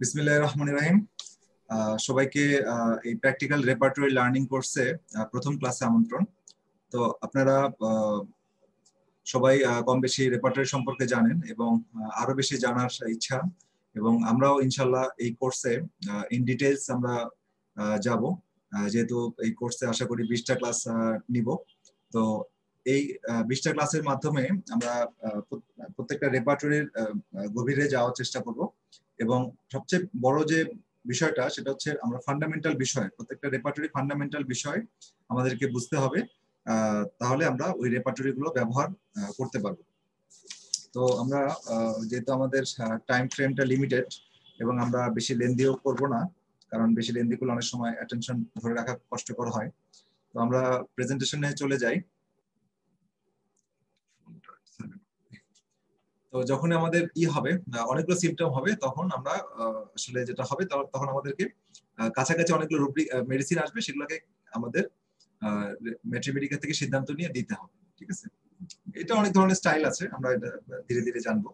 বিসমিল্লাহির রহমানির রহিম। সবাইকে এই প্র্যাকটিক্যাল রেপার্টরি লার্নিং কোর্সে প্রথম ক্লাসে আমন্ত্রণ। তো আপনারা সবাই কম বেশি রেপার্টরি সম্পর্কে জানেন এবং আরো বেশি জানার ইচ্ছা, এবং আমরাও ইনশাল্লাহ এই কোর্সে ইন ডিটেইলস আমরা যাব, যেহেতু এই কোর্সে আশা করি 20টা ক্লাস নিব। তো এই 20টা ক্লাসের মাধ্যমে আমরা প্রত্যেকটা রেপার্টরির গভীরে যাওয়ার চেষ্টা করব, এবং সবচেয়ে বড় যে বিষয়টা সেটা হচ্ছে আমরা ফান্ডামেন্টাল বিষয়, প্রত্যেকটা রেপার্টরি ফান্ডামেন্টাল বিষয় আমাদেরকে বুঝতে হবে, তাহলে আমরা ওই রেপার্টরি গুলো ব্যবহার করতে পারবো। তো আমরা যেহেতু আমাদের টাইম ফ্রেমটা লিমিটেড এবং আমরা বেশি লেন্দিও করব না, কারণ বেশি লেন্দি করলে অনেক সময় অ্যাটেনশন ধরে রাখা কষ্টকর হয়। তো আমরা প্রেজেন্টেশনে চলে যাই। তো যখন আমাদের হবে অনেকগুলো সিমটম হবে, তখন আমরা আসলে যেটা হবে তখন আমাদেরকে কাছাকাছি অনেকগুলো রুব্রিক মেডিসিন আসবে, সেগুলোকে আমাদের ম্যাট্রিমেডিকা থেকে সিদ্ধান্ত নিয়ে দিতে হবে। ঠিক আছে, এটা অনেক ধরনের স্টাইল আছে, আমরা এটা ধীরে ধীরে জানবো।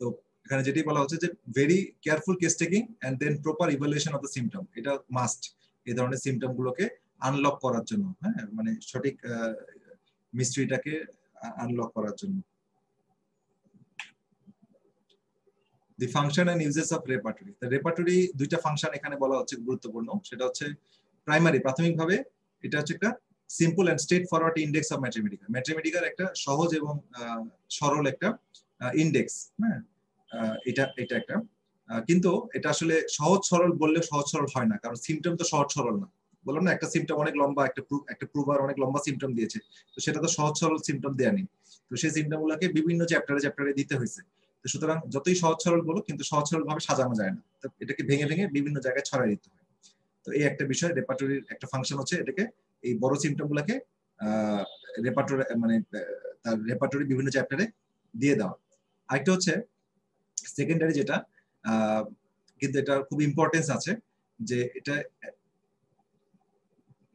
তো এখানে যেটি বলা হচ্ছে যে very careful case taking and then proper evaluation of the symptom, এটা মাস্ট এই ধরনের সিমটম গুলোকে আনলক করার জন্য, হ্যাঁ, মানে সঠিক মিস্ট্রিটাকে আনলক করার জন্য। The function and uses of repertory. Repertory দুইটা ফাংশন এখানে বলা হচ্ছে গুরুত্বপূর্ণ, সেটা হচ্ছে প্রাইমারি, প্রাথমিকভাবে এটা হচ্ছে একটা simple and straightforward index of ম্যাথমেটিকা। ম্যাথমেটিকার একটা সহজ এবং সরল একটা ইন্ডেক্স, হ্যাঁ, এটা একটা, কিন্তু এটা আসলে সহজ সরল বললে সহজ সরল হয় না, কারণ সিমটম তো সহজ সরল না। বললাম না, একটা সিমটম অনেক লম্বা, একটা প্রুভার অনেক লম্বা সিমটম দিয়েছে, তো সেটা তো সহজ সরল সিমটম দেয়া নেই। তো সেই সিমটম গুলোকে বিভিন্ন চ্যাপ্টারে দিতে হয়েছে। তো সুতরাং যতই সহজ সরল বলো, কিন্তু সহজ সরল ভাবে সাজানো যায় না, তো এটাকে ভেঙে ভেঙে বিভিন্ন জায়গায় ছড়াই দিতে হয়। তো এই একটা বিষয়, রেপার্টরির একটা ফাংশন হচ্ছে এটাকে, এই বড় সিমটম গুলাকে রেপার্টরি মানে তার রেপার্টরি বিভিন্ন চ্যাপ্টারে দিয়ে দেওয়া। আরেকটা হচ্ছে সেকেন্ডারি, যেটা কিন্তু এটা খুব ইম্পর্টেন্স আছে, যে এটা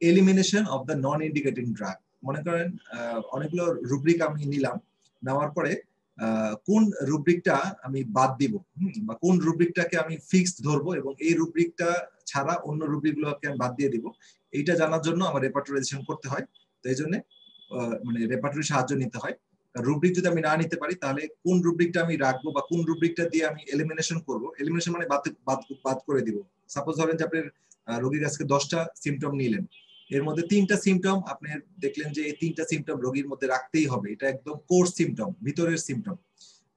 elimination of the non indicating drug. মনে করেন অনেকগুলো রুব্রিক আমি নিলাম, নেওয়ার পরে কোন রুব্রিকটা আমি বাদ দিব, বা কোন রুব্রিকটাকে আমি ফিক্সড ধরবো, এবং এই রুব্রিকটা ছাড়া অন্য রুব্রিকগুলোকে আমি বাদ দিয়ে দিব, এইটা জানার জন্য আমার রেপার্টরাইজেশন করতে হয়। তো এই জন্য মানে রেপার্টরির সাহায্য নিতে হয়। রুব্রিক যদি আমি না নিতে পারি, তাহলে কোন রুব্রিকটা আমি রাখবো বা কোন রুব্রিকটা দিয়ে আমি এলিমিনেশন করবো, এলিমিনেশন মানে বাদ করে দিব। সাপোজ ধরেন যে আপনার রোগীর কাছে 10টা সিমটম নিলেন, এর মধ্যে 3টা সিমটম আপনি দেখলেন যে এই 3টা সিমটম রোগীর মধ্যে রাখতেই হবে, এটা একদম কোর সিমটম, ভিতরের সিমটম,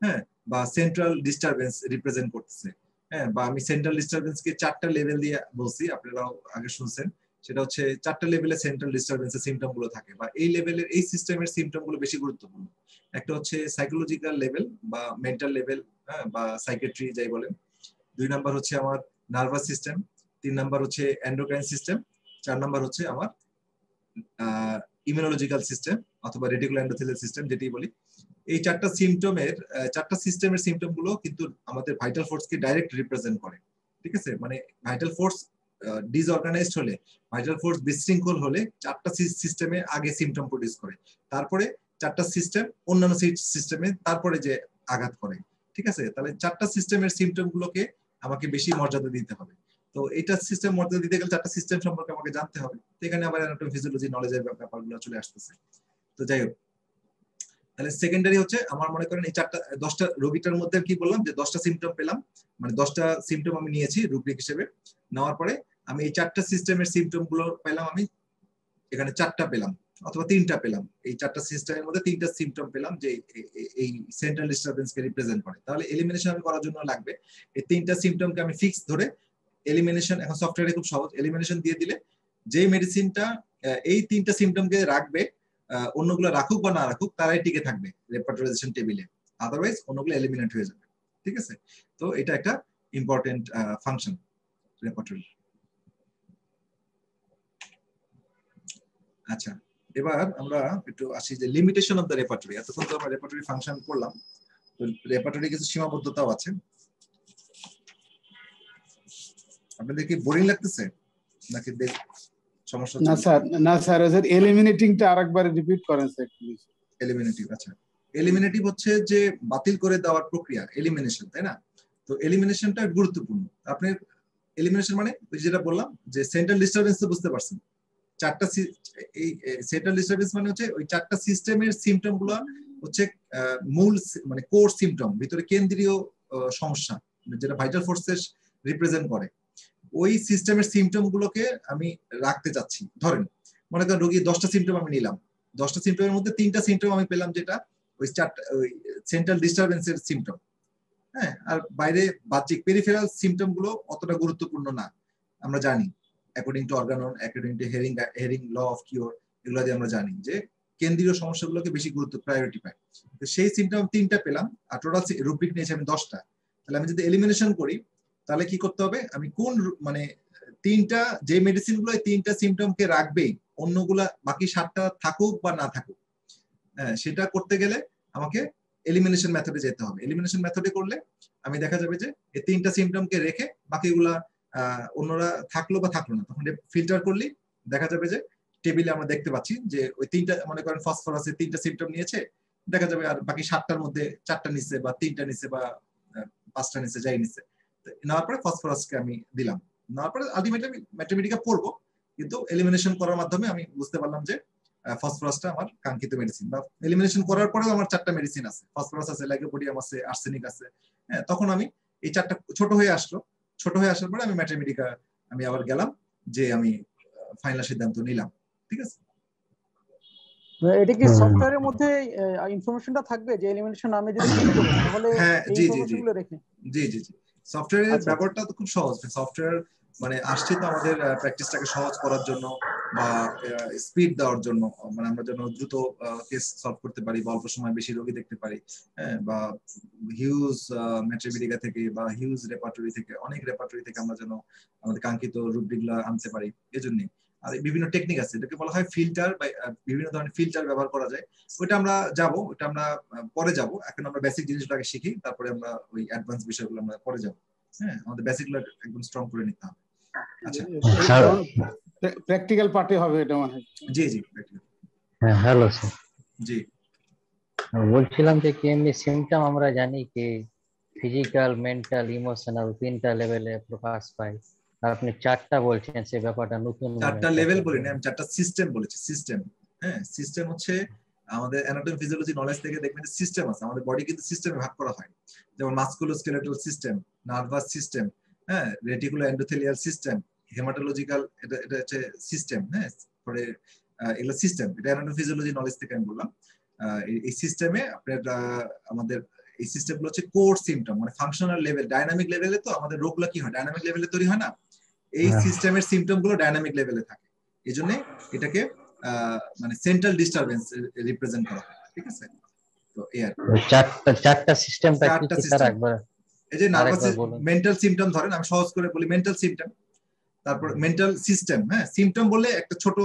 হ্যাঁ, বা সেন্ট্রাল ডিস্টারবেন্স রিপ্রেজেন্ট করতেছে, হ্যাঁ, বা আমি সেন্ট্রাল ডিস্টারবেন্সকে 4টা লেভেল দিয়ে বলছি, আপনারাও আগে শুনছেন, সেটা হচ্ছে 4টা লেভেলে সেন্ট্রাল ডিস্টারবেন্সের সিমটম গুলো থাকে, বা এই লেভেলের এই সিস্টেমের সিমটম গুলো বেশি গুরুত্বপূর্ণ। একটা হচ্ছে সাইকোলজিক্যাল লেভেল বা মেন্টাল লেভেল, হ্যাঁ, বা সাইকেট্রি যাই বলেন। 2 নাম্বার হচ্ছে আমার নার্ভাস সিস্টেম, 3 নাম্বার হচ্ছে এন্ডোক্রাইন সিস্টেম, 4 নাম্বার হচ্ছে আমার ইমিউনোলজিক্যাল সিস্টেম অথবা রেটিকুলার এন্ডোথেলিয়াল সিস্টেম যেটি বলি। এই 4টা সিস্টেমের সিমটম গুলো কিন্তু আমাদের ভাইটাল ফোর্স কে ডাইরেক্ট রিপ্রেজেন্ট করে। ঠিক আছে, মানে ভাইটাল ফোর্স ডিসঅর্গানাইজড হলে, ভাইটাল ফোর্স বিশৃঙ্খল হলে 4টা সিস্টেমে আগে সিমটম প্রডিউস করে, তারপরে 4টা সিস্টেম অন্যান্য সিস্টেমে তারপরে যে আঘাত করে। ঠিক আছে, তাহলে 4টা সিস্টেমের সিমটম গুলোকে আমাকে বেশি মর্যাদা দিতে হবে। তো এটা সিস্টেম মর্যাদা দিতে গেলে 4টা সিস্টেম সম্পর্কে আমাকে জানতে হবে। এখানে আবার অ্যানাটমি ফিজিওলজি নলেজের ব্যাপারগুলো চলে আসতেছে। তো যাই হোক, তাহলে সেকেন্ডারি হচ্ছে আমার, মনে করেন এই 10টা রোগীটার মধ্যে কি বললাম যে 10টা সিমটম পেলাম, মানে 10টা সিমটম আমি নিয়েছি রুব্রিক হিসেবে, নেওয়ার পরে আমি এই 4টা সিস্টেমের সিমটম গুলো পেলাম, আমি এখানে 4টা পেলাম অথবা 3টা পেলাম, এই 4টা সিস্টেমের মধ্যে 3টা সিমটম পেলাম যে এই সেন্ট্রাল ডিস্টারবেন্স কে রিপ্রেজেন্ট করে। তাহলে এলিমিনেশন আমি করার জন্য লাগবে এই 3টা সিমটমকে আমি ফিক্স ধরে এলিমিনেশন, এখন সফটওয়্যারে খুব সহজ, এলিমিনেশন দিয়ে দিলে যেই মেডিসিনটা এই 3টা সিমটমকে রাখবে, অন্যগুলো রাখুক বা না রাখুক, তারাই টিকে থাকবে রেপার্টরাইজেশন টেবিলে, আদারওয়াইজ অন্যগুলো এলিমিনেট হয়ে যাবে। ঠিক আছে, তো এটা একটা ইম্পর্টেন্ট ফাংশন রেপার্টরি। আচ্ছা, এবার আমরা একটু আসি যে লিমিটেশন অফ দ্য রেপার্টরি। এতক্ষণ তো আমরা রেপার্টরি ফাংশন করলাম, তো রেপার্টরি কিছু সীমাবদ্ধতাও আছে। আপনাদের কি বোরিং লাগতেছে নাকি সমস্যা? না স্যার, এলিমিনেটিংটা আরেকবার রিপিট করেন স্যার প্লিজ। এলিমিনেটিভ, আচ্ছা এলিমিনেটিভ হচ্ছে যে বাতিল করে দেওয়ার প্রক্রিয়া, এলিমিনেশন, তাই না? তো এলিমিনেশনটা গুরুত্বপূর্ণ। আপনি এলিমিনেশন মানে যেটা বললাম যে সেন্ট্রাল ডিস্টারবেন্স তো বুঝতে পারছেন। চারটা এই সেন্ট্রাল ডিস্টারবেন্স মানে হচ্ছে ওই চারটা সিস্টেমের সিমটম গুলো হচ্ছে মূল মানে কোর সিমটম, ভিতরে কেন্দ্রীয় সমস্যা যেটা ভাইটাল ফোর্সেস রিপ্রেজেন্ট করে। ওই সিস্টেমের সিমটম গুলোকে আমি রাখতে চাচ্ছি। ধরেন মনে করেন রোগী 10টা সিমটম আমি নিলাম, 10টা সিমটমের মধ্যে 3টা সিমটম আমি পেলাম যেটা ওই চারটা ওই সেন্ট্রাল ডিস্টারবেন্সের সিমটম। হ্যাঁ, আর বাইরে বাহ্যিক পেরিফেরাল সিমটম গুলো অতটা গুরুত্বপূর্ণ না, আমরা জানি according to Organon, according to Hering law of cure, এগুলো দিয়ে আমরা জানি যে কেন্দ্রীয় সমস্যাগুলোকে বেশি গুরুত্ব প্রায়োরিটি পায়। তো সেই সিমটম 3টা পেলাম আর টোটাল রুব্রিক নিয়েছি আমি 10টা। তাহলে আমি যদি এলিমিনেশন করি তাহলে কি করতে হবে, আমি কোন মানে 3টা যে মেডিসিন গুলো 3টা সিমটমকে রাখবেই, অন্যগুলা বাকি 7টা থাকুক বা না থাকুক, হ্যাঁ, সেটা করতে গেলে আমাকে এলিমিনেশন মেথডে যেতে হবে। এলিমিনেশন মেথডে করলে আমি দেখা যাবে যে এই 3টা সিমটমকে রেখে বাকিগুলা অন্যরা থাকলো বা থাকলো না, তখন ফিল্টার করলে দেখা যাবে যে টেবিলে আমরা দেখতে পাচ্ছি যে ওই 3টা, মনে করেন ফসফরাসের 3টা সিমটম নিয়েছে, দেখা যাবে আর বাকি 7টার মধ্যে 4টা নিচ্ছে বা 3টা নিচ্ছে বা 5টা নিচ্ছে, যাই নিচ্ছে। নেওয়ার পরে ফসফরাসকে আমি দিলাম, নেওয়ার পরে আলটিমেটলি আমি ম্যাথমেটিকা পড়বো, কিন্তু এলিমিনেশন করার মাধ্যমে আমি বুঝতে পারলাম যে ফসফরাসটা আমার কাঙ্ক্ষিত মেডিসিন। বা এলিমিনেশন করার পরেও আমার 4টা মেডিসিন আছে, ফসফরাস আছে, লাইকোপোডিয়াম আছে, আর্সেনিক আছে, হ্যাঁ, তখন আমি এই 4টা ছোট হয়ে আসলো, ছোট হয়ে আসার পরে আমি ম্যাথমেটিকা আমি আবার গেলাম যে আমি ফাইনাল সিদ্ধান্ত নিলাম। ঠিক আছে, এটা কি সফটওয়্যারের মধ্যে ইনফরমেশনটা থাকবে যে এলিমিনেশন আমি যদি ক্লিক করি তাহলে হ্যাঁ, এই জি জি জি ইনফরমেশন গুলো রেখে? জি জি জি সফটওয়্যারের আচ্ছা আচ্ছা। ব্যবহারটা তো খুব সহজ। সফটওয়্যার মানে আসছে তো আমাদের প্র্যাকটিসটাকে সহজ করার জন্য বা স্পিড দেওয়ার জন্য, মানে আমরা যেন দ্রুত কেস সলভ করতে পারি বা অল্প সময় বেশি রোগী দেখতে পারি, হ্যাঁ, বা হিউজ ম্যাট্রিবিডিকা থেকে বা হিউজ রেপার্টরি থেকে, অনেক রেপার্টরি থেকে আমরা যেন আমাদের কাঙ্ক্ষিত রুব্রিকগুলো আনতে পারি। এজন্যই আর বিভিন্ন টেকনিক আছে, এটাকে বলা হয় ফিল্টার, বা বিভিন্ন ধরনের ফিল্টার ব্যবহার করা যায়। ওইটা আমরা যাব, ওইটা আমরা পরে যাব। এখন আমরা বেসিক জিনিসগুলোকে শিখি, তারপরে আমরা ওই অ্যাডভান্স বিষয়গুলো আমরা পরে যাব। হ্যাঁ, আমাদের বেসিকগুলো একদম স্ট্রং করে নিতে হবে। আচ্ছা, প্র্যাকটিক্যাল পার্টে হবে এটা মানে। জি জি হ্যাঁ, হ্যালো স্যার। জি, বলছিলাম যে কি এমনি সিমটম আমরা জানি কি ফিজিক্যাল, মেন্টাল, ইমোশনাল 3টা লেভেলে প্রকাশ পায়। আপনি 4টা বলছেন, সে ব্যাপারটা নতুন মনে 4টা হচ্ছে লেভেল আপনার বলিনি জন্য। আমি, 4টা সিস্টেম বলেছি। সিস্টেম, হ্যাঁ, সিস্টেম হচ্ছে আমাদের অ্যানাটমি ফিজিওলজি নলেজ থেকে দেখবেন যে সিস্টেম আছে, আমাদের বডি কিন্তু সিস্টেমে ভাগ করা হয়। যেমন মাসকুলোস্কেলেটাল সিস্টেম, নার্ভাস সিস্টেম, হ্যাঁ, রেটিকুলো এন্ডোথেলিয়াল সিস্টেম, হেমাটোলজিক্যাল, এটা এটা হচ্ছে সিস্টেম। হ্যাঁ, পরে এগুলো সিস্টেম, এটা অ্যানাটমি ফিজিওলজি নলেজ থেকে আমি বললাম। এই সিস্টেমে আপনার আমাদের এই সিস্টেমগুলো হচ্ছে কোর সিমটম, মানে ফাংশনাল লেভেল, ডাইনামিক লেভেলে তো আমাদের রোগগুলো কি হয়, ডাইনামিক লেভেলে তৈরি হয় না, এই সিস্টেমের সিমটম গুলো ডাইনামিক লেভেলে থাকে। এই জন্য এটাকে মানে সেন্ট্রাল ডিস্টারবেন্স রিপ্রেজেন্ট করা হয়। ঠিক আছে, তো এই আর চারটা সিস্টেমটা কি 4টা কি স্যার সিস্টেম, একবার এই যে নার্ভাস আরেকবার বলুন। মেন্টাল সিমটম, ধরেন আমি সহজ করে বলি মেন্টাল সিমটম, তারপর মেন্টাল সিস্টেম। হ্যাঁ, সিমটম বললে একটা ছোট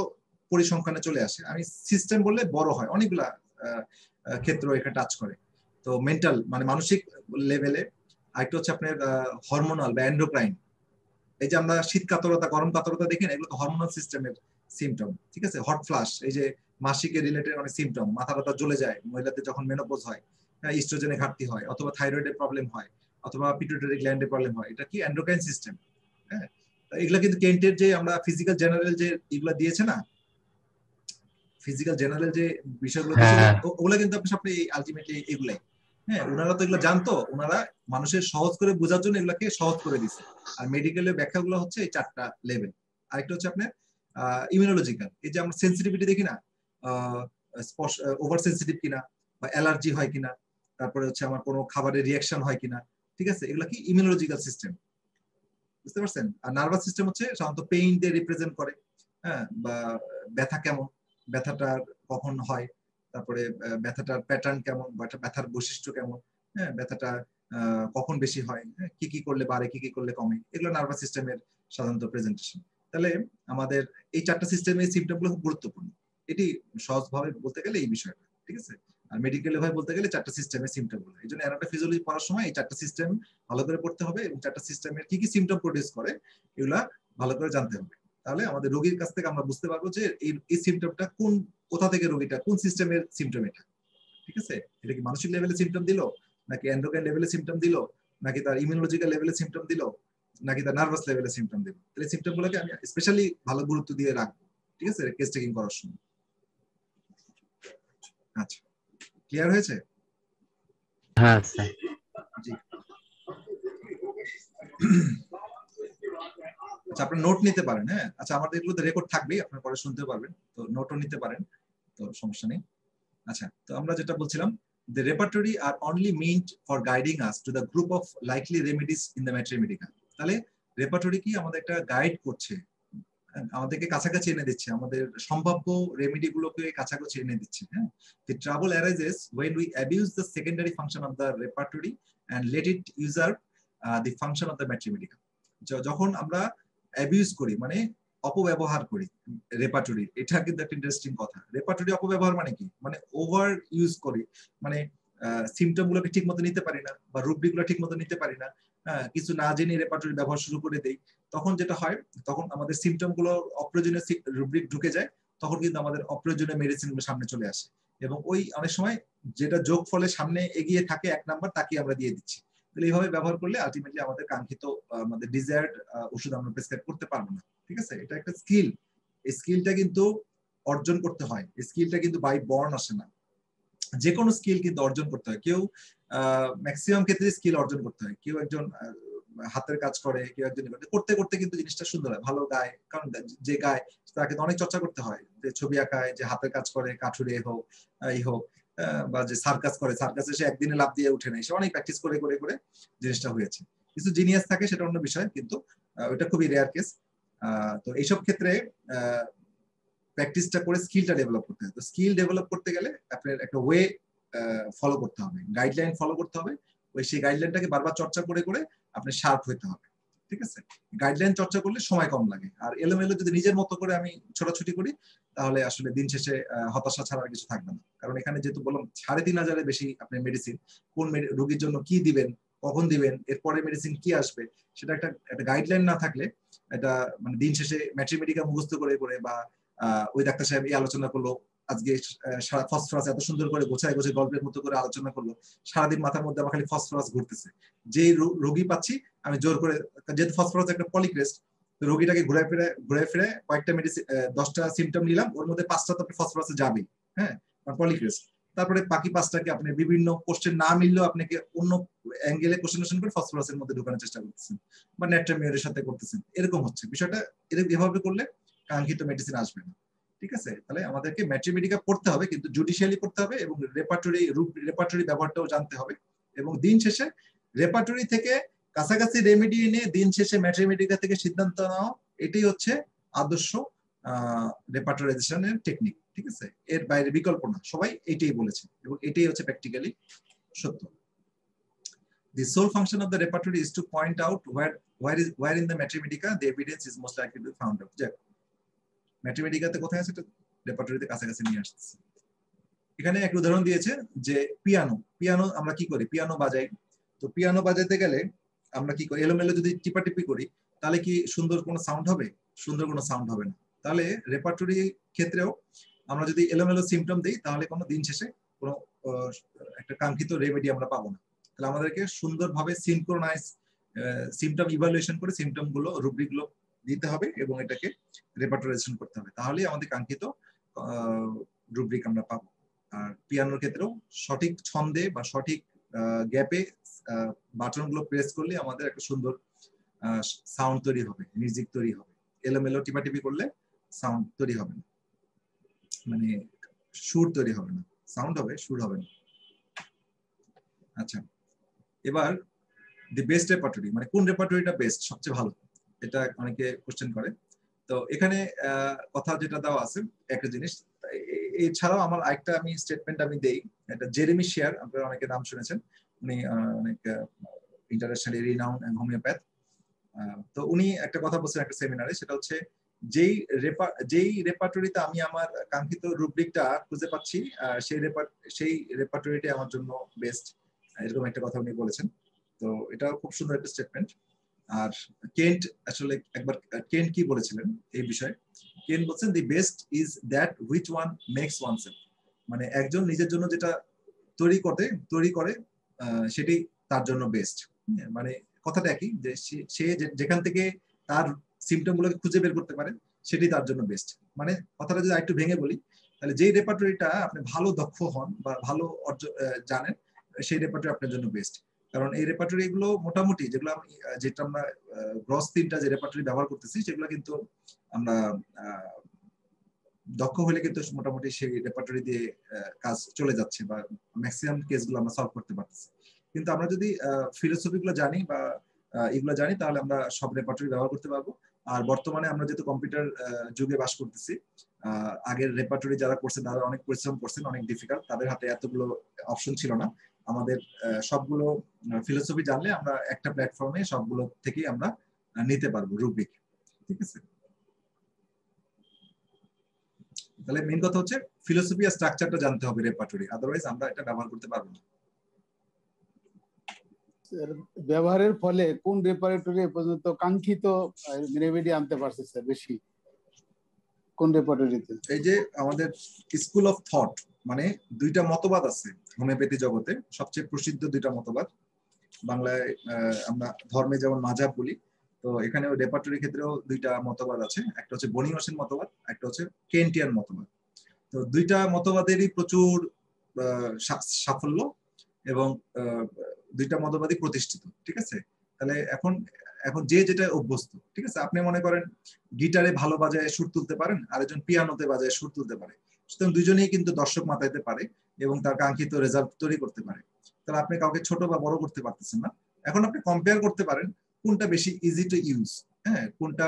পরিসংখ্যানে চলে আসে, আমি সিস্টেম বললে বড় হয়, অনেকগুলা ক্ষেত্র এখানে টাচ করে। তো মেন্টাল মানে মানসিক লেভেলে। আরেকটা হচ্ছে আপনার হরমোনাল বা এন্ডোক্রাইন, এই যে আমরা শীত কাতরতা, গরম কাতরতা দেখি না, এগুলো হরমোনাল সিস্টেমের সিমটম। ঠিক আছে, হট ফ্লাশ, এই যে মাসিকের রিলেটেড অনেক সিমটম, মাথা ব্যথা জ্বলে যায় মহিলাদের যখন মেনোপজ হয়, ইস্ট্রোজেনের ঘাটতি হয়, অথবা থাইরয়েডের প্রবলেম হয়, অথবা পিটুইটারি গ্ল্যান্ডের প্রবলেম হয়, এটা কি এন্ডোক্রাইন সিস্টেম। হ্যাঁ, এগুলা কিন্তু কেন্টের যে আমরা ফিজিক্যাল জেনারেল যে এগুলা দিয়েছে না, ফিজিক্যাল জেনারেল যে বিষয়গুলো দিয়েছে, ওগুলা কিন্তু আপনি সব আলটিমেটলি এগুলাই। হ্যাঁ, ওনারা তো এগুলো জানতো, ওনারা মানুষের সহজ করে বোঝার জন্য এগুলাকে সহজ করে দিচ্ছে। আর মেডিকেলের ব্যাখ্যাগুলো হচ্ছে এই 4টা লেভেল। আরেকটা হচ্ছে আপনার ইমিউনোলজিক্যাল, এই যে আমরা সেন্সিটিভিটি দেখি না, ওভার সেন্সিটিভ কিনা বা অ্যালার্জি হয় কিনা, তারপরে হচ্ছে আমার কোনো খাবারের রিয়াকশন হয় কিনা। ঠিক আছে, এগুলা কি ইমিউনোলজিক্যাল সিস্টেম, বুঝতে পারছেন? আর নার্ভাস সিস্টেম হচ্ছে সাধারণত পেইন দিয়ে রিপ্রেজেন্ট করে, হ্যাঁ, বা ব্যথা কেমন, ব্যথাটা কখন হয়, তারপরে ব্যথাটার প্যাটার্ন কেমন, বা ব্যথার বৈশিষ্ট্য কেমন, হ্যাঁ, ব্যথাটা কখন বেশি হয়, হ্যাঁ, কি কি করলে বাড়ে, কি কি করলে কমে, এগুলো নার্ভাস সিস্টেমের সাধারণত প্রেজেন্টেশন। তাহলে আমাদের এই 4টা সিস্টেমের সিমটম গুলো খুব গুরুত্বপূর্ণ। এটি সহজভাবে বলতে গেলে এই বিষয়টা। ঠিক আছে, আর মেডিকেল ভাবে বলতে গেলে 4টা সিস্টেমের সিমটম গুলো। এই জন্য অ্যানাটমি ফিজিওলজি পড়ার সময় এই 4টা সিস্টেম ভালো করে পড়তে হবে, এবং 4টা সিস্টেমের কি কি সিমটম প্রডিউস করে এগুলা ভালো করে জানতে হবে। তাহলে আমাদের রোগীর কাছ থেকে আমরা বুঝতে পারবো যে এই সিমটমটা কোথা থেকে রোগীটা কোন সিস্টেমের সিমটম এটা। ঠিক আছে? এটা কি মানসিক লেভেলে সিমটম দিল, নাকি এন্ডোক্রাইন লেভেলে সিমটম দিল, নাকি তার ইমিউনোলজিক্যাল লেভেলে সিমটম দিল, নাকি তার নার্ভাস লেভেলে সিমটম দিল? তাহলে সিমটম গুলোকে আমি স্পেশালি ভালো গুরুত্ব দিয়ে রাখবো, ঠিক আছে, কেস টেকিং করার সময়। আচ্ছা, ক্লিয়ার হয়েছে? হ্যাঁ স্যার। জি। আচ্ছা, আপনার নোট নিতে পারেন। হ্যাঁ, আচ্ছা, আমাদের এগুলোতে রেকর্ড থাকবেই, আপনারা পরে শুনতে পারবেন, তো নোটও নিতে পারেন, তো সমস্যা নেই। আচ্ছা, তো আমরা যেটা বলছিলাম, the repertory are only meant for guiding us to the group of likely remedies in the mathematica. তাহলে রেপার্টরি কি আমাদের একটা গাইড করছে, আমাদেরকে কাছাকাছি এনে দিচ্ছে, আমাদের সম্ভাব্য রেমেডি গুলোকে কাছাকাছি এনে দিচ্ছে। হ্যাঁ, the trouble arises when we abuse the secondary function of the repertory and let it usurp the function of the mathematica. যখন আমরা অ্যাবিউজ করি মানে অপব্যবহার করি রেপার্টরি, এটা কিন্তু একটা ইন্টারেস্টিং কথা। রেপার্টরি অপব্যবহার মানে কি, মানে ওভার ইউজ করি, মানে সিমটম গুলোকে ঠিক মতো নিতে পারি না, বা রুব্রিক গুলো ঠিক মতো নিতে পারি না, কিছু না জেনে রেপার্টরি ব্যবহার শুরু করে দেই। তখন যেটা হয়, তখন আমাদের সিমটম গুলো অপ্রয়োজনীয় রুব্রিক ঢুকে যায়, তখন কিন্তু আমাদের অপ্রয়োজনীয় মেডিসিন গুলো সামনে চলে আসে, এবং ওই অনেক সময় যেটা যোগ ফলে সামনে এগিয়ে থাকে এক নাম্বার, তাকে আমরা দিয়ে দিচ্ছি। তাহলে এইভাবে ব্যবহার করলে আলটিমেটলি আমাদের কাঙ্ক্ষিত আমাদের ডিজায়ার্ড ওষুধ আমরা প্রেসক্রাইব করতে পারবো না। ঠিক আছে, এটা একটা স্কিল। এই স্কিলটা কিন্তু অর্জন করতে হয়, এই স্কিলটা কিন্তু বাই বর্ন আসে না। যে কোনো স্কিল কিন্তু অর্জন করতে হয়। কেউ ম্যাক্সিমাম ক্ষেত্রে স্কিল অর্জন করতে হয়। কেউ একজন হাতের কাজ করে, কেউ একজন করতে করতে কিন্তু জিনিসটা সুন্দর হয়, ভালো গায়, কারণ যে গায় তাকে অনেক চর্চা করতে হয়, যে ছবি আঁকায়, যে হাতের কাজ করে, কাঠুরে হোক, এই হোক, বা যে সার্কাস করে, সার্কাসে সে একদিনে লাভ দিয়ে উঠে নেয়, সে অনেক প্র্যাকটিস করে করে করে জিনিসটা হয়েছে। কিছু জিনিয়াস থাকে, সেটা অন্য বিষয়, কিন্তু ওটা খুবই রেয়ার কেস। তো এইসব ক্ষেত্রে প্র্যাকটিসটা করে স্কিলটা ডেভেলপ করতে হয়। তো স্কিল ডেভেলপ করতে গেলে আপনার একটা ওয়ে ফলো করতে হবে, গাইডলাইন ফলো করতে হবে। ওই সেই গাইডলাইনটাকে বারবার চর্চা করে করে আপনি শার্প হতে হবে। ঠিক আছে, গাইডলাইন চর্চা করলে সময় কম লাগে। আর এলোমেলো যদি নিজের মতো করে আমি ছোটাছুটি করি, তাহলে আসলে দিন শেষে হতাশা ছাড়া আর কিছু থাকবে না। কারণ এখানে যেহেতু বললাম 3,500 বেশি আপনি মেডিসিন, কোন রোগীর জন্য কি দিবেন, কখন দিবেন, এরপরে মেডিসিন কি আসবে, সেটা একটা গাইডলাইন না থাকলে এটা মানে দিন শেষে ম্যাথমেটিকা মুখস্থ করে করে, বা ওই ডাক্তার সাহেব এই আলোচনা করলো আজকে, ফসফরাস এত সুন্দর করে গোছায় গোছায় গল্পের মতো করে আলোচনা করলো, সারাদিন মাথার মধ্যে আমার খালি ফসফরাস ঘুরতেছে। যে রোগী পাচ্ছি আমি জোর করে, যেহেতু ফসফরাস একটা পলিক্রেস্ট, রোগীটাকে ঘুরে ফিরে কয়েকটা মেডিসিন, 10টা সিমটম নিলাম, ওর মধ্যে 5টা তো ফসফরাসে যাবেই, হ্যাঁ, পলিক্রেস্ট। তারপরে বাকি 5টাকে আপনি বিভিন্ন কোশ্চেন না মিললেও আপনাকে অন্য অ্যাঙ্গেলে কোশ্চেন করে ফসফরাসের মধ্যে ঢোকানোর চেষ্টা করতেছেন, বা নেট্রামিওরের সাথে করতেছেন। এরকম হচ্ছে বিষয়টা। এভাবে করলে কাঙ্ক্ষিত মেডিসিন আসবে না। ঠিক আছে, তাহলে আমাদেরকে ম্যাথমেটিকা পড়তে হবে, কিন্তু জুডিশিয়ালি পড়তে হবে, এবং রেপার্টরি ব্যবহারটাও জানতে হবে। এবং দিন শেষে রেপার্টরি থেকে কাছাকাছি রেমেডি এনে দিন শেষে ম্যাথমেটিকা থেকে সিদ্ধান্ত নেওয়া, এটাই হচ্ছে আদর্শ রেপার্টরাইজেশনের টেকনিক। ঠিক আছে, এর বাইরে বিকল্প না, সবাই এটাই বলেছে, এবং এটাই হচ্ছে প্র্যাকটিক্যালি সত্য। The sole function of the repertory is to point out where in the Mathematica the evidence is most likely to be found out. ম্যাথমেটিকাতে কোথায় আছে, রেপার্টরিতে কাছাকাছি নিয়ে আসছে। এখানে একটা উদাহরণ দিয়েছে যে পিয়ানো আমরা কি করি, পিয়ানো বাজাই। তো পিয়ানো বাজাইতে গেলে আমরা কি করি, এলোমেলো যদি টিপাটিপি করি, তাহলে কি সুন্দর কোনো সাউন্ড হবে? সুন্দর কোনো সাউন্ড হবে না। তাহলে রেপার্টরি ক্ষেত্রেও আমরা যদি এলোমেলো সিমটম দিই, তাহলে কোনো দিন শেষে কোনো একটা কাঙ্ক্ষিত রেমেডি আমরা পাবো না। তাহলে আমাদেরকে সুন্দরভাবে সিনক্রোনাইজ সিমটম ইভালুয়েশন করে সিমটম গুলো, রুব্রিক গুলো দিতে হবে, এবং এটাকে রেপার্টরাইজেশন করতে হবে, তাহলেই আমাদের কাঙ্ক্ষিত রুব্রিক আমরা পাবো। আর পিয়ানোর ক্ষেত্রেও সঠিক ছন্দে বা সঠিক গ্যাপে বাটন গুলো প্রেস করলে আমাদের একটা সুন্দর সাউন্ড তৈরি হবে, মিউজিক তৈরি হবে। এলোমেলো টিপাটিপি করলে সাউন্ড তৈরি হবে না, মানে সুর তৈরি হবে না, সাউন্ড হবে, সুর হবে না। আচ্ছা, এবার দি বেস্ট রেপার্টরি, মানে কোন রেপার্টরিটা বেস্ট, সবচেয়ে ভালো, এটা অনেকে কোশ্চেন করে। তো এখানে কথা যেটা দেওয়া আছে একটা জিনিস, এছাড়াও আমার আরেকটা আমি স্টেটমেন্ট আমি দেই, এটা জেরেমি শেয়ার, আপনারা অনেকে নাম শুনেছেন, উনি অনেক ইন্টারন্যাশনালি রিনাউন্ড হোমিওপ্যাথ। তো উনি একটা কথা বলছেন একটা সেমিনারে, সেটা হচ্ছে যেই রেপার্টরিতে আমি আমার কাঙ্ক্ষিত রুব্রিকটা খুঁজে পাচ্ছি, সেই রেপার্টরিটা আমার জন্য বেস্ট, এরকম একটা কথা উনি বলেছেন। তো এটা খুব সুন্দর একটা স্টেটমেন্ট। আর কেন্ট আসলে একবার কেন্ট কি বলেছিলেন এই বিষয়ে, কেন্ট বলছেন the best is that which one makes oneself, মানে একজন নিজের জন্য যেটা তৈরি করে সেটি তার জন্য বেস্ট। মানে কথাটা একই, যে সে যেখান থেকে তার সিমটম গুলোকে খুঁজে বের করতে পারে সেটি তার জন্য বেস্ট। মানে কথাটা যদি একটু ভেঙে বলি, তাহলে যেই রেপার্টরিটা আপনি ভালো দক্ষ হন বা ভালো জানেন, সেই রেপার্টরি আপনার জন্য বেস্ট। কারণ এই রেপার্টরি গুলো মোটামুটি যেগুলো যেটা আমরা গ্রস তিনটা যে রেপার্টরি ব্যবহার করতেছি, সেগুলো কিন্তু আমরা দক্ষ হলে কিন্তু মোটামুটি সেই রেপার্টরি দিয়ে কাজ চলে যাচ্ছে বা ম্যাক্সিমাম কেসগুলো আমরা সলভ করতে পারতেছি। কিন্তু আমরা যদি ফিলোসফি গুলো জানি বা এগুলো জানি, তাহলে আমরা সব রেপার্টরি ব্যবহার করতে পারবো। আর বর্তমানে আমরা যেহেতু কম্পিউটার যুগে বাস করতেছি, আগের রেপার্টরি যারা করছেন তারা অনেক পরিশ্রম করছেন, অনেক ডিফিকাল্ট, তাদের হাতে এতগুলো অপশন ছিল না। আমাদের সবগুলো ফিলোসফি জানলে আমরা একটা প্ল্যাটফর্মে সবগুলো থেকেই আমরা নিতে পারবো রুব্রিক। ঠিক আছে, তাহলে মেইন কথা হচ্ছে ফিলোসফি আর স্ট্রাকচারটা জানতে হবে রেপার্টরি, আদারওয়াইজ আমরা এটা ব্যবহার করতে পারবো না। ব্যবহারের ফলে কোন রেপার্টরি পর্যন্ত কাঙ্ক্ষিত রেমেডি আনতে পারছে স্যার বেশি, কোন রেপার্টরিতে? এই যে আমাদের স্কুল অফ থট, মানে দুইটা মতবাদ আছে হোমিওপ্যাথি জগতে, সবচেয়ে প্রসিদ্ধ দুইটা মতবাদ। বাংলায় আমরা ধর্মে যেমন মাযহাব বলি, তো এখানে রেপার্টরি ক্ষেত্রেও দুইটা মতবাদ আছে। একটা হচ্ছে বনি-হোসেন মতবাদ, একটা হচ্ছে কেন্টিয়ান মতবাদ। তো দুইটা মতবাদেরই প্রচুর সাফল্য এবং দুইটা মতবাদই প্রতিষ্ঠিত। ঠিক আছে, তাহলে এখন যে যেটা অভ্যস্ত, ঠিক আছে, আপনি মনে করেন গিটারে ভালো বাজায় সুর তুলতে পারেন, আরেকজন পিয়ানোতে বাজায় সুর তুলতে পারে, সুতরাং দুজনেই কিন্তু দর্শক মাতাইতে পারে এবং তার কাঙ্ক্ষিত রেজাল্ট তৈরি করতে পারে। তাহলে আপনি কাউকে ছোট বা বড় করতে পারতেছেন না। এখন আপনি কম্পেয়ার করতে পারেন কোনটা বেশি ইজি টু ইউজ, হ্যাঁ, কোনটা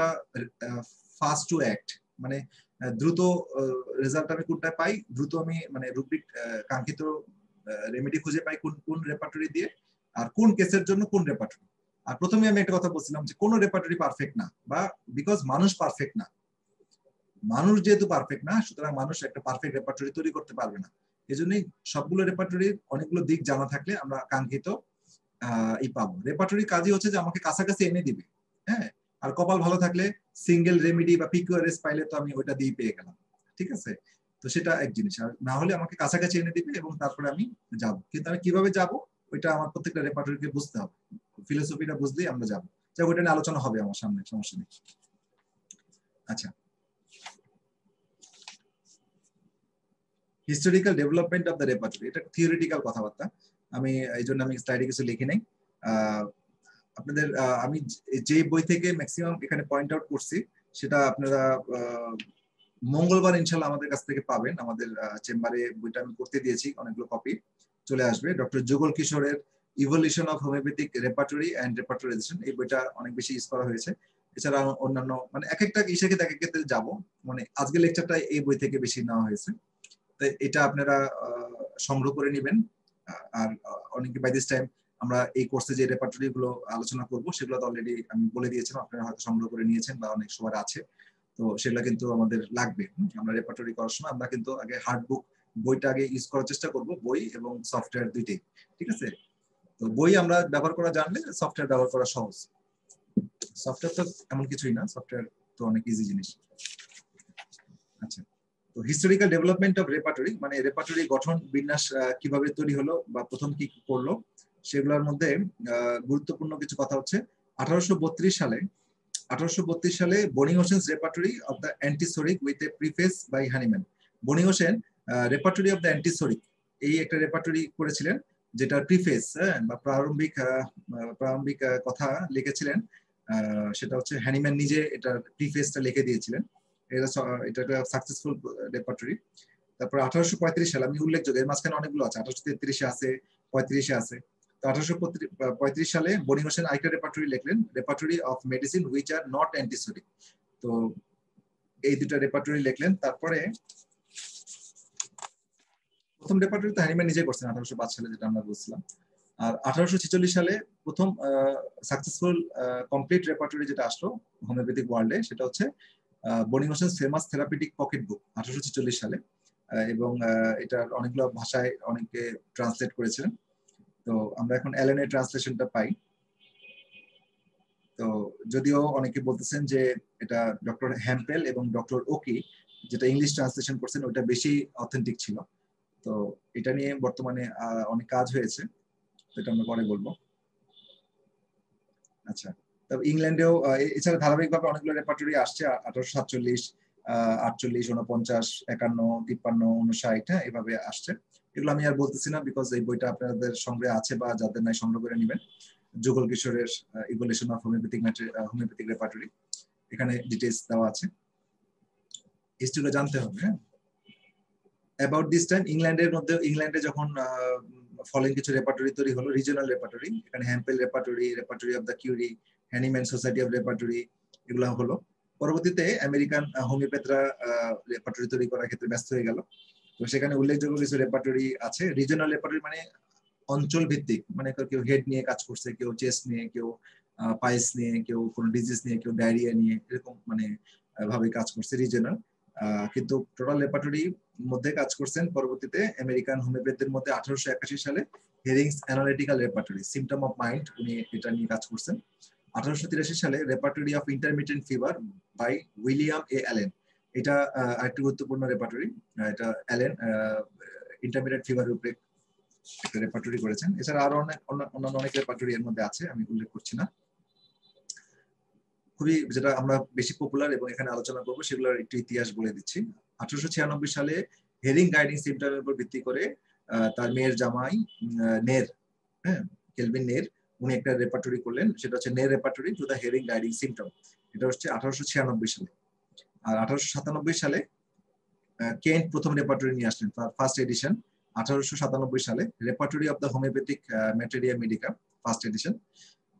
ফাস্ট টু অ্যাক্ট, মানে দ্রুত রেজাল্ট আমি কোনটা পাই, দ্রুত আমি মানে রুব্রিক কাঙ্ক্ষিত রেমেডি খুঁজে পাই কোন রেপার্টরি দিয়ে, আর কোন কেসের জন্য কোন রেপার্টরি। আর প্রথমে আমি একটা কথা বলছিলাম যে কোন রেপার্টরি পারফেক্ট না, বা বিকজ মানুষ পারফেক্ট না। মানুষ যেহেতু পারফেক্ট না, সুতরাং মানুষ একটা পারফেক্ট রেপার্টরি তৈরি করতে পারবে না। এই জন্যই সবগুলো রেপার্টরির অনেকগুলো দিক জানা থাকলে আমরা কাঙ্ক্ষিত পাবো। রেপার্টরি কাজই হচ্ছে যে আমাকে কাছাকাছি এনে দিবে, হ্যাঁ। আর কপাল ভালো থাকলে সিঙ্গেল রেমেডি বা পিকিউআরএস পাইলে তো আমি ওইটা দিয়ে পেয়ে গেলাম। ঠিক আছে, তো সেটা এক জিনিস। আর না হলে আমাকে কাছাকাছি এনে দিবে এবং তারপরে আমি যাব। কিন্তু আমি কিভাবে যাব ওইটা আমার প্রত্যেকটা রেপার্টরিকে বুঝতে হবে। ফিলোসফিটা বুঝলেই আমরা যাবো। যাই ওইটা নিয়ে আলোচনা হবে আমার সামনে, সমস্যা নেই। আচ্ছা, historical development of the repertory, এটা থিওরিটিক্যাল কথাবার্তা। আমি এই জন্য আমি স্লাইডে কিছু লিখি নাই। আপনাদের আমি যে বই থেকে ম্যাক্সিমাম এখানে পয়েন্ট আউট করছি সেটা আপনারা মঙ্গলবার ইনশাল্লাহ আমাদের কাছ থেকে পাবেন। আমাদের চেম্বারে বইটা আমি করতে দিয়েছি, অনেকগুলো কপি চলে আসবে। ডক্টর যুগল কিশোরের evolution of homeopathic repertory and repertorization, এই বইটা অনেক বেশি ইউজ করা হয়েছে। এছাড়া অন্যান্য মানে এক একটা ইসের ক্ষেত্রে এক এক ক্ষেত্রে যাবো, মানে আজকের লেকচারটা এই বই থেকে বেশি নেওয়া হয়েছে। তো এটা আপনারা সংগ্রহ করে নেবেন। আর অনেকে বাই দিস টাইম আমরা এই কোর্সে যে রেপার্টরি গুলো আলোচনা করব সেগুলো তো অলরেডি আমি বলে দিয়েছিলাম, আপনারা হয়তো সংগ্রহ করে নিয়েছেন বা অনেক সবার আছে। তো সেগুলো কিন্তু আমাদের লাগবে। আমরা রেপার্টরি করার সময় আমরা কিন্তু আগে হার্ড বুক বইটা আগে ইউজ করার চেষ্টা করব, বই এবং সফটওয়্যার দুইটাই। ঠিক আছে, তো বই আমরা ব্যবহার করা জানলে সফটওয়্যার ব্যবহার করা সহজ। সফটওয়্যার তো এমন কিছুই না, সফটওয়্যার তো অনেক ইজি জিনিস। আচ্ছা, তো হিস্টোরিক্যাল ডেভেলপমেন্ট অফ রেপার্টরি, মানে রেপার্টরি গঠন বিন্যাস কিভাবে তৈরি হলো বা প্রথম কি করলো, সেগুলোর মধ্যে গুরুত্বপূর্ণ কিছু কথা হচ্ছে 1832 সালে Boenninghausen's repertory of the antipsoric with a preface by Hahnemann. Boenninghausen repertory of the antipsoric এই একটা রেপার্টরি করেছিলেন, যেটা প্রিফেস বা প্রারম্ভিক কথা লিখেছিলেন। সেটা হচ্ছে হ্যানিম্যান নিজে এটা প্রিফেসটা লিখে দিয়েছিলেন। এটা একটা সাকসেসফুল রেপার্টরি। তারপর 1835 সালে, আমি উল্লেখযোগ্য, এর মাঝখানে অনেকগুলো আছে, 1833 আছে, 35 আছে। তো 1835 সালে বনি-হোসেন আরেকটা রেপার্টরি লিখলেন, repertory of medicine which are not antipsoric. তো এই দুটো রেপার্টরি লিখলেন। তারপরে প্রথম রেপার্টরি তো হ্যানিম্যান নিজে করছেন 1805 সালে, যেটা আমরা বলছিলাম। আর 1846 সালে প্রথম সাকসেসফুল কমপ্লিট রেপার্টরি যেটা আসলো হোমিওপ্যাথিক ওয়ার্ল্ডে, সেটা হচ্ছে বনি-হোসেনস ফেমাস থেরাপিউটিক পকেট বুক 1846 সালে। এবং এটার অনেকগুলো ভাষায় অনেকে ট্রান্সলেট করেছেন। তো আমরা এখন অ্যালেনের ট্রান্সলেশনটা পাই। তো যদিও অনেকে বলতেছেন যে এটা ডক্টর হ্যাম্পেল এবং ডক্টর ওকি যেটা ইংলিশ ট্রান্সলেশন করছেন ওটা বেশি অথেন্টিক ছিল। তো এটা নিয়ে বর্তমানে অনেক কাজ হয়েছে, এটা আমরা পরে বলবো। আচ্ছা, তবে ইংল্যান্ডেও এছাড়া ধারাবাহিকভাবে অনেকগুলো রেপার্টরি আসছে, 1847, 48, 49, 51, 53, 59, হ্যাঁ এভাবে আসছে। এগুলো আমি আর বলতেছি না, বিকজ এই বইটা আপনাদের সংগ্রহে আছে বা যাদের নাই সংগ্রহ করে নেবেন। যুগল কিশোরের ইভলিউশন অফ হোমিওপ্যাথিক রেপার্টরি, এখানে ডিটেইলস দেওয়া আছে, হিস্ট্রিটা জানতে হবে। হ্যাঁ, অ্যাবাউট দিস টাইম ইংল্যান্ডে যখন ফলোইং কিছু রেপার্টরি তৈরি হলো, রিজিওনাল রেপার্টরি। এখানে Hempel repertory of the cure, Hahnemann society of repertory, এগুলো হলো। পরবর্তীতে আমেরিকান হোমিওপ্যাথরা রেপার্টরি তৈরি করার ক্ষেত্রে ব্যস্ত হয়ে গেল। তো সেখানে উল্লেখযোগ্য কিছু রেপার্টরি আছে। রিজিওনাল রেপার্টরি মানে অঞ্চল ভিত্তিক, মানে কেউ হেড নিয়ে কাজ করছে, কেউ চেস্ট নিয়ে, কেউ পাইলস নিয়ে, কেউ কোনো ডিজিজ নিয়ে, কেউ ডায়রিয়া নিয়ে, এরকম মানে ভাবে কাজ করছে রিজিওনাল। কিন্তু টোটাল রেপার্টরি মধ্যে কাজ করছেন পরবর্তীতে আমেরিকান হোমিওপ্যাথির মধ্যে 1881 সালে Hering's analytical repertory, symptom of mind, উনি এটা নিয়ে কাজ করছেন। 1883 সালে repertory of intermittent fever by William A Allen, এটা আরেকটি গুরুত্বপূর্ণ রেপার্টরি। এটা অ্যালেন ইন্টারমিটেন্ট ফিভারের উপরে একটা রেপার্টরি করেছেন। এছাড়া আরো অন্যান্য অনেক রেপার্টরি এর মধ্যে আছে, আমি উল্লেখ করছি না। খুবই যেটা আমরা বেশি পপুলার এবং এখানে আলোচনা করবো সেগুলোর একটু ইতিহাস বলে দিচ্ছি। 1896 সালে হেরিং গাইডিং সিম্পটমের উপর ভিত্তি করে তার মেয়ের জামাই নের, হ্যাঁ কেলভিন নের, উনি একটা রেপার্টরি করলেন, সেটা হচ্ছে Knerr repertory to the Hering guiding symptom. এটা হচ্ছে 1896 সালে। আর 1897 সালে কেন্ট প্রথম রেপার্টরি নিয়ে আসলেন, ফার্স্ট এডিশন 1897 সালে, repertory of the homoeopathic materia medica, first edition.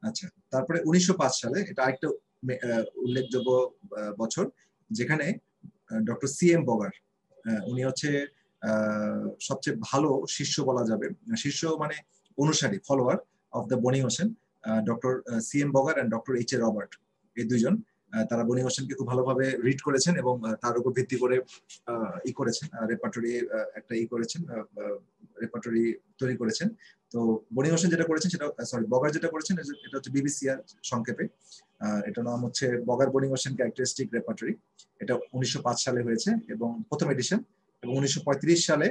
আচ্ছা, তারপরে 1905 সালে, এটা আরেকটা উল্লেখযোগ্য বছর, যেখানে ডক্টর CM বগার, উনি হচ্ছে সবচেয়ে ভালো শিষ্য বলা যাবে, শিষ্য মানে অনুসারী, follower of the Boenninghausen, doctor CM Boger and doctor H.A. Robert, এই দুইজন তারা বনি হোসেনকে খুব ভালোভাবে রিড করেছেন এবং তার উপর ভিত্তি করে করেছেন রেপার্টরি, একটা করেছেন, রেপার্টরি তৈরি করেছেন। তো বনি হোসেন যেটা করেছেন সেটা, সরি বগার যেটা করেছেন এটা হচ্ছে BBCR সংক্ষেপে, এটা নাম হচ্ছে বগার বনি হোসেন ক্যারেক্টারিস্টিক রেপার্টরি। এটা 1905 সালে হয়েছে এবং প্রথম এডিশন, এবং 1935 সালে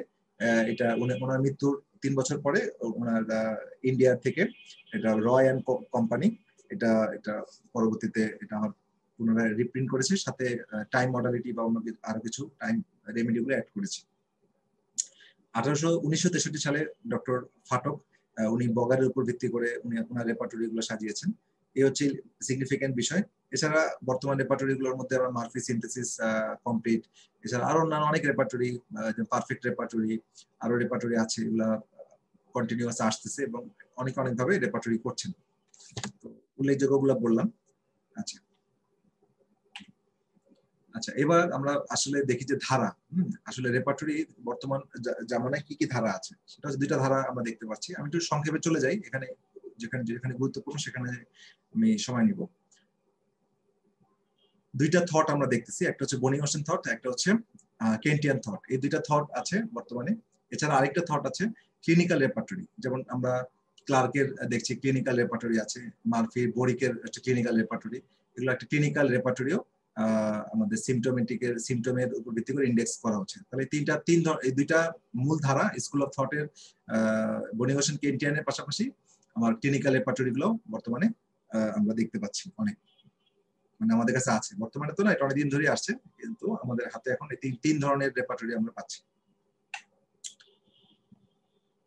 এটা ওনার মৃত্যুর 3 বছর পরে ওনার ইন্ডিয়া থেকে এটা রয় অ্যান্ড কোম্পানি এটা পরবর্তীতে এটা আমার পুনরায় রিপ্রিন্ট করেছে, সাথে টাইম মডালিটি বা অন্য আরো কিছু টাইম রেমেডি গুলো অ্যাড করেছে। 1963 সালে ডক্টর ফাটক, উনি বগারের উপর ভিত্তি করে উনি ওনার রেপার্টরি গুলো সাজিয়েছেন। এই হচ্ছে সিগনিফিকেন্ট বিষয়। এছাড়া বর্তমান রেপার্টরি গুলোর মধ্যে আমরা মার্ফি সিনথেসিস কমপ্লিট, এছাড়া আরো অন্যান্য অনেক রেপার্টরি, পারফেক্ট রেপার্টরি, আরো রেপার্টরি আছে, এগুলা কন্টিনিউয়াস আসতেছে এবং অনেক ভাবে রেপার্টরি করছেন। তো উল্লেখযোগ্য গুলো বললাম। আচ্ছা, এবার আমরা আসলে দেখি যে ধারা, আসলে রেপার্টরি বর্তমান জামানায় কি কি ধারা আছে, সেটা হচ্ছে দুইটা ধারা আমরা দেখতে পাচ্ছি। আমি একটু সংক্ষেপে চলে যাই, এখানে যেখানে গুরুত্বপূর্ণ সেখানে আমি সময় নিব। দুইটা থট আমরা দেখতেছি, একটা হচ্ছে বনি হোসেন থট, একটা হচ্ছে কেন্টিয়ান থট। এই দুইটা থট আছে বর্তমানে। এছাড়া আরেকটা থট আছে ক্লিনিক্যাল রেপার্টরি, যেমন আমরা ক্লার্কের দেখছি ক্লিনিক্যাল রেপার্টরি আছে, মার্ফি বোরিকের একটা ক্লিনিক্যাল রেপার্টরি, এগুলো একটা ক্লিনিক্যাল রেপার্টরিও আমাদের সিমটমের উপর ভিত্তি করে ইন্ডেক্স করা হচ্ছে। তাহলে এই দুইটা মূল ধারা স্কুল অফ থটের বনি হোসেন কেন্টিয়ানের পাশাপাশি আমার ক্লিনিক্যাল রেপার্টরি গুলো বর্তমানে আমরা দেখতে পাচ্ছি অনেক, মানে আমাদের কাছে আছে বর্তমানে, তো না এটা অনেকদিন ধরে আসছে, কিন্তু আমাদের হাতে এখন এই তিন ধরনের রেপার্টরি আমরা পাচ্ছি।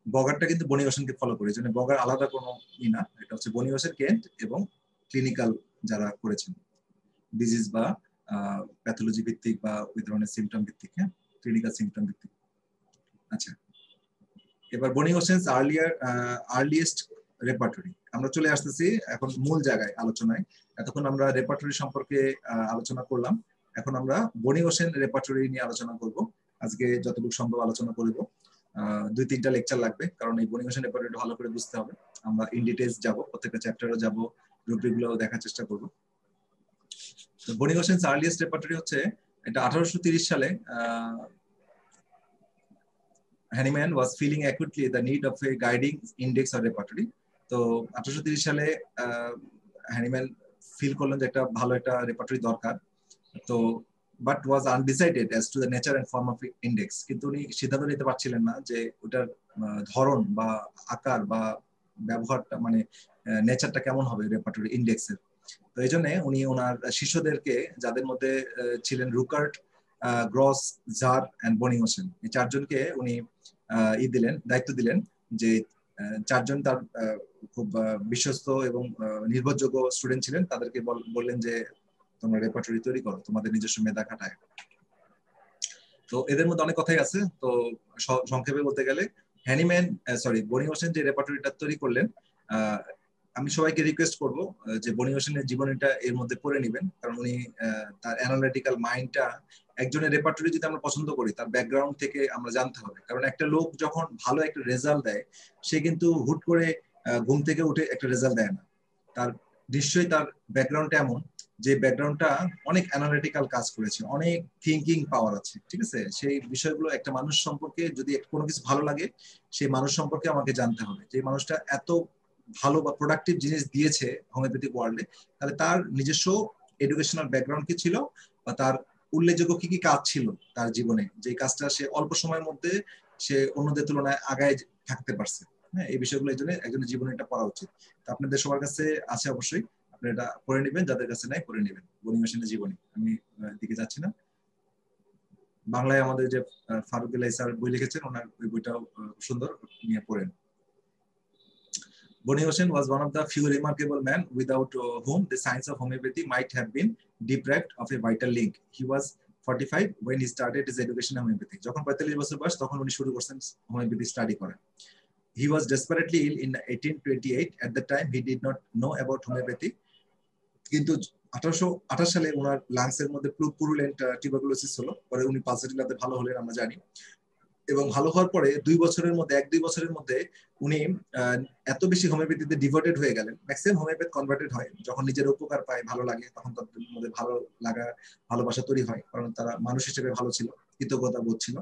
বগারটা কিন্তু বনি হোসেনকে ফলো করে, জন্য বগার আলাদা কোনো না, এটা হচ্ছে বনি হোসেন, কেন্ট এবং ক্লিনিক্যাল যারা করেছেন ডিজিজ বা প্যাথোলজি ভিত্তিক বা ওই ধরনের সিমটম ভিত্তিক, হ্যাঁ ক্লিনিক্যাল সিমটম ভিত্তিক। আচ্ছা, এবার বনি হোসেন আর্লিয়েস্ট রেপার্টরি আমরা চলে আসতেছি এখন মূল জায়গায় আলোচনায়। এতক্ষণ আমরা রেপার্টরি সম্পর্কে আলোচনা করলাম, এখন আমরা বনি হোসেন রেপার্টরি নিয়ে আলোচনা করব। আজকে যতটুকু সম্ভব আলোচনা করব, 2-3টা লেকচার লাগবে, কারণ এই বনি হোসেন রেপার্টরি ভালো করে বুঝতে হবে। আমরা ইন ডিটেইলস যাব, প্রত্যেকটা চ্যাপ্টারও যাব, রুব্রিক গুলো দেখার চেষ্টা করব। বনি হোসেন আর্লিয়েস্ট রেপার্টরি হচ্ছে এটা 1830 সালে Hahnemann was feeling acutely the need of a guiding index or repertory. তো 1830 সালে হ্যানিম্যান ফিল করলেন যে একটা ভালো একটা রেপার্টরি দরকার। তো but was undecided as to the nature and form of index. কিন্তু উনি সিদ্ধান্ত নিতে পারছিলেন না যে ওটার ধরন বা আকার বা ব্যবহারটা মানে নেচারটা কেমন হবে রেপার্টরি ইন্ডেক্সের। তো এই জন্য উনি ওনার শিষ্যদেরকে, যাদের মধ্যে ছিলেন রুকার্ট, গ্রস, জার এন্ড বনিংওসেন, এই চারজনকে উনি দায়িত্ব দিলেন যে চারজন তার খুব বিশ্বস্ত এবং নির্ভরযোগ্য স্টুডেন্ট ছিলেন, তাদেরকে বললেন যে তোমরা রেপার্টরি তৈরি করো তোমাদের নিজস্ব মেধা খাটায়। তো এদের মধ্যে অনেক কথাই আছে, তো সংক্ষেপে বলতে গেলে বনিংওসেন যে রেপার্টরিটা তৈরি করলেন, আমি সবাইকে রিকোয়েস্ট করব যে বনিংওসেনের জীবনীটা এর মধ্যে পড়ে নেবেন, কারণ উনি তার অ্যানালিটিক্যাল মাইন্ডটা, একজনের রেপার্টরি যদি আমরা পছন্দ করি তার ব্যাকগ্রাউন্ড থেকে আমরা জানতে হবে। কারণ একটা লোক যখন ভালো একটা রেজাল্ট দেয়, সে কিন্তু হুট করে ঘুম থেকে উঠে একটা রেজাল্ট দেয় না। তার নিশ্চয়ই তার ব্যাকগ্রাউন্ডটা এমন যে ব্যাকগ্রাউন্ডটা অনেক অ্যানালিটিক্যাল কাজ করেছে, অনেক থিঙ্কিং পাওয়ার আছে, ঠিক আছে? সেই বিষয়গুলো একটা মানুষ সম্পর্কে যদি কোনো কিছু ভালো লাগে, সেই মানুষ সম্পর্কে আমাকে জানতে হবে যে মানুষটা এত ভালো বা প্রোডাক্টিভ জিনিস দিয়েছে হোমিওপ্যাথিক ওয়ার্ল্ডে, তাহলে তার নিজস্ব এডুকেশনাল ব্যাকগ্রাউন্ড কি ছিল বা তার উল্লেখযোগ্য কি কি কাজ ছিল তার জীবনে, যে কাজটা সে অল্প সময়ের মধ্যে সে অন্যদের তুলনায় আগায় থাকতে পারছে। হ্যাঁ, এই বিষয়গুলো এই জন্য একজনের জীবনে এটা পড়া উচিত। তো আপনাদের সবার কাছে আছে অবশ্যই, আপনি এটা পড়ে নেবেন, যাদের কাছে নাই পড়ে নেবেন বনিংওসেনের জীবনী। আমি দিকে যাচ্ছি না। বাংলায় আমাদের যে ফারুক বিল্লাহ স্যার বই লিখেছেন, ওনার ওই বইটাও সুন্দর, নিয়ে পড়েন। Bonioshen was one of the few remarkable men without whom the science of homeopathy might have been deprived of a vital link. He was 45 when he started his education in homeopathy. যখন 45 বছর বয়স তখন উনি শুরু করছেন homeopathy study করেন। He was desperately ill in 1828. At the time he did not know about homeopathy. কিন্তু 1828 সালে ওনার লাংসের মধ্যে পুরুলেন্ট টিউবারকুলোসিস হলো, পরে উনি পালসেটিলাতে ভালো হলেন আমরা জানি। এবং ভালো হওয়ার পরে 1-2 বছরের মধ্যে উনি এত বেশি হোমিওপ্যাথিতে ডিভোটেড হয়ে গেলেন। ম্যাক্সিমাম হোমিওপ্যাথ কনভার্টেড হয় যখন নিজের উপকার পায়, ভালো লাগে, তখন তাদের মধ্যে ভালো লাগা, ভালোবাসা তৈরি হয়, কারণ তারা মানুষ হিসেবে ভালো ছিল, কৃতজ্ঞতা বোধ ছিল,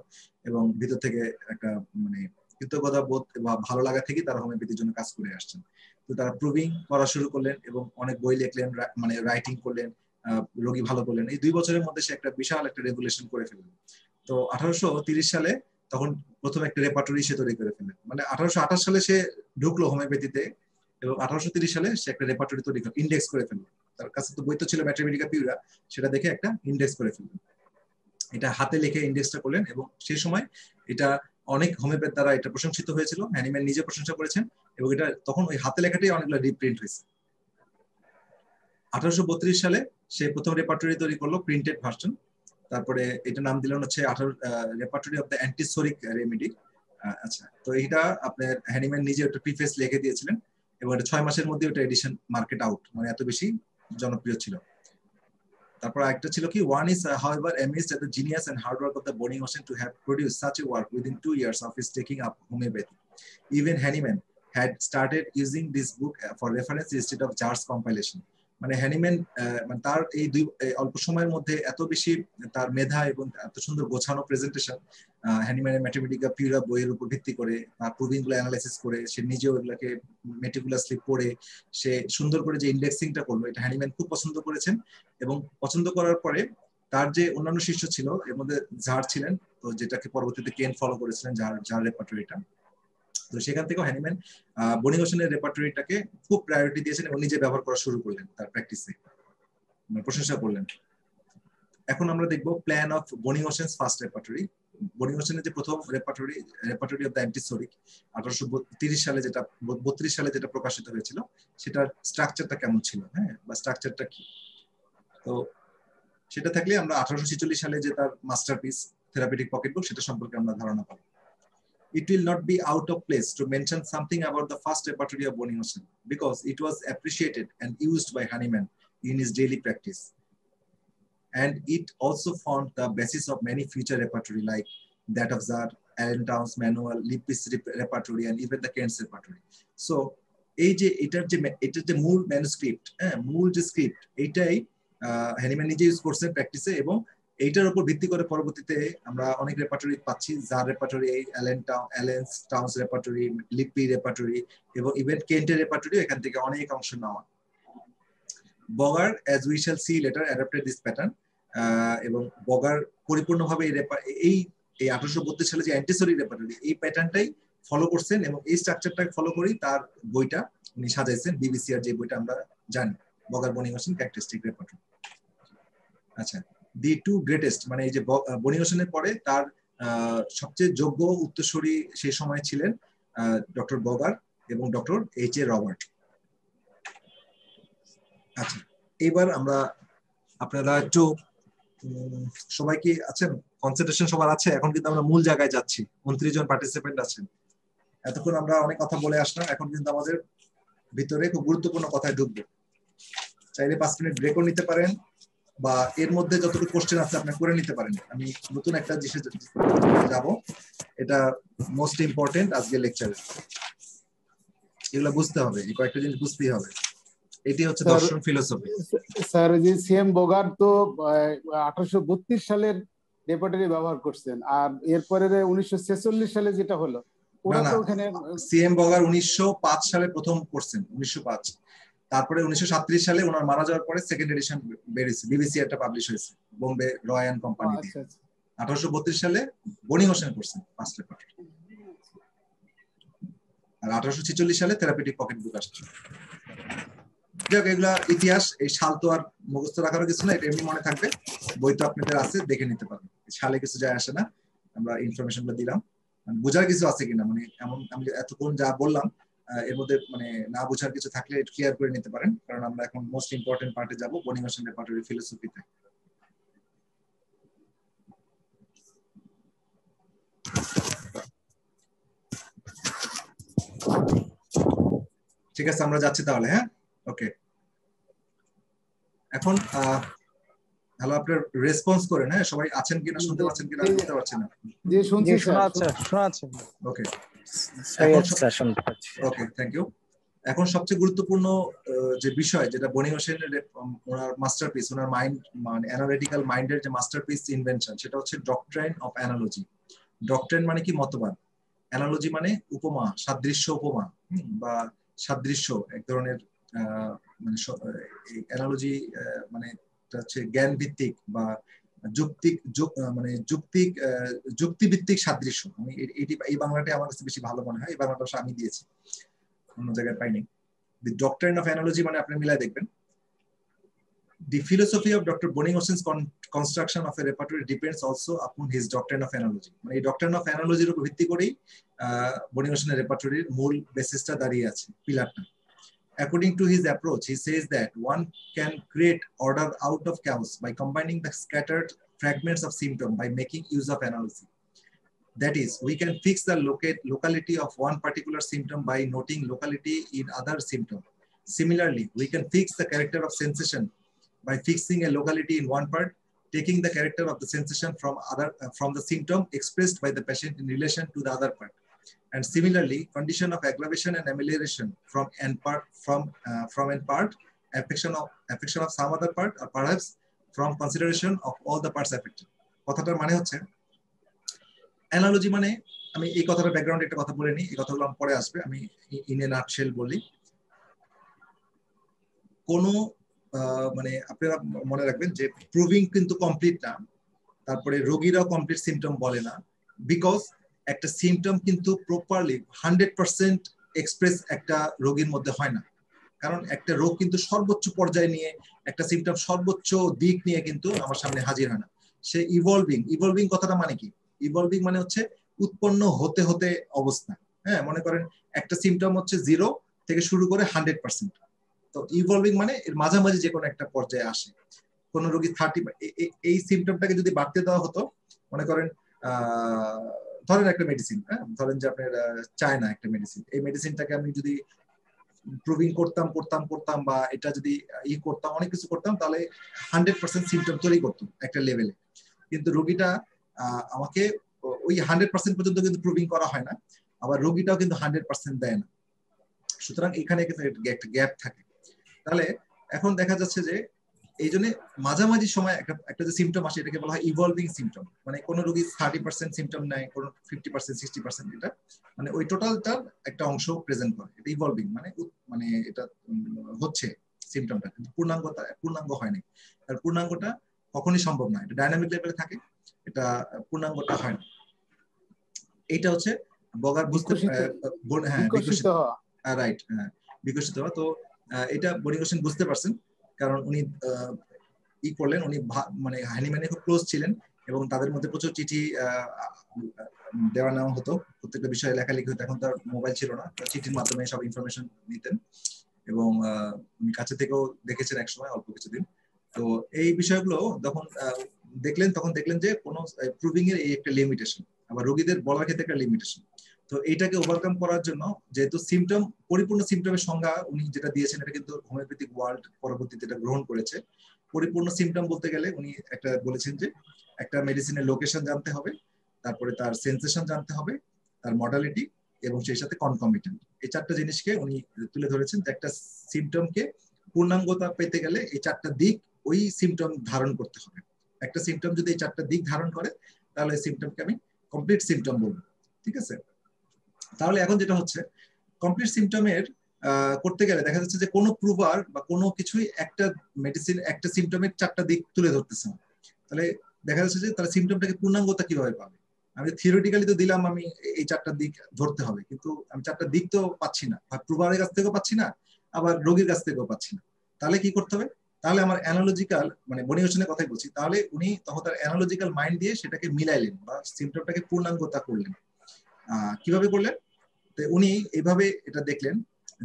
এবং ভিতর থেকে একটা মানে কৃতজ্ঞতা বোধ বা ভালো লাগা থেকে তারা হোমিওপ্যাথির জন্য কাজ করে আসছেন। তো তারা প্রুভিং করা শুরু করলেন এবং অনেক বই লিখলেন, মানে রাইটিং করলেন, রোগী ভালো করলেন। এই 2 বছরের মধ্যে সে একটা বিশাল একটা রেভলিউশন করে ফেললেন। তো 1830 সালে তখন প্রথম একটা রেপার্টরি সে তৈরি করে ফেলেন। মানে 1828 সালে সে ঢুকলো হোমিওপ্যাথিতে এবং 1830 সালে সে একটা রেপার্টরি তৈরি করে ইন্ডেক্স করে ফেললো। তার কাছে তো বই তো ছিল ম্যাথমেটিকা পিউরা, সেটা দেখে একটা ইন্ডেক্স করে ফেললেন। এটা হাতে লিখে ইন্ডেক্সটা করলেন এবং সেই সময় এটা অনেক হোমিওপ্যাথ দ্বারা এটা প্রশংসিত হয়েছিল, হ্যানিম্যান নিজে প্রশংসা করেছেন, এবং এটা তখন ওই হাতে লেখাটাই অনেকগুলো রিপ্রিন্ট হয়েছে। 1832 সালে সে প্রথম রেপার্টরি তৈরি করলো, প্রিন্টেড ভার্সন। তারপরে এটা নাম দিলেন হচ্ছে repertory of the antipsoric remedy. আচ্ছা, তো এটা আপনার হ্যানিম্যান নিজে একটা প্রিফেস লিখে দিয়েছিলেন এবং এটা 6 মাসের মধ্যে ওটা এডিশন মার্কেট আউট, মানে এত বেশি জনপ্রিয় ছিল। তারপর একটা ছিল কি, one is however amazed at the genius and hard work of the Bonioshen to have produced such a work within 2 years of his taking up homeopathy. Even Hahnemann had started using this book for reference instead of Jar's compilation. মানে Hahnemann মানে তার এই অল্প সময়ের মধ্যে এত বেশি তার মেধা এবং এত সুন্দর গোছানো প্রেজেন্টেশন, হ্যানিম্যানের ম্যাথমেটিকা পিউরা বইয়ের উপর ভিত্তি করে তার প্রুভিং গুলো অ্যানালাইসিস করে সে নিজেও এগুলোকে মেটিকুলাসলি পড়ে সে সুন্দর করে যে ইন্ডেক্সিংটা করলো, এটা হ্যানিম্যান খুব পছন্দ করেছেন। এবং পছন্দ করার পরে তার যে অন্যান্য শিষ্য ছিল এর মধ্যে জার ছিলেন, তো যেটাকে পরবর্তীতে কেন ফলো করেছিলেন, জার রেপার্টরিটা। তো সেখান থেকে হ্যানিম্যান বনিওসেনের রেপার্টরিটাকে খুব প্রায়োরিটি দিয়েছেন এবং নিজে ব্যবহার করা শুরু করলেন তার প্র্যাকটিসে, প্রশংসা করলেন। এখন আমরা দেখব প্ল্যান অফ বনিওসেনস ফার্স্ট রেপার্টরি। বনিওসেনের যে প্রথম রেপার্টরি অফ দ্য অ্যান্টিসোরিক 1830 সালে যেটা 32 সালে যেটা প্রকাশিত হয়েছিল, সেটার স্ট্রাকচারটা কেমন ছিল, হ্যাঁ, বা স্ট্রাকচারটা কি। তো সেটা থাকলে আমরা 1846 সালে যে তার মাস্টারপিস থেরাপিউটিক পকেটবুক, সেটা সম্পর্কে আমরা ধারণা পাবো। It will not be out of place to mention something about the first repertory of Bonioshen because it was appreciated and used by Hahnemann in his daily practice. And it also formed the basis of many future repertory like that of Zar, Allentown's manual, Lippi's repertory, and even the Kent's repertory. So, এটার যে মূল manuscript, মূল যে script, এইটাই Hahnemann নিজে use করছেন প্র্যাকটিসে, এবং এইটার উপর ভিত্তি করে পরবর্তীতে আমরা অনেক রেপার্টরি পাচ্ছি। জার রেপার্টরি, অ্যালেনটাউনস রেপার্টরি, লিপি রেপার্টরি, এবং ইভেন কেন্টের রেপার্টরি এখান থেকে অনেক অংশ নেওয়া। Bogart, as we shall see later, adopted this pattern. এবং বগার পরিপূর্ণভাবে এই 1832 সালে যে অ্যান্টিসরি রেপার্টরি এই প্যাটার্নটাই ফলো করছেন এবং এই স্ট্রাকচারটাকে ফলো করেই তার বইটা উনি সাজাইছেন, বিবিসিআর যে বইটা আমরা জানি, বগার বনিং ওশেন ক্যারেক্টারিস্টিক রেপার্টরি। আচ্ছা, দি টু গ্রেটেস্ট মানে এই যে বনিং ওশেনের পরে তার সবচেয়ে যোগ্য উত্তরসূরি সেই সময় ছিলেন ডক্টর বগার এবং ডক্টর এইচ.এ. রবার্ট। আচ্ছা, এইবার আমরা আপনারা একটু সবাই কি আছেন, কনসেন্ট্রেশন সবার আছে? এখন কিন্তু আমরা মূল জায়গায় যাচ্ছি, 29 জন পার্টিসিপেন্ট আছেন। এতক্ষণ আমরা অনেক কথা বলে আসলাম, এখন কিন্তু আমাদের ভিতরে খুব গুরুত্বপূর্ণ কথায় ঢুকবো। চাইলে 5 মিনিট ব্রেকও নিতে পারেন বা এর মধ্যে যতটুকু কোশ্চেন আছে আপনি করে নিতে পারেন। আমি নতুন একটা জিনিসে যাব, এটা মোস্ট ইম্পর্টেন্ট আজকে লেকচারে। এগুলো বুঝতে হবে, এই কয়েকটা জিনিস বুঝতেই হবে। এটি হচ্ছে দর্শন ফিলোসফি। স্যার যে সিএম বগার তো 1832 সালের রেপার্টরি ব্যবহার করছেন, আর এরপরে 1946 সালে যেটা হলো ওরা তো ওখানে সিএম বগার 1905 সালে প্রথম করছেন, 1905। তারপরে 1937 সালে ওনার মারা যাওয়ার পরে সেকেন্ড এডিশন বেরিয়েছে, বিবিসি একটা পাবলিশ হয়েছে বোম্বে রয় অ্যান্ড কোম্পানি দিয়ে। 1832 সালে বনিং ওশেন করছেন ফার্স্ট রেপার্টরি, আর 1846 সালে থেরাপিউটিক পকেট বুক আসছে। যাক, এগুলা ইতিহাস, এই সাল তো আর মুখস্থ রাখারও কিছু না, এটা এমনি মনে থাকবে। বই তো আপনাদের আছে, দেখে নিতে পারবেন। সালে কিছু যায় আসে না, আমরা ইনফরমেশন গুলো দিলাম। বোঝার কিছু আছে কিনা, মানে এমন আমি এতক্ষণ যা বললাম এর মধ্যে মানে না বোঝার কিছু থাকলে ক্লিয়ার করে নিতে পারেন, কারণ আমরা এখন মোস্ট ইম্পর্টেন্ট পার্টে যাব, বনিং ওশেন রেপার্টরি ফিলোসফিতে। ঠিক আছে, আমরা যাচ্ছি তাহলে। হ্যাঁ, ওকে। এখন হ্যালো, আপনার রেসপন্স করেন। হ্যাঁ, সবাই আছেন কিনা, শুনতে পাচ্ছেন কিনা বুঝতে পারছি না। জি, শুনছি, শোনা আছে। ওকে, শুনতে পাচ্ছি। ওকে, থ্যাংক ইউ। এখন সবচেয়ে গুরুত্বপূর্ণ যে বিষয়, যেটা বনিং ওশেনের ওনার মাস্টারপিস, ওনার মাইন্ড মানে অ্যানালিটিক্যাল মাইন্ডের যে মাস্টারপিস ইনভেনশন, সেটা হচ্ছে ডক্ট্রাইন অফ অ্যানালজি। ডক্ট্রাইন মানে কি? মতবাদ। অ্যানালজি মানে উপমা, সাদৃশ্য উপমা বা সাদৃশ্য, এক ধরনের মানে অ্যানালজি মানে হচ্ছে জ্ঞান ভিত্তিক বা যুক্তিভিত্তিক সাদৃশ্য। আমি এই বাংলাটা আমার কাছে বেশি ভালো মনে হয়, এই বাংলাটা আমি দিয়েছি, অন্য জায়গায় পাইনি। দি ডক্ট্রাইন অফ অ্যানালজি মানে আপনি মিলাই দেখবেন। The philosophy of Dr. Boning Oshen's construction of a repertoire depends also upon his doctrine of analogy. মানে এই doctrine of analogy এর উপর ভিত্তি করেই বোনিং ওশেনের রেপার্টরির মূল বেসিসটা দাঁড়িয়ে আছে, পিলারটা। According to his approach, he says that one can create order out of chaos by combining the scattered fragments of symptom by making use of analogy. That is, we can fix the locality of one particular symptom by noting locality in other symptom. Similarly, we can fix the character of sensation by fixing a locality in one part, taking the character of the sensation from the symptom expressed by the patient in relation to the other part. And similarly, condition of aggravation and amelioration from an part, affection of some other part, or perhaps from consideration of all the parts affected. কথাটার মানে হচ্ছে, analogy মানে, আমি এই কথাটার ব্যাকগ্রাউন্ডে একটা কথা বলে নিই, এই কথাগুলো পরে আসবে, আমি ইন এ নাটশেল বলি। কোনো মানে আপনারা মনে রাখবেন যে প্রুভিং কিন্তু কমপ্লিট না, তারপরে রোগীরাও কমপ্লিট সিমটম বলে না, বিকজ একটা সিমটম কিন্তু প্রপারলি 100% এক্সপ্রেস একটা রোগীর মধ্যে হয় না। কারণ একটা রোগ কিন্তু সর্বোচ্চ পর্যায়ে নিয়ে, একটা সিমটম সর্বোচ্চ দিক নিয়ে কিন্তু আমার সামনে হাজির হয় না। সে ইভলভিং কথাটা মানে কি? ইভলভিং মানে হচ্ছে উৎপন্ন হতে হতে অবস্থা। হ্যাঁ, মনে করেন একটা সিমটম হচ্ছে 0 থেকে শুরু করে 100%। তো ইভলভিং মানে এর মাঝামাঝি যে কোনো একটা পর্যায়ে আসে। কোন রোগী 30, এই সিমটমটাকে যদি বাড়তে দেওয়া হতো, মনে করেন ধরেন একটা মেডিসিন, হ্যাঁ ধরেন যে আপনার চায়না একটা মেডিসিন, এই মেডিসিনটাকে আমি যদি প্রুভিং করতাম বা এটা যদি করতাম, অনেক কিছু করতাম, তাহলে 100% সিমটম তৈরি করতো একটা লেভেলে। কিন্তু রোগীটা আমাকে ওই 100% পর্যন্ত কিন্তু প্রুভিং করা হয় না, আবার রোগীটাও কিন্তু 100% দেয় না। সুতরাং এখানে কিন্তু একটা গ্যাপ থাকে। তাহলে এখন দেখা যাচ্ছে যে এই জন্য মাঝামাঝি সময় একটা যে সিমটম আসে, এটাকে বলা হয় ইভলভিং সিমটম। মানে কোন রোগী 30% সিমটম নেয়, কোন 50%, 60%, এটা মানে ওই টোটালটার একটা অংশ প্রেজেন্ট করে। এটা ইভলভিং মানে এটা হচ্ছে সিমটমটা, কিন্তু পূর্ণাঙ্গ হয়নি। আর পূর্ণাঙ্গটা কখনোই সম্ভব না, এটা ডাইনামিক লেভেলে থাকে, এটা পূর্ণাঙ্গটা হয় না। এটা হচ্ছে বগার বুঝতে হ্যাঁ বিকশিত রাইট, হ্যাঁ বিকশিত হওয়া। তো এটা বনিকোশন বুঝতে পারছেন, কারণ উনি ই করলেন, উনি মানে হানিম্যানে খুব ক্লোজ ছিলেন এবং তাদের মধ্যে প্রচুর চিঠি দেওয়া নেওয়া হতো, প্রত্যেকটা বিষয়ে লেখালেখি হতো। এখন তার মোবাইল ছিল না, চিঠির মাধ্যমে সব ইনফরমেশন নিতেন এবং উনি কাছে থেকেও দেখেছেন একসময় অল্প কিছুদিন। তো এই বিষয়গুলো যখন দেখলেন তখন দেখলেন যে কোনো প্রুভিং এর এই একটা লিমিটেশন, আবার রোগীদের বলার ক্ষেত্রে একটা লিমিটেশন। তো এইটাকে ওভারকাম করার জন্য, যেহেতু সিমটম পরিপূর্ণ সিমটমের সংজ্ঞা উনি যেটা দিয়েছেন এটা কিন্তু হোমিওপ্যাথিক ওয়ার্ল্ড পরবর্তীতে এটা গ্রহণ করেছে। পরিপূর্ণ সিমটম বলতে গেলে উনি একটা বলেছেন যে একটা মেডিসিনের লোকেশন জানতে হবে, তারপরে তার সেন্সেশন জানতে হবে, তার মডালিটি এবং সেই সাথে কনকমিটেন্ট, এই চারটা জিনিসকে উনি তুলে ধরেছেন। যে একটা সিমটমকে পূর্ণাঙ্গতা পেতে গেলে এই চারটা দিক ওই সিমটম ধারণ করতে হবে। একটা সিমটম যদি এই চারটা দিক ধারণ করে তাহলে এই সিমটমকে আমি কমপ্লিট সিমটম বলবো, ঠিক আছে? তাহলে এখন যেটা হচ্ছে কমপ্লিট সিমটমের করতে গেলে দেখা যাচ্ছে যে কোনো প্রুভার বা কোনো কিছুই একটা মেডিসিন একটা সিমটমের চারটা দিক তুলে ধরতেছে না। তাহলে দেখা যাচ্ছে যে তারা সিমটমটাকে পূর্ণাঙ্গতা কিভাবে পাবে? আমি থিওরিটিক্যালি তো দিলাম আমি এই চারটা দিক ধরতে হবে, কিন্তু আমি চারটা দিক তো পাচ্ছি না, প্রুভারের কাছ থেকেও পাচ্ছি না, আবার রোগীর কাছ থেকেও পাচ্ছি না। তাহলে কি করতে হবে? তাহলে আমার অ্যানালজিক্যাল মানে বনিকোশনের কথাই বলছি, তাহলে উনি তখন তার অ্যানালজিক্যাল মাইন্ড দিয়ে সেটাকে মিলাইলেন বা সিমটমটাকে পূর্ণাঙ্গতা করলেন। কিভাবে করলেন? তো উনি এইভাবে এটা দেখলেন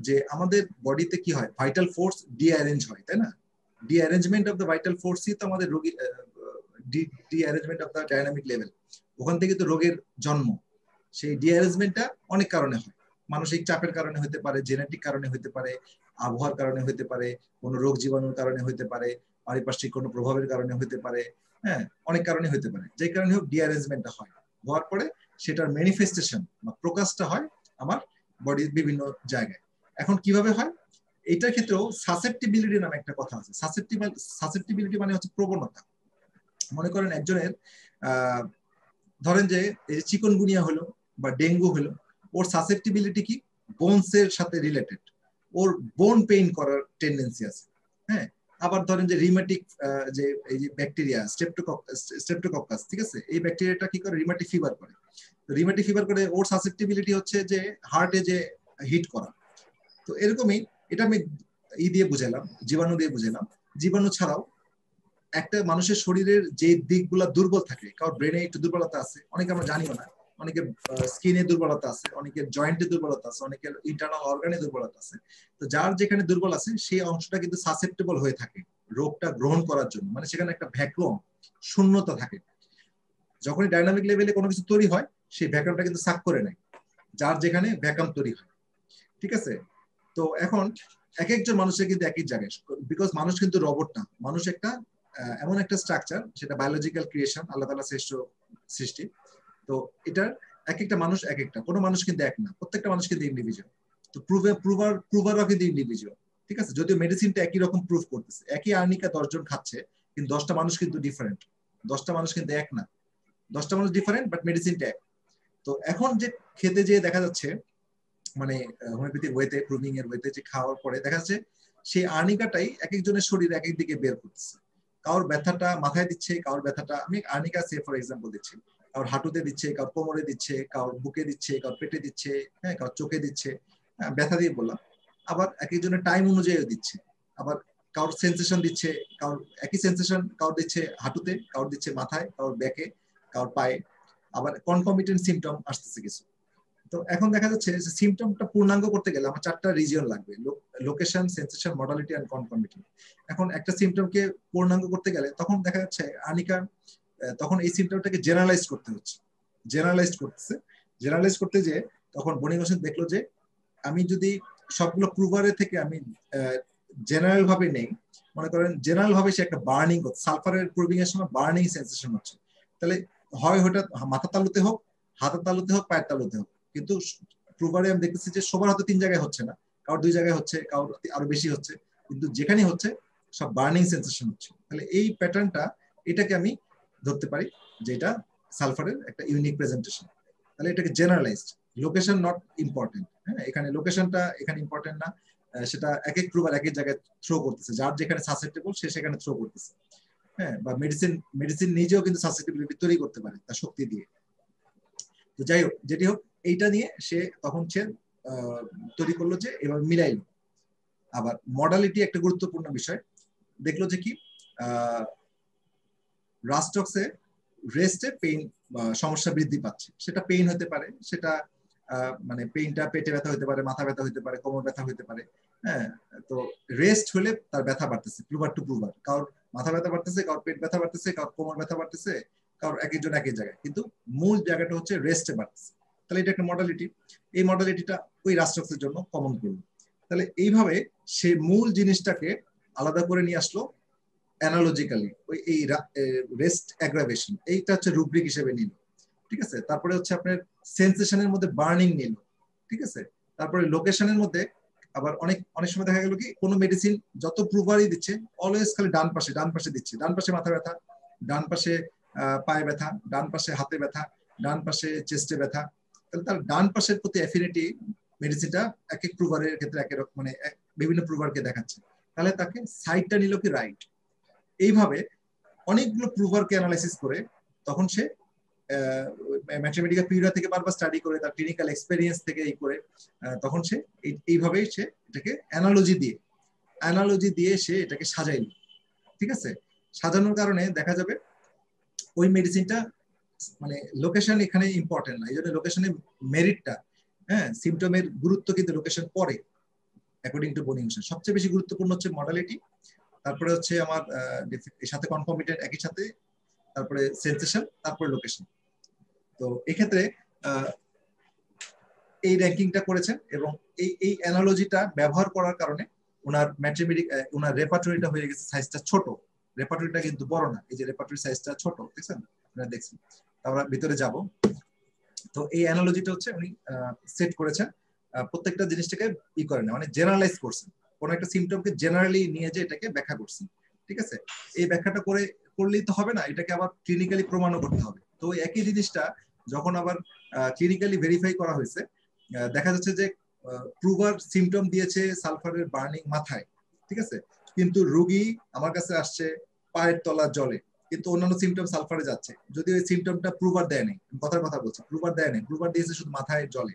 যে আমাদের বডিতে কি হয়, ভাইটাল ফোর্স ডিঅ্যারেঞ্জ হয়, তাই না? ডিঅ্যারেঞ্জমেন্ট অফ দ্য ভাইটাল ফোর্সই তো আমাদের রোগী, ডিঅ্যারেঞ্জমেন্ট অফ দ্য ডাইনামিক লেভেল, ওখান থেকে তো রোগের জন্ম। সেই ডিঅ্যারেঞ্জমেন্টটা অনেক কারণে হয়, মানসিক চাপের কারণে হতে পারে, জেনেটিক কারণে হতে পারে, আবহাওয়ার কারণে হতে পারে, কোনো রোগ জীবাণুর কারণে হতে পারে, পারিপার্শ্বিক কোনো প্রভাবের কারণে হতে পারে, হ্যাঁ অনেক কারণে হতে পারে। যে কারণে হোক ডিঅ্যারেঞ্জমেন্টটা হয়, হওয়ার পরে সেটার ম্যানিফেস্টেশন বা প্রকাশটা হয় আমার বডির বিভিন্ন জায়গায়। এখন কিভাবে হয়? এইটার ক্ষেত্রেও সাসেপ্টিবিলিটি নামে একটা কথা আছে। সাসেপ্টিবিলিটি মানে হচ্ছে প্রবণতা। মনে করেন একজনের ধরেন যে এই চিকনগুনিয়া হলো বা ডেঙ্গু হলো, ওর সাসেপ্টিবিলিটি কি? বোনস এর সাথে রিলেটেড, ওর বোন পেইন করার টেন্ডেন্সি আছে, হ্যাঁ। আবার ধরেন যে রিমেটিক যে এই যে ব্যাকটেরিয়া স্ট্রেপ্টোকক্কাস, ঠিক আছে, এই ব্যাকটেরিয়াটা কি করে? রিমেটিক ফিভার করে। রিমেটিক ফিভার করে ওর সাসেপ্টিবিলিটি হচ্ছে যে হার্টে যে হিট করা। তো এরকমই এটা আমি দিয়ে বুঝালাম, জীবাণু দিয়ে বুঝালাম। জীবাণু ছাড়াও একটা মানুষের শরীরের যে দিকগুলা দুর্বল থাকে, কারণ ব্রেনে একটু দুর্বলতা আছে, অনেকে আমরা জানিও না, অনেকের স্কিনে দুর্বলতা আছে, অনেকের জয়েন্টে দুর্বলতা আছে, অনেকের ইন্টারনাল অর্গানে দুর্বলতা আছে। তো যার যেখানে দুর্বল আছে সেই অংশটা কিন্তু সাসেপ্টেবল হয়ে থাকে রোগটা গ্রহণ করার জন্য, মানে সেখানে একটা ভ্যাকুয়াম, শূন্যতা থাকে। যখনই ডাইনামিক লেভেলে কোনো কিছু তৈরি হয় সেই ভ্যাকুয়ামটা কিন্তু সাক করে নেয় যার যেখানে ভ্যাকুয়াম তৈরি হয়, ঠিক আছে? তো এখন এক একজন মানুষের কিন্তু একই জায়গায়, বিকজ মানুষ কিন্তু রোবট না, মানুষ একটা এমন একটা স্ট্রাকচার, সেটা বায়োলজিক্যাল ক্রিয়েশন, আল্লাহ তাআলা শ্রেষ্ঠ সৃষ্টি। তো এটার এক একটা মানুষ এক একটা, কোনো মানুষ কিন্তু এক না, প্রত্যেকটা মানুষ কিন্তু ইন্ডিভিজুয়াল। তো প্রুভারও কিন্তু ইন্ডিভিজুয়াল, ঠিক আছে? যদিও মেডিসিনটা একই রকম প্রুভ করতেছে, একই আর্নিকা 10 জন খাচ্ছে, কিন্তু 10টা মানুষ কিন্তু ডিফারেন্ট, 10টা মানুষ কিন্তু এক না, 10টা মানুষ ডিফারেন্ট বাট মেডিসিনটা এক। তো এখন যে খেতে যেয়ে দেখা যাচ্ছে মানে হোমিওপ্যাথিক ওয়েতে, প্রুভিং এর ওয়েতে যে খাওয়ার পরে দেখা যাচ্ছে সেই আর্নিকাটাই এক একজনের শরীর এক এক দিকে বের করতেছে। কারোর ব্যথাটা মাথায় দিচ্ছে, কারোর ব্যথাটা, আমি আর্নিকা সে ফর এক্সাম্পল দিচ্ছি, কারোর হাঁটুতে দিচ্ছে, কারোর কোমরে দিচ্ছে, কারোর বুকে দিচ্ছে, কারোর পেটে দিচ্ছে, হ্যাঁ কারোর চোখে দিচ্ছে, হ্যাঁ ব্যথা দিয়ে বললাম। আবার এক একজনের টাইম অনুযায়ী দিচ্ছে, আবার কারোর সেন্সেশন দিচ্ছে, কারোর একই সেন্সেশন কারোর দিচ্ছে হাঁটুতে, কারোর দিচ্ছে মাথায়, কারোর ব্যাকে, কারোর পায়ে, আবার কনকমিটেন্ট সিমটম আসতেছে কিছু। তো এখন দেখা যাচ্ছে যে সিমটমটা পূর্ণাঙ্গ করতে গেলে আমার 4টা রিজিয়ন লাগবে, location, sensation, modality and concomitant. এখন একটা সিমটমকে পূর্ণাঙ্গ করতে গেলে তখন দেখা যাচ্ছে আনিকা তখন এই সিমটমটাকে জেনারেলাইজ করতে হচ্ছে, জেনারেলাইজ করতে যে তখন বনিকোশন দেখলো যে আমি যদি সবগুলো প্রুভারের থেকে আমি জেনারেল ভাবে নেই, মনে করেন জেনারেল ভাবে সে একটা বার্নিং হচ্ছে, সালফারের প্রুভিং এর সময় বার্নিং সেন্সেশন হচ্ছে, তাহলে হয় ওটা মাথার তালুতে হোক, হাতের তালুতে হোক, পায়ের তালুতে হোক, কিন্তু প্রুভারে আমি দেখতেছি যে সবার হয়তো 3 জায়গায় হচ্ছে না, কারোর 2 জায়গায় হচ্ছে, কারোর আরো বেশি হচ্ছে, কিন্তু যেখানে হচ্ছে সব বার্নিং সেন্সেশন হচ্ছে। তাহলে এই প্যাটার্নটা, এটাকে আমি ধরতে পারি যে এটা সালফারের একটা ইউনিক প্রেজেন্টেশন। তাহলে এটাকে জেনারেলাইজড, লোকেশন নট ইম্পর্টেন্ট, হ্যাঁ এখানে লোকেশনটা এখানে ইম্পর্টেন্ট না, সেটা এক এক প্রুভার এক এক জায়গায় থ্রো করতেছে, যার যেখানে সাসেপ্টেবল সে সেখানে থ্রো করতেছে। হ্যাঁ, বা মেডিসিন নিজেও কিন্তু সাসেপ্টিবিলিটি তৈরি করতে পারে তার শক্তি দিয়ে। তো যাই হোক, যেটি হোক, এইটা নিয়ে সে তখন সে তৈরি করলো যে এভাবে মিলাইলো। আবার মডালিটি একটা গুরুত্বপূর্ণ বিষয়, দেখলো যে কি রাস্টক্সে রেস্টে পেইন সমস্যা বৃদ্ধি পাচ্ছে। সেটা পেইন হতে পারে, সেটা মানে পেইনটা পেটে ব্যথা হতে পারে, মাথা ব্যথা হতে পারে, কোমর ব্যথা হতে পারে। হ্যাঁ, তো রেস্ট হলে তার ব্যথা বাড়তেছে প্রুভার টু প্রুভার, কারোর মাথা ব্যথা বাড়তেছে, কারোর পেট ব্যথা বাড়তেছে, কারোর কোমর ব্যথা বাড়তেছে, কারোর এক একজন এক এক জায়গায়, কিন্তু মূল জায়গাটা হচ্ছে রেস্টে বাড়তেছে। তাহলে এটা একটা মডালিটি। এই মডালিটিটা ওই রাস্টক্সের জন্য কমন করলো। তাহলে এইভাবে সে মূল জিনিসটাকে আলাদা করে নিয়ে আসলো অ্যানালজিক্যালি, ওই এই রেস্ট অ্যাগ্রাভেশন, এইটা হচ্ছে রুব্রিক হিসেবে নিল। ঠিক আছে, তারপরে হচ্ছে আপনার সেন্সেশনের মধ্যে বার্নিং নিল। ঠিক আছে, তারপরে লোকেশনের মধ্যে আবার অনেক সময় দেখা গেল কি কোনো মেডিসিন যত প্রুভারই দিচ্ছে অলওয়েজ খালি ডান পাশে দিচ্ছে, ডান পাশে মাথা ব্যথা, ডান পাশে পায়ে ব্যথা, ডান পাশে হাতে ব্যথা, ডান পাশে চেস্টে ব্যথা। তাহলে তার ডান পাশের প্রতি অ্যাফিনিটি মেডিসিনটা এক এক প্রুভারের ক্ষেত্রে এক এক মানে বিভিন্ন প্রুভারকে দেখাচ্ছে। তাহলে তাকে সাইডটা নিল কি রাইট। এইভাবে অনেকগুলো প্রুভারকে অ্যানালাইসিস করে তখন সে ম্যাথমেটিক্যাল পিরিয়ড থেকে বারবার স্টাডি করে, তার ক্লিনিক্যাল এক্সপেরিয়েন্স থেকে এই করে তখন সে এইভাবেই সে এটাকে অ্যানালজি দিয়ে সে এটাকে সাজাইল। ঠিক আছে, সাজানোর কারণে দেখা যাবে ওই মেডিসিনটা মানে লোকেশন এখানে ইম্পর্টেন্ট না, এই জন্য লোকেশনের মেরিটটা, হ্যাঁ, সিমটমের গুরুত্ব কিন্তু লোকেশন পরে অ্যাকর্ডিং টু বনিংশন। সবচেয়ে বেশি গুরুত্বপূর্ণ হচ্ছে মডালিটি, তারপরে হচ্ছে আমার এর সাথে কনকমিটেন্ট একই সাথে, তারপরে সেন্সেশন, তারপরে লোকেশন। তো এক্ষেত্রে এই র্যাঙ্কিংটা করেছেন এবং এই অ্যানালজিটা ব্যবহার করার কারণে ওনার ওনার রেপার্টরিটা হয়ে গেছে সাইজটা ছোট। রেপার্টরিটা কিন্তু বড় না, এই যে রেপার্টরি সাইজটা ছোট, দেখছেন আপনারা দেখছেন। আমরা ভিতরে যাব। তো এই অ্যানালজিটা হচ্ছে উনি সেট করেছেন, প্রত্যেকটা জিনিসটাকে করেন মানে জেনারেলাইজ করছেন, কোন একটা সিমটমকে জেনারেলি নিয়ে যে এটাকে ব্যাখ্যা করছেন। ঠিক আছে, এই ব্যাখ্যাটা করলেই তো হবে না, এটাকে আবার ক্লিনিক্যালি প্রমাণও করতে হবে। তো একই জিনিসটা যখন আবার ক্লিনিক্যালি ভেরিফাই করা হয়েছে, দেখা যাচ্ছে যে প্রুভার সিমটম দিয়েছে সালফারের বার্নিং মাথায়। ঠিক আছে, কিন্তু রোগী আমার কাছে আসছে পায়ের তলা জলে, কিন্তু অন্যান্য সিমটম সালফারে যাচ্ছে, যদি ওই সিমটমটা প্রুভার দেয় নাই, কথার কথা বলছি, প্রুভার দেয় নাই, প্রুভার দিয়েছে শুধু মাথায় জলে,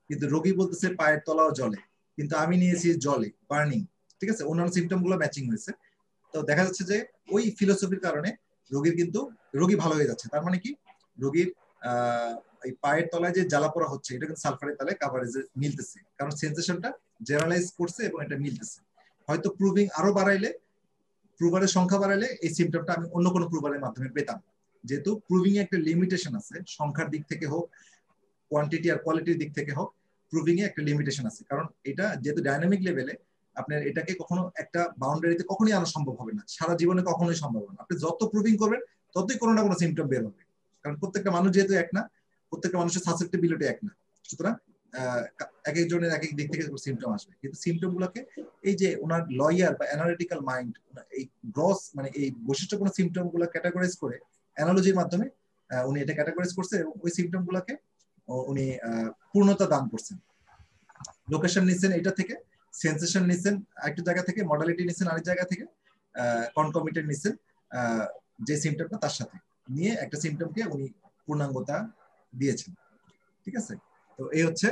কিন্তু রোগী বলতেছে পায়ের তলাও জলে, কিন্তু আমি নিয়েছি জলে বার্নিং। ঠিক আছে, অন্যান্য সিমটম গুলো ম্যাচিং হয়েছে। তো দেখা যাচ্ছে যে ওই ফিলোসফির কারণে রোগী ভালো হয়ে যাচ্ছে। তার মানে কি, রোগীর এই পায়ের তলায় যে জ্বালা পোড়া হচ্ছে এটা কিন্তু সালফারের তলায় কাভারেজে মিলতেছে, কারণ সেন্সেশনটা জেনারেলাইজ করছে এবং এটা মিলতেছে। হয়তো প্রুভিং আরো বাড়াইলে, প্রুভারের সংখ্যা বাড়াইলে এই সিমটমটা আমি অন্য কোনো প্রুভারের মাধ্যমে পেতাম। যেহেতু প্রুভিং এ একটা লিমিটেশন আছে, সংখ্যার দিক থেকে হোক, কোয়ান্টিটি আর কোয়ালিটির দিক থেকে হোক, প্রুভিং এ একটা লিমিটেশন আছে। কারণ এটা যেহেতু ডাইনামিক লেভেলে, আপনার এটাকে কখনো একটা বাউন্ডারিতে কখনোই আনা সম্ভব হবে না, সারা জীবনে কখনোই সম্ভব হবে না। আপনি যত প্রুভিং করবেন ততই কোনো না কোনো সিমটম বের হবে, কারণ প্রত্যেকটা মানুষ যেহেতু এক না, প্রত্যেকটা মানুষের সাসেপ্টিবিলিটি এক না, সুতরাং এক একজনের এক এক দিক থেকে সিমটম আসবে। কিন্তু সিমটম গুলোকে এই যে ওনার লয়ার বা অ্যানালিটিক্যাল মাইন্ড এই গ্রস মানে এই বৈশিষ্ট্যপূর্ণ সিমটম গুলো ক্যাটাগরাইজ করে অ্যানালজির মাধ্যমে উনি এটা ক্যাটাগরাইজ করছে এবং ওই সিমটম গুলোকে উনি পূর্ণতা দান করছেন। লোকেশন নিচ্ছেন এটা থেকে, সেন্সেশন নিচ্ছেন আরেকটা জায়গা থেকে, মডালিটি নিচ্ছেন আরেক জায়গা থেকে, কনকমিটেন্ট নিচ্ছেন যে সিমটমটা তার সাথে নিয়ে একটা সিমটমকে উনি পূর্ণাঙ্গতা দিয়েছেন। ঠিক আছে, তো এই হচ্ছে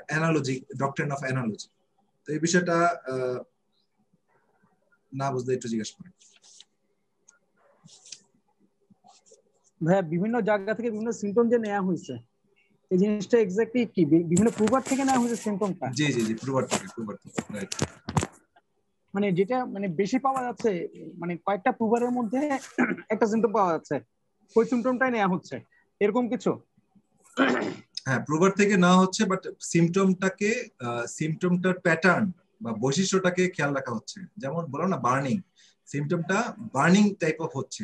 অ্যানালজি, ডক্ট্রিন অফ অ্যানালজি। তো এই বিষয়টা না বুঝলে একটু জিজ্ঞেস করেন। ভাইয়া বিভিন্ন জায়গা থেকে বিভিন্ন সিমটম যে নেওয়া হয়েছে, এই জিনিসটা এক্স্যাক্টলি কি বিভিন্ন প্রুভার থেকে নেওয়া হয়েছে সিমটমটা? জি জি জি, প্রুভার থেকে রাইট। মানে যেটা মানে বেশি পাওয়া যাচ্ছে, মানে কয়েকটা প্রুভারের মধ্যে একটা সিমটম পাওয়া যাচ্ছে, ওই সিমটমটাই নেওয়া হচ্ছে, এরকম কিছু? হ্যাঁ, প্রুভার থেকে নেওয়া হচ্ছে, বাট সিমটমটার প্যাটার্ন বা বৈশিষ্ট্যটাকে খেয়াল রাখা হচ্ছে। যেমন বললাম না, সিমটমটা বার্নিং টাইপ অফ হচ্ছে,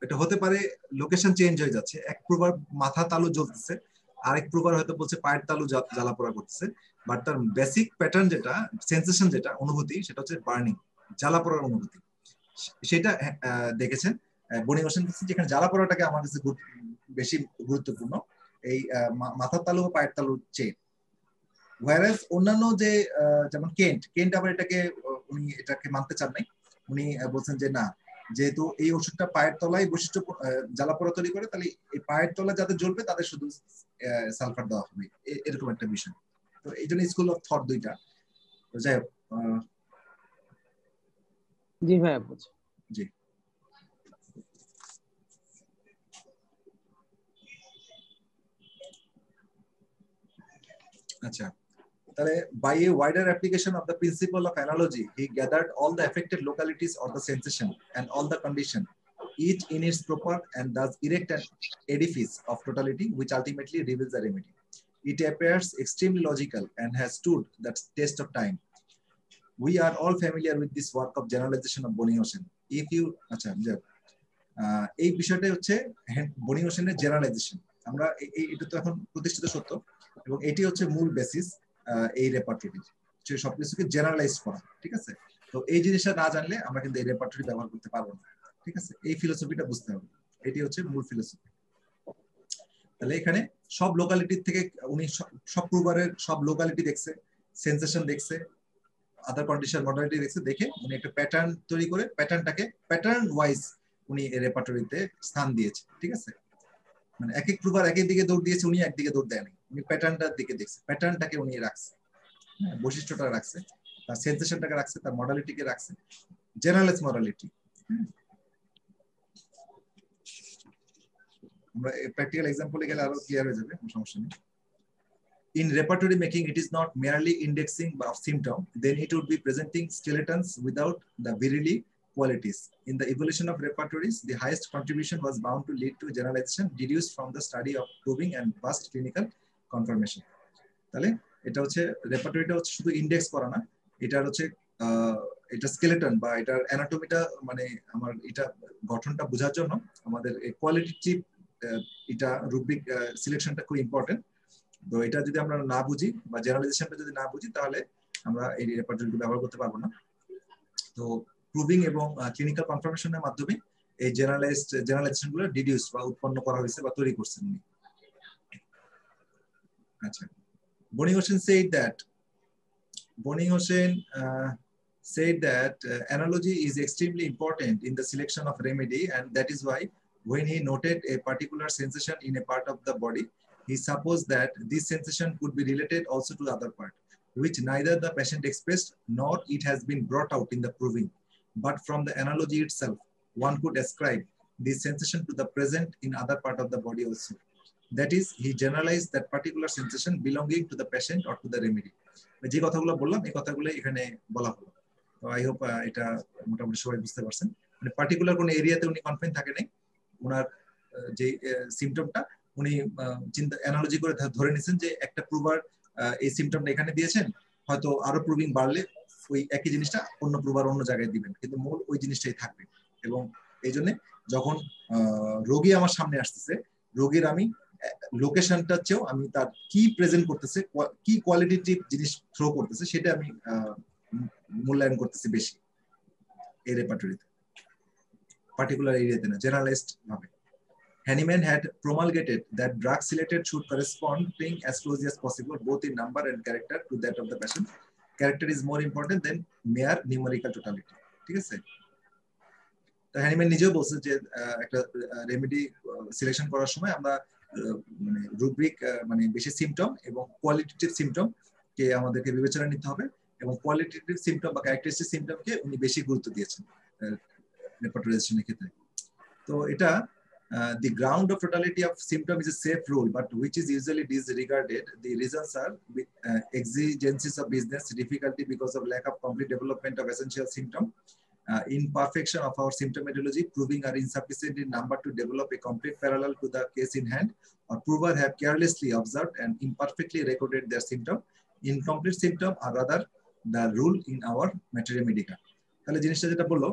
এটা হতে পারে লোকেশন চেঞ্জ হয়ে যাচ্ছে, এক প্রুভার মাথা তালু জ্বলতেছে, আরেক প্রুভার হয়তো বলছে পায়ের তালু জ্বালা পোড়া করতেছে, বাট তার বেসিক প্যাটার্ন যেটা, সেন্সেশন যেটা, অনুভূতি, সেটা হচ্ছে বার্নিং, জ্বালা পোড়ার অনুভূতি। সেটা দেখেছেন বনিগোশন, যেখানে জ্বালা পোড়াটাকে আমার কাছে বেশি গুরুত্বপূর্ণ, এই মাথার তালু বা পায়ের তালুর চেয়ে। ওয়ারাস অন্যান্য যে যেমন কেন্ট আবার এটাকে উনি এটাকে মানতে চান নাই, উনি বলছেন যে না, যেহেতু এই ওষুধটা পায়ের তলায় বৈশিষ্ট্য জ্বালা পোড়া তৈরি করে, তাহলে এই পায়ের তলা যাদের জ্বলবে তাদের শুধু সালফার দেওয়া হবে, এরকম একটা বিষয়। তো এই জন্য স্কুল অফ থট দুইটা। তো যাই হোক, জি ভাইয়া বুঝছি। জি আচ্ছা, তাহলে by a wider application of the principle of analogy, he gathered all the affected localities of the sensation and all the condition, each in its proper, and thus erect an edifice of totality which ultimately reveals the remedy. It appears extremely logical and has stood the test of time. We are all familiar with this work of generalization of Boni-Hossein. If you আচ্ছা এই বিষয়টা হচ্ছে বনি-হোসেনের generalisation. আমরা এটা তো এখন প্রতিষ্ঠিত সত্য এবং এটি হচ্ছে মূল বেসিস এই রেপার্টরির, সবকিছুকে জেনারেলাইজ করা। ঠিক আছে, তো এই জিনিসটা না জানলে আমরা কিন্তু এই রেপার্টরি ব্যবহার করতে পারবো না। ঠিক আছে, এই ফিলোসফিটা বুঝতে হবে, এটি হচ্ছে মূল ফিলোসফি। তাহলে এখানে সব লোকালিটি থেকে উনি সব প্রুভারের সব লোকালিটি দেখছে, সেন্সেশন দেখছে, আদার কন্ডিশন মডালিটি দেখছে, দেখে উনি একটা প্যাটার্ন তৈরি করে প্যাটার্নটাকে প্যাটার্ন ওয়াইজ উনি রেপার্টরিতে স্থান দিয়েছে। ঠিক আছে, মানে এক এক প্রুভার এক এক দিকে দৌড় দিয়েছে, উনি একদিকে দৌড় দেয়নি, উনি প্যাটার্নটার দিকে দেখছে, প্যাটার্নটাকে উনি রাখছে, হ্যাঁ বৈশিষ্ট্যটা রাখছে, তার সেন্সেশনটাকে রাখছে, তার মডালিটিকে রাখছে, জেনারেলাইজ মডালিটি। আমরা প্র্যাকটিক্যাল এক্সাম্পলে গেলে আরো ক্লিয়ার হয়ে যাবে, সমস্যা নেই। In repertory making, it is not merely indexing of symptom, then it would be presenting skeletons without the virility qualities. In the evolution of repertories, the highest contribution was bound to lead to generalization deduced from the study of proving and vast clinical confirmation. তাহলে এটা হচ্ছে রেপার্টরিটা হচ্ছে শুধু index করা না, এটা হচ্ছে এটা স্কেলেটন বা এটার অ্যানাটমিটা, মানে আমার এটা গঠনটা বোঝার জন্য আমাদের কোয়ালিটেটিভ এটা রুব্রিক সিলেকশনটা খুব ইম্পর্টেন্ট। তো এটা যদি আমরা না বুঝি বা জেনারেলাইজেশনটা যদি না বুঝি তাহলে আমরা এই রেপার্টরিটা ব্যবহার করতে পারবো না। তো প্রুভিং এবং ক্লিনিক্যাল কনফার্মেশনের মাধ্যমে এই জেনারেলাইজেশন গুলো ডিডিউস বা উৎপন্ন করা হয়েছে বা তৈরি করছেন উনি। আচ্ছা, Boni-Hossein said that analogy is extremely important in the selection of remedy, and that is why when he noted a particular sensation in a part of the body, he supposed that this sensation could be related also to the other part, which neither the patient expressed nor it has been brought out in the proving. But from the analogy itself, one could ascribe this sensation to the present in other part of the body also. That is, he generalized that particular sensation belonging to the patient or to the remedy. যে কথাগুলো বললাম এই কথাগুলো এখানে বলা হলো। তো I hope এটা মোটামুটি সবাই বুঝতে পারছেন। মানে পার্টিকুলার কোন এরিয়াতে উনি কনফাইন থাকে নাই, ওনার যে সিম্পটমটা উনি চিন্তা অ্যানালজি করে ধরে নিয়েছেন যে একটা প্রুভার এই সিম্পটমটা এখানে দিয়েছেন, হয়তো আরো প্রুভিং বাড়লে ওই একই জিনিসটা অন্য প্রুভার অন্য জায়গায় দিবেন, কিন্তু মূল ওই জিনিসটাই থাকবে। এবং এই জন্য যখন রোগী আমার সামনে আসতেছে, রোগীর আমি লোকেশনটার চেয়েও আমি তার কি প্রেজেন্ট করতেছে, কি কোয়ালিটেটিভ জিনিস থ্রো করতেছে সেটা আমি মূল্যায়ন করতেছি বেশি এই রেপার্টরিতে, পার্টিকুলার এরিয়াতে না, জেনারেলাইজড ভাবে। Hahnemann had promulgated that drug selected should corresponding as closely as possible both in number and character to that of the patient. Character is more important than mere numerical totality. ঠিক আছে, তো Hahnemann নিজেও বলছেন যে একটা remedy selection করার সময় আমরা মানে রুব্রিক মানে বেশি সিম্পটম এবং কোয়ালিটেটিভ সিম্পটম কে আমাদেরকে বিবেচনা নিতে হবে, এবং কোয়ালিটেটিভ সিম্পটম বা ক্যারেক্টারিস্টিক সিম্পটমকে উনি বেশি গুরুত্ব দিয়েছেন রেপার্টরাইজেশনের ক্ষেত্রে। তো এটা the ground of totality of symptom is a safe rule, but which is usually disregarded. The reasons are exigencies of business, difficulty because of lack of complete development of essential symptom, imperfection of our symptomatology, proving are insufficient in number to develop a complete parallel to the case in hand, or prover have carelessly observed and imperfectly recorded their symptom. Incomplete symptom are rather the rule in our materia medica. তাহলে জিনিসটা যেটা বললো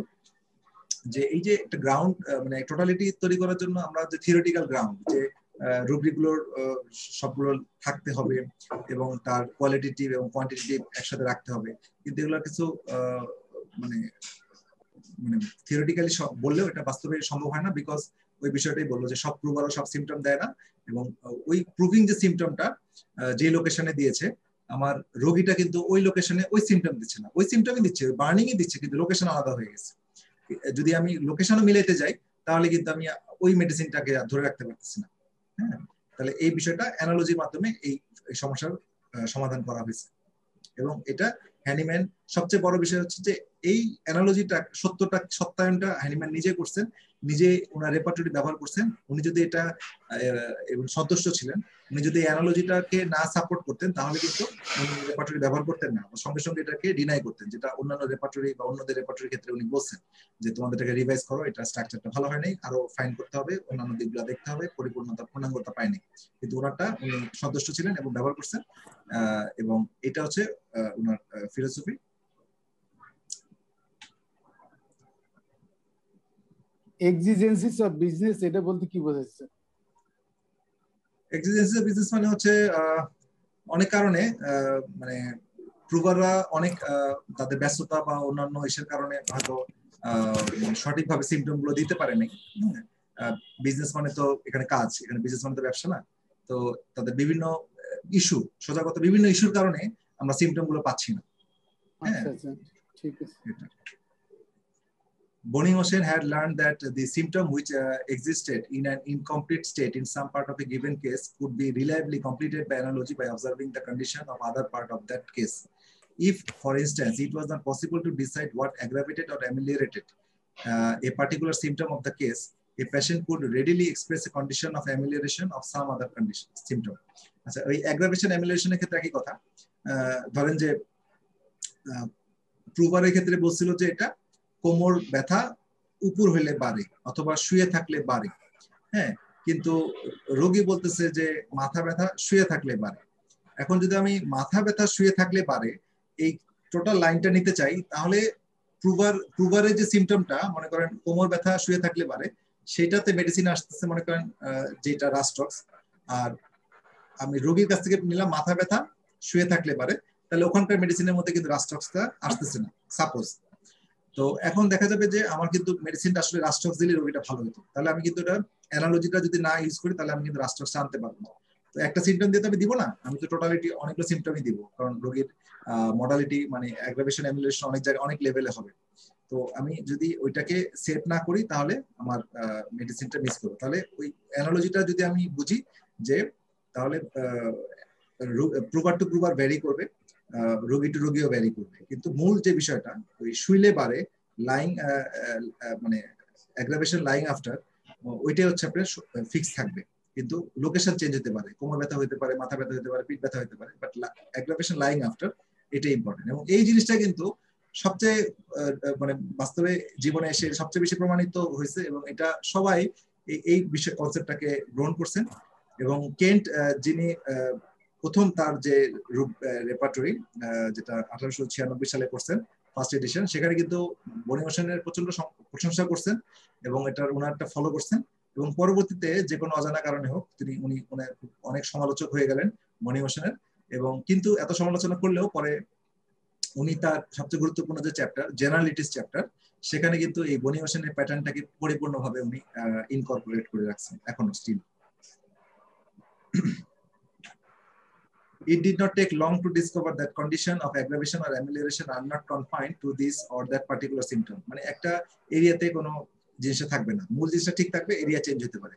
যে এই যে একটা ground মানে totality তৈরি করার জন্য আমরা যে থিওরিটিক্যাল গ্রাউন্ড যে রুব্রিকগুলোর সবগুলো থাকতে হবে এবং তার কোয়ালিটেটিভ এবং কোয়ান্টিটেটিভ একসাথে রাখতে হবে, কিন্তু এগুলো কিছু মানে মানে থিওরিটিক্যালি বললেও এটা বাস্তবে সম্ভব হয় না, বিকজ ওই বিষয়টাই বললো যে সব প্রুভারও সব সিম্পটম দেয় না, এবং ওই প্রুভিং যে সিম্পটমটা যে লোকেশনে দিয়েছে আমার রোগীটা কিন্তু ওই লোকেশনে ওই সিম্পটম দিচ্ছে না, ওই সিম্পটমই দিচ্ছে, বার্নিংই দিচ্ছে, কিন্তু লোকেশন আলাদা হয়ে গেছে। যদি আমি লোকেশনও মিলাইতে যাই তাহলে কিন্তু আমি ওই মেডিসিনটাকে ধরে রাখতে পারতেছি না। হ্যাঁ, তাহলে এই বিষয়টা অ্যানালজির মাধ্যমে এই সমস্যার সমাধান করা হয়েছে। এবং এটা হ্যানিম্যান সবচেয়ে বড় বিষয় হচ্ছে যে এই অ্যানালজিটা সত্যায়নটা হ্যানিম্যান নিজে করছেন, নিজে ওনার রেপার্টরি ব্যবহার করছেন। উনি যদি এটা এবং সন্তুষ্ট ছিলেন, উনি যদি অ্যানালজিটাকে না সাপোর্ট করতেন তাহলে কিন্তু উনি রেপার্টরি ব্যবহার করতেন না, সঙ্গে সঙ্গে এটাকে ডিনাই করতেন, যেটা অন্যান্য রেপার্টরি বা অন্যদের রেপার্টরির ক্ষেত্রে উনি বলছেন যে তোমাদের এটাকে রিভাইজ করো, এটা স্ট্রাকচারটা ভালো হয় নাই, আরো ফাইন করতে হবে, অন্যান্য দিকগুলো দেখতে হবে, পূর্ণাঙ্গতা পায়নি। কিন্তু ওনারটা উনি সন্তুষ্ট ছিলেন এবং ব্যবহার করছেন। এবং এটা হচ্ছে ওনার ফিলোসফি। এক্সিজেন্সিস অফ বিজনেস এটা বলতে কি বোঝাচ্ছে? এক্সিজেন্সিস অফ বিজনেস মানে হচ্ছে অনেক কারণে মানে প্রুভাররা অনেক তাদের ব্যস্ততা বা অন্যান্য ইস্যুর কারণে হয়তো সঠিকভাবে সিম্পটম গুলো দিতে পারেনি। বিজনেস মানে তো এখানে কাজ, এখানে বিজনেস মানে তো ব্যবসা না। তো তাদের বিভিন্ন ইস্যু, সজাগতা বিভিন্ন ইস্যুর কারণে আমরা সিম্পটম গুলো পাচ্ছি না। আচ্ছা আচ্ছা, ঠিক আছে। Boninghosen had learned that the symptom which existed in an incomplete state in some part of a given case could be reliably completed by analogy by observing the condition of other part of that case. If, for instance, it was not possible to decide what aggravated or ameliorated a particular symptom of the case, a patient could readily express a condition of amelioration of some other condition symptom. আচ্ছা, ওই aggravation amelioration এর ক্ষেত্রে একই কথা। ধরেন যে প্রুভারের ক্ষেত্রে বলছিল যে এটা কোমর ব্যথা উপর হইলে বাড়ে অথবা শুয়ে থাকলে বাড়ে। হ্যাঁ, কিন্তু রোগী বলতেছে যে মাথা ব্যথা শুয়ে থাকলে বাড়ে। এখন যদি আমি মাথা ব্যথা শুয়ে থাকলে বাড়ে এই টোটাল লাইনটা নিতে চাই, তাহলে প্রুভারের যে সিমটমটা মনে করেন কোমর ব্যথা শুয়ে থাকলে বাড়ে, সেটাতে মেডিসিন আসতেছে মনে করেন যেটা রাস্টক্স, আর আমি রোগীর কাছ থেকে নিলাম মাথা ব্যথা শুয়ে থাকলে বাড়ে, তাহলে ওখানকার মেডিসিনের মধ্যে কিন্তু রাস্টক্সটা আসতেছে না সাপোজ। তো এখন দেখা যাবে যে আমার কিন্তু মেডিসিনটা আসলে রাস্টক্স দিলে রোগীটা ভালো হতো, তাহলে আমি কিন্তু এটা অ্যানালজিটা যদি না ইউজ করি তাহলে আমি কিন্তু রাস্টক্সটা আনতে পারবো না। তো একটা সিমটম দিয়ে তো আমি দিব না, আমি তো টোটালিটি অনেকগুলো সিমটমই দিব, কারণ রোগীর মডালিটি মানে অ্যাগ্রাভেশন অ্যামিউলেশন অনেক জায়গায় অনেক লেভেলে হবে। তো আমি যদি ওইটাকে সেট না করি তাহলে আমার মেডিসিনটা মিস করবো। তাহলে ওই অ্যানালজিটা যদি আমি বুঝি যে তাহলে প্রুভার টু প্রুভার ভ্যারি করবে, রোগী টু রোগীও ভ্যারি করবে, কিন্তু মূল যে বিষয়টা ওই শুইলে বারে লাইং মানে অ্যাগ্রাভেশন লাইং আফটার, ওইটাই হচ্ছে আপনার ফিক্স থাকবে। কিন্তু লোকেশন চেঞ্জ হতে পারে, কোমর ব্যথা হতে পারে, মাথা ব্যথা হতে পারে, পিঠ ব্যথা হতে পারে, বাট অ্যাগ্রাভেশন লাইং আফটার এটাই ইম্পর্টেন্ট। এবং এই জিনিসটা কিন্তু সবচেয়ে মানে বাস্তবে জীবনে এসে সবচেয়ে বেশি প্রমাণিত হয়েছে এবং এটা সবাই এই বিষয় কনসেপ্টটাকে গ্রহণ করছেন। এবং কেন্ট যিনি প্রথম তার যে রেপার্টরি যেটা 1896 সালে করছেন ফার্স্ট এডিশন, সেখানে কিন্তু বনিংহোসেনের প্রচন্ড প্রশংসা করছেন এবং এটার ওনারটা ফলো করছেন। এবং পরবর্তীতে যে কোনো অজানা কারণে হোক উনি অনেক সমালোচক হয়ে গেলেন বনিংহোসেনের। এবং কিন্তু এত সমালোচনা করলেও পরে উনি তার সবচেয়ে গুরুত্বপূর্ণ যে চ্যাপ্টার জেনারেলিটিস চ্যাপ্টার, সেখানে কিন্তু এই বনিংহোসেনের প্যাটার্নটাকে পরিপূর্ণভাবে উনি ইনকর্পোরেট করে রাখছেন এখনো still. It did not take long to discover that condition of aggravation or amelioration are not confined to this or that particular symptom. মানে একটা এরিয়াতে কোনো জিনিসটা থাকবে না, মূল জিনিসটা ঠিক থাকবে, এরিয়া চেঞ্জ হতে পারে।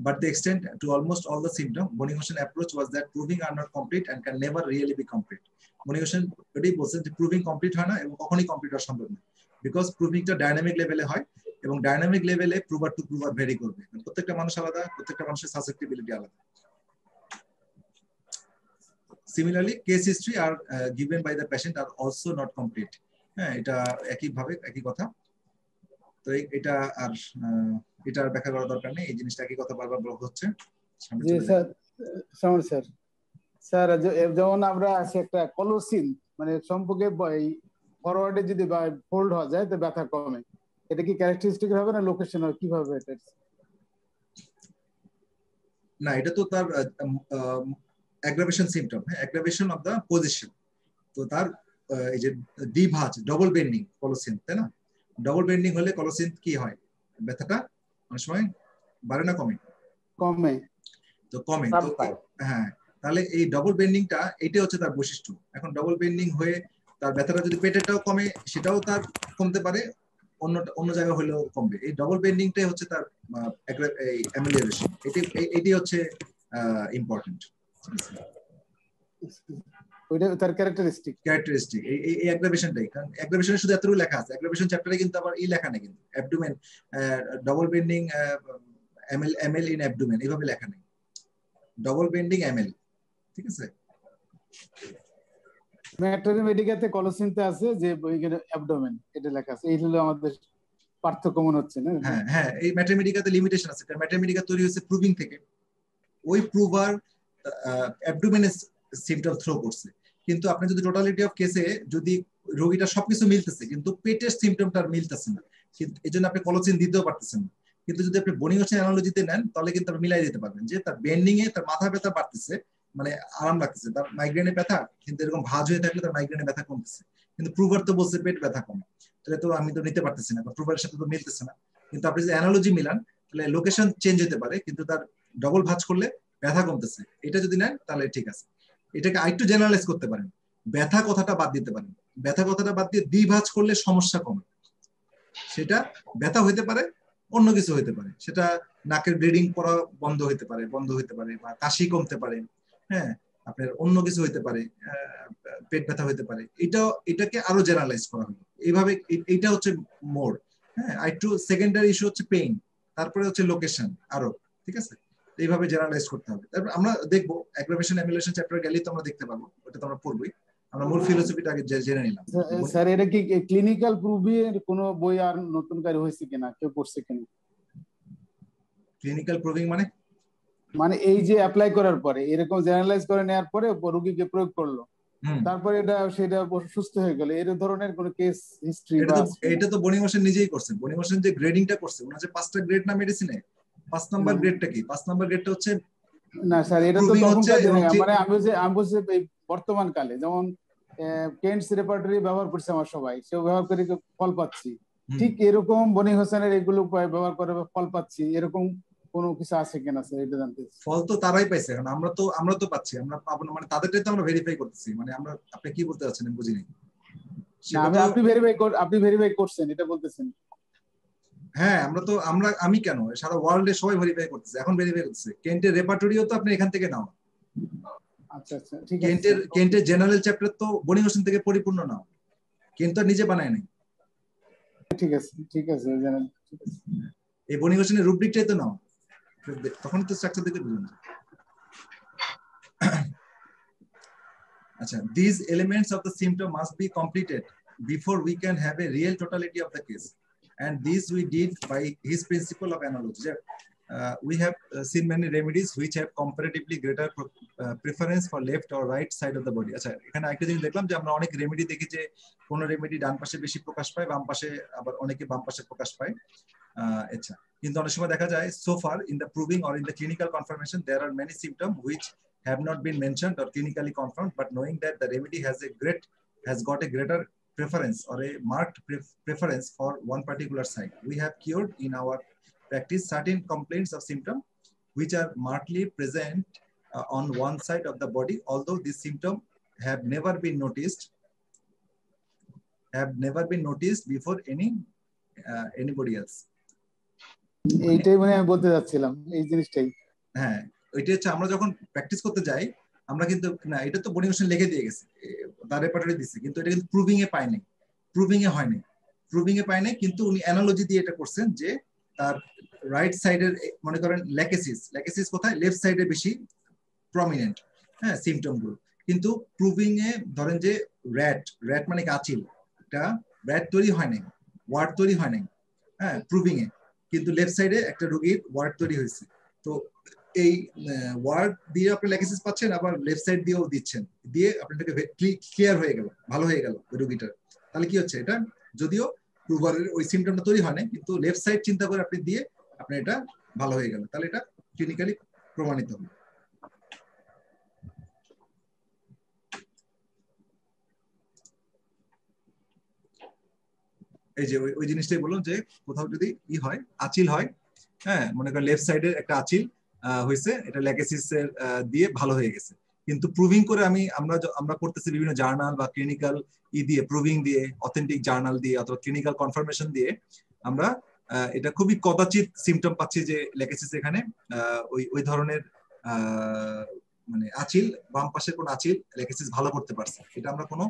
But the extent to almost all the symptom, Boninghosen approach was that proving are not complete and can never really be complete. Boninghosen এটাই বলছেন যে প্রুভিং কমপ্লিট হয় না এবং কখনোই কমপ্লিট হওয়া সম্ভব না, বিকজ প্রুভিংটা ডাইনামিক লেভেলে হয় এবং ডাইনামিক লেভেলে প্রুভার টু প্রুভার ভ্যারি করবে। প্রত্যেকটা মানুষ আলাদা, প্রত্যেকটা মানুষের সাসেপ্টিবিলিটি আলাদা। Similarly, case history are given by the patient are also not complete. হ্যাঁ, এটা একইভাবে একই কথা। তো এটা আর এটার ব্যাখ্যা করার দরকার নেই, এই জিনিসটা একই কথা বারবার বলা হচ্ছে। জি স্যার, স্যার স্যার যেমন আমরা আছে একটা কলোসিন মানে সম্পর্কে ফরওয়ার্ডে যদি ফোল্ড হয়ে যায় তো ব্যথা কমে, এটা কি ক্যারেক্টারিস্টিক হবে না লোকেশন হবে, কিভাবে এটা? না, এটা তো তার aggravation symptom, aggravation of the position। তো তার এই যে দ্বিভাজ ডবল বেন্ডিং কলোসিন, তাই না? ডবল বেন্ডিং হলে কলোসিন কি হয়, ব্যথাটা অনেক সময় বাড়ে না কমে? কমে। তো কমে, তো হ্যাঁ, তাহলে এই ডবল বেন্ডিংটা এটাই হচ্ছে তার বৈশিষ্ট্য। এখন ডবল বেন্ডিং হয়ে তার ব্যথাটা যদি পেটেরটাও কমে সেটাও তার কমতে পারে, অন্য অন্য জায়গায় হলেও কমবে। এই ডবল বেন্ডিংটাই হচ্ছে তার অ্যামেলিয়ারেশন, এটি হচ্ছে ইম্পর্টেন্ট। ওইটা তার ক্যারেক্টারিস্টিক এই অ্যাগ্রাভেশনটাই, কারণ অ্যাগ্রাভেশনে শুধু এতটুকু লেখা আছে, অ্যাগ্রাভেশন চ্যাপ্টারে কিন্তু আবার এই লেখা নেই, কিন্তু abdomen double bending ML in abdomen এইভাবে লেখা নেই, ডবল বেন্ডিং এমএল, ঠিক আছে। ম্যাট্রিমেডিকাতে কলোসিনতে আছে যে ওইখানে অ্যাবডোমেন এটা লেখা আছে, এই হলো আমাদের পার্থক্য মনে হচ্ছে না? হ্যাঁ হ্যাঁ, এই ম্যাট্রিমেডিকাতে লিমিটেশন আছে, কারণ ম্যাট্রিমেডিকা তৈরি হয়েছে প্রুভিং থেকে, ওই প্রুভার অ্যাবডোমেনের সিম্পটম থ্রো করছে, কিন্তু আপনি যদি টোটালিটি অফ কেসে যদি রোগীটা সবকিছু মিলতেছে কিন্তু পেটের সিম্পটমটা মিলতেছে না, কিন্তু এই জন্য আপনি কলোসিন দিতেও পারতেছেন না। কিন্তু যদি আপনি বনিওসিন অ্যানালজিতে নেন তাহলে কিন্তু আপনি মিলাই দিতে পারবেন যে তার বেন্ডিং এ তার মাথা ব্যথা বাড়তেছে, মানে আরাম লাগতেছে, তার মাইগ্রেনে ব্যথা, কিন্তু এরকম ভাঁজ হয়ে থাকলে তার মাইগ্রেনে ব্যথা কমতেছে, কিন্তু প্রুভার তো বলছে পেট ব্যথা কমে, তাহলে তো আমি তো নিতে পারতেছি না, প্রুভারের সাথে তো মিলতেছে না। কিন্তু আপনি যদি অ্যানালজি মিলান তাহলে লোকেশন চেঞ্জ হতে পারে, কিন্তু তার ডবল ভাঁজ করলে ব্যথা কমতেছে, এটা যদি নেন তাহলে ঠিক আছে। এটাকে আরেকটু জেনারেলাইজ করতে পারেন, ব্যথা কথাটা বাদ দিতে পারেন, ব্যথা কথাটা বাদ দিয়ে দ্বিভাঁজ করলে সমস্যা কমে, সেটা ব্যথা হইতে পারে, অন্য কিছু হইতে পারে, সেটা নাকের ব্লিডিং পড়া বন্ধ হইতে পারে বা কাশি কমতে পারে, হ্যাঁ আপনার অন্য কিছু হইতে পারে, পেট ব্যথা হইতে পারে, এটাকে আরো জেনারেলাইজ করা হবে এইভাবে। এইটা হচ্ছে মোর, হ্যাঁ। আর একটু সেকেন্ডারি ইস্যু হচ্ছে পেইন, তারপরে হচ্ছে লোকেশন আরো, ঠিক আছে, এইভাবে জেনারেলাইজ করতে হবে। তারপর আমরা দেখবো অ্যাগ্রাভেশন অ্যামিউলেশন চ্যাপ্টার গেলেই তো আমরা দেখতে পাবো, ওটা তো আমরা পড়বই, আমরা মূল ফিলোসফিটা আগে জেনে নিলাম। স্যার এটা কি ক্লিনিক্যাল প্রুভের কোনো বই আর নতুন করে হয়েছে কিনা, কেউ পড়ছে কিনা? ক্লিনিক্যাল প্রুভিং মানে এই যে অ্যাপ্লাই করার পরে এরকম জেনারেলাইজ করে নেওয়ার পরে রোগীকে প্রয়োগ করলো, তারপরে সেটা সুস্থ হয়ে গেল, এর ধরনের কোনো কেস হিস্ট্রি? এটা তো বনিমোশন নিজেই করছেন, বনিমোশন যে গ্রেডিংটা করছে, ওনার যে 5টা গ্রেড না মেডিসিনে, 5 নাম্বার গ্রেডটা কি? 5 নাম্বার গ্রেডটা হচ্ছে না স্যার, এটা তো তখনকার দিনে, মানে আমি বলছি বর্তমান কালে, যেমন কেন্টস রেপার্টরি ব্যবহার করছে আমার সবাই, সেও ব্যবহার করে ফল পাচ্ছি, ঠিক এরকম বনি হোসেনের এগুলো ব্যবহার করে ফল পাচ্ছি, এরকম কোনো কিছু আছে কিনা স্যার, এটা জানতে। ফল তো তারাই পাইছে, কারণ আমরা তো পাচ্ছি, আমরা পাবো না, মানে তাদেরটাই তো আমরা ভেরিফাই করতেছি, মানে আমরা, আপনি কি বলতে চাচ্ছেন আমি বুঝিনি। আপনি ভেরিফাই করছেন এটা বলতেছেন? হ্যাঁ, আমি কেন, সারা ওয়ার্ল্ডে সবাই ভেরিফাই করতেছে, এখন ভেরিফাই করতেছে। কেন্টের রেপার্টরিও তো আপনি এখান থেকে নাও। আচ্ছা আচ্ছা, ঠিক আছে। কেন্টের জেনারেল চ্যাপ্টার তো বনি হোসেন থেকে পরিপূর্ণ নাও, কেন্ট তো নিজে বানায় নাই। ঠিক আছে ঠিক আছে, এই বনি হোসেনের রুব্রিকটাই তো নাও, তখন তো স্ট্রাকচার দেখতে বুঝুন। আচ্ছা, these elements of the symptom must be completed before we can have a real totality of the case, and this we did by his principle of analogy. We have seen many remedies which have comparatively greater preference for left or right side of the body. আচ্ছা, এখানে একটা জিনিস দেখলাম যে আমরা অনেক remedy দেখি যে কোন রেমেডি ডান পাশে বেশি প্রকাশ পায়, বাম পাশে আবার অনেকে বাম পাশে প্রকাশ পায়। আচ্ছা, কিন্তু অনেক সময় দেখা যায় so far in the proving or in the clinical confirmation there are many symptoms which have not been mentioned or clinically confirmed, but knowing that the remedy has got a greater preference or a marked preference for one particular side, we have cured in our practice certain complaints of symptom which are markedly present on one side of the body, although these symptoms have never been noticed before anybody else. এইটাই মানে আমি বলতে যাচ্ছিলাম, এই জিনিসটাই। হ্যাঁ, ওইটা হচ্ছে আমরা যখন প্র্যাকটিস করতে যাই, আমরা কিন্তু না, এটা তো বনি হোসেন লিখে দিয়ে গেছে, তার রেপার্টরি দিচ্ছে, কিন্তু এটা কিন্তু প্রুভিং এ পায় নাই, প্রুভিং এ পায় নাই, কিন্তু উনি অ্যানালজি দিয়ে এটা করছেন যে তার রাইট সাইডের, মনে করেন ল্যাকেসিস কোথায়, লেফট সাইডে বেশি প্রমিনেন্ট, হ্যাঁ সিমটম গুলো, কিন্তু প্রুভিং এ ধরেন যে র্যাট মানে আঁচিল, এটা র্যাট তৈরি হয় নাই, ওয়ার্ড তৈরি হয় নাই, হ্যাঁ প্রুভিং এ, কিন্তু লেফট সাইডে একটা রোগীর ওয়ার্ড তৈরি হয়েছে, তো এই ওয়ার্ড দিয়ে আপনি ল্যাকেসিস পাচ্ছেন, আবার লেফট সাইড দিয়েও দিচ্ছেন, দিয়ে আপনাদেরকে ক্লিয়ার হয়ে গেল, ভালো হয়ে গেল ওই রোগীটার, তাহলে কি হচ্ছে, এটা যদিও প্রুভারের ওই সিমটমটা তৈরি হয় না, কিন্তু লেফট সাইড চিন্তা করে আপনি দিয়ে আপনার এটা ভালো হয়ে গেল, তাহলে এটা ক্লিনিক্যালি প্রমাণিত হবে। এই যে ওই জিনিসটাই বললাম যে কোথাও যদি হয়, আঁচিল হয়, হ্যাঁ মনে করেন লেফট সাইডের একটা আঁচিল হয়েছে, এটা ল্যাকেসিস দিয়ে ভালো হয়ে গেছে, কিন্তু প্রুভিং করে আমরা করতেছি বিভিন্ন জার্নাল বা ক্লিনিক্যাল দিয়ে প্রুভিং দিয়ে, অথেন্টিক জার্নাল দিয়ে অথবা ক্লিনিক্যাল কনফার্মেশন দিয়ে আমরা এটা খুবই কদাচিৎ সিমটম পাচ্ছি যে লেকেসিস এখানে ওই ধরনের মানে আচিল, বাম পাশের কোন আচিল লেকেসিস ভালো করতে পারছে। এটা আমরা কোনো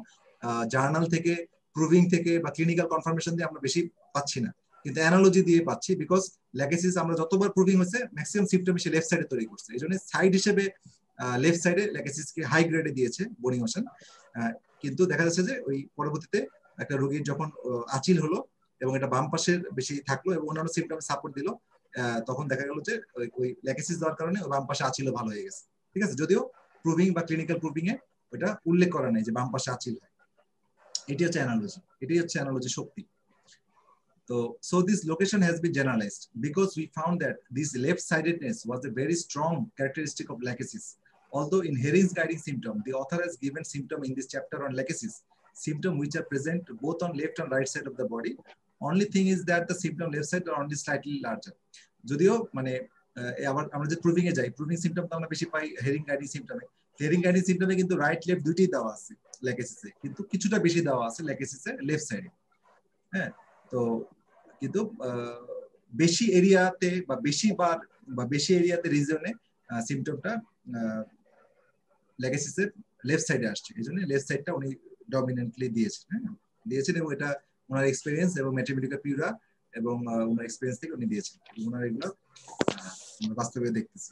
জার্নাল থেকে, প্রুভিং থেকে বা ক্লিনিক্যাল কনফার্মেশন দিয়ে আমরা বেশি পাচ্ছি না, কিন্তু অ্যানালজি দিয়ে পাচ্ছি। বিকজ লেকেসিস আমরা যতবার প্রুভিং হয়েছে ম্যাক্সিমাম সিমটম সে লেফট সাইডে তৈরি করছে, এই জন্য সাইড হিসেবে লেফট সাইডে লেকেসিসকে হাই গ্রেডে দিয়েছে বোনি মোশন। কিন্তু দেখা যাচ্ছে যে ওই পরবর্তীতে একটা রোগীর যখন আচিল হলো এবং এটা বাম পাশের বেশি থাকলো এবং অন্যান্য সিমটম সাপোর্ট দিল, তখন দেখা গেল যে ওই লেকেসিস দেওয়ার কারণে বাম পাশে আচিলও ভালো হয়ে গেছে। ঠিক আছে, যদিও প্রুভিং বা ক্লিনিক্যাল প্রুভিং এ ওটা উল্লেখ করা নেই যে বাম পাশে আচিল হয়। এটি হচ্ছে অ্যানালজি, এটাই হচ্ছে analogy Shakti. So this location has been generalized because we found that this left-sidedness was a very strong characteristic of lachesis. Although in Hering's guiding symptom, the author has given symptom in this chapter on lachesis, symptom which are present both on left and right side of the body. Only thing is that the symptom left side are only slightly larger. যদিও মানে আবার আমরা যে proving এ যাই, proving symptom তো আমরা বেশি পাই herring guiding সিমটমে। Herring guiding সিমটমে কিন্তু রাইট লেফট দুইটাই দেওয়া আছে লেকেসিসে, কিন্তু কিছুটা বেশি দেওয়া আছে লেকেসিসে লেফট সাইডে। হ্যাঁ, তো কিন্তু বেশি এরিয়াতে বা বেশি এরিয়াতে রিজনে সিমটমটা লেকেসিসের লেফট সাইডে আসছে, এই জন্য লেফট সাইডটা উনি ডমিনেন্টলি দিয়েছেন। হ্যাঁ, দিয়েছেন এবং এটা ওনার এক্সপেরিয়েন্স এবং ম্যাথমেটিক্যাল পিউরা এবং ওনার এক্সপেরিয়েন্স থেকে উনি দিয়েছেন, ওনার এগুলো বাস্তবে দেখতেছি।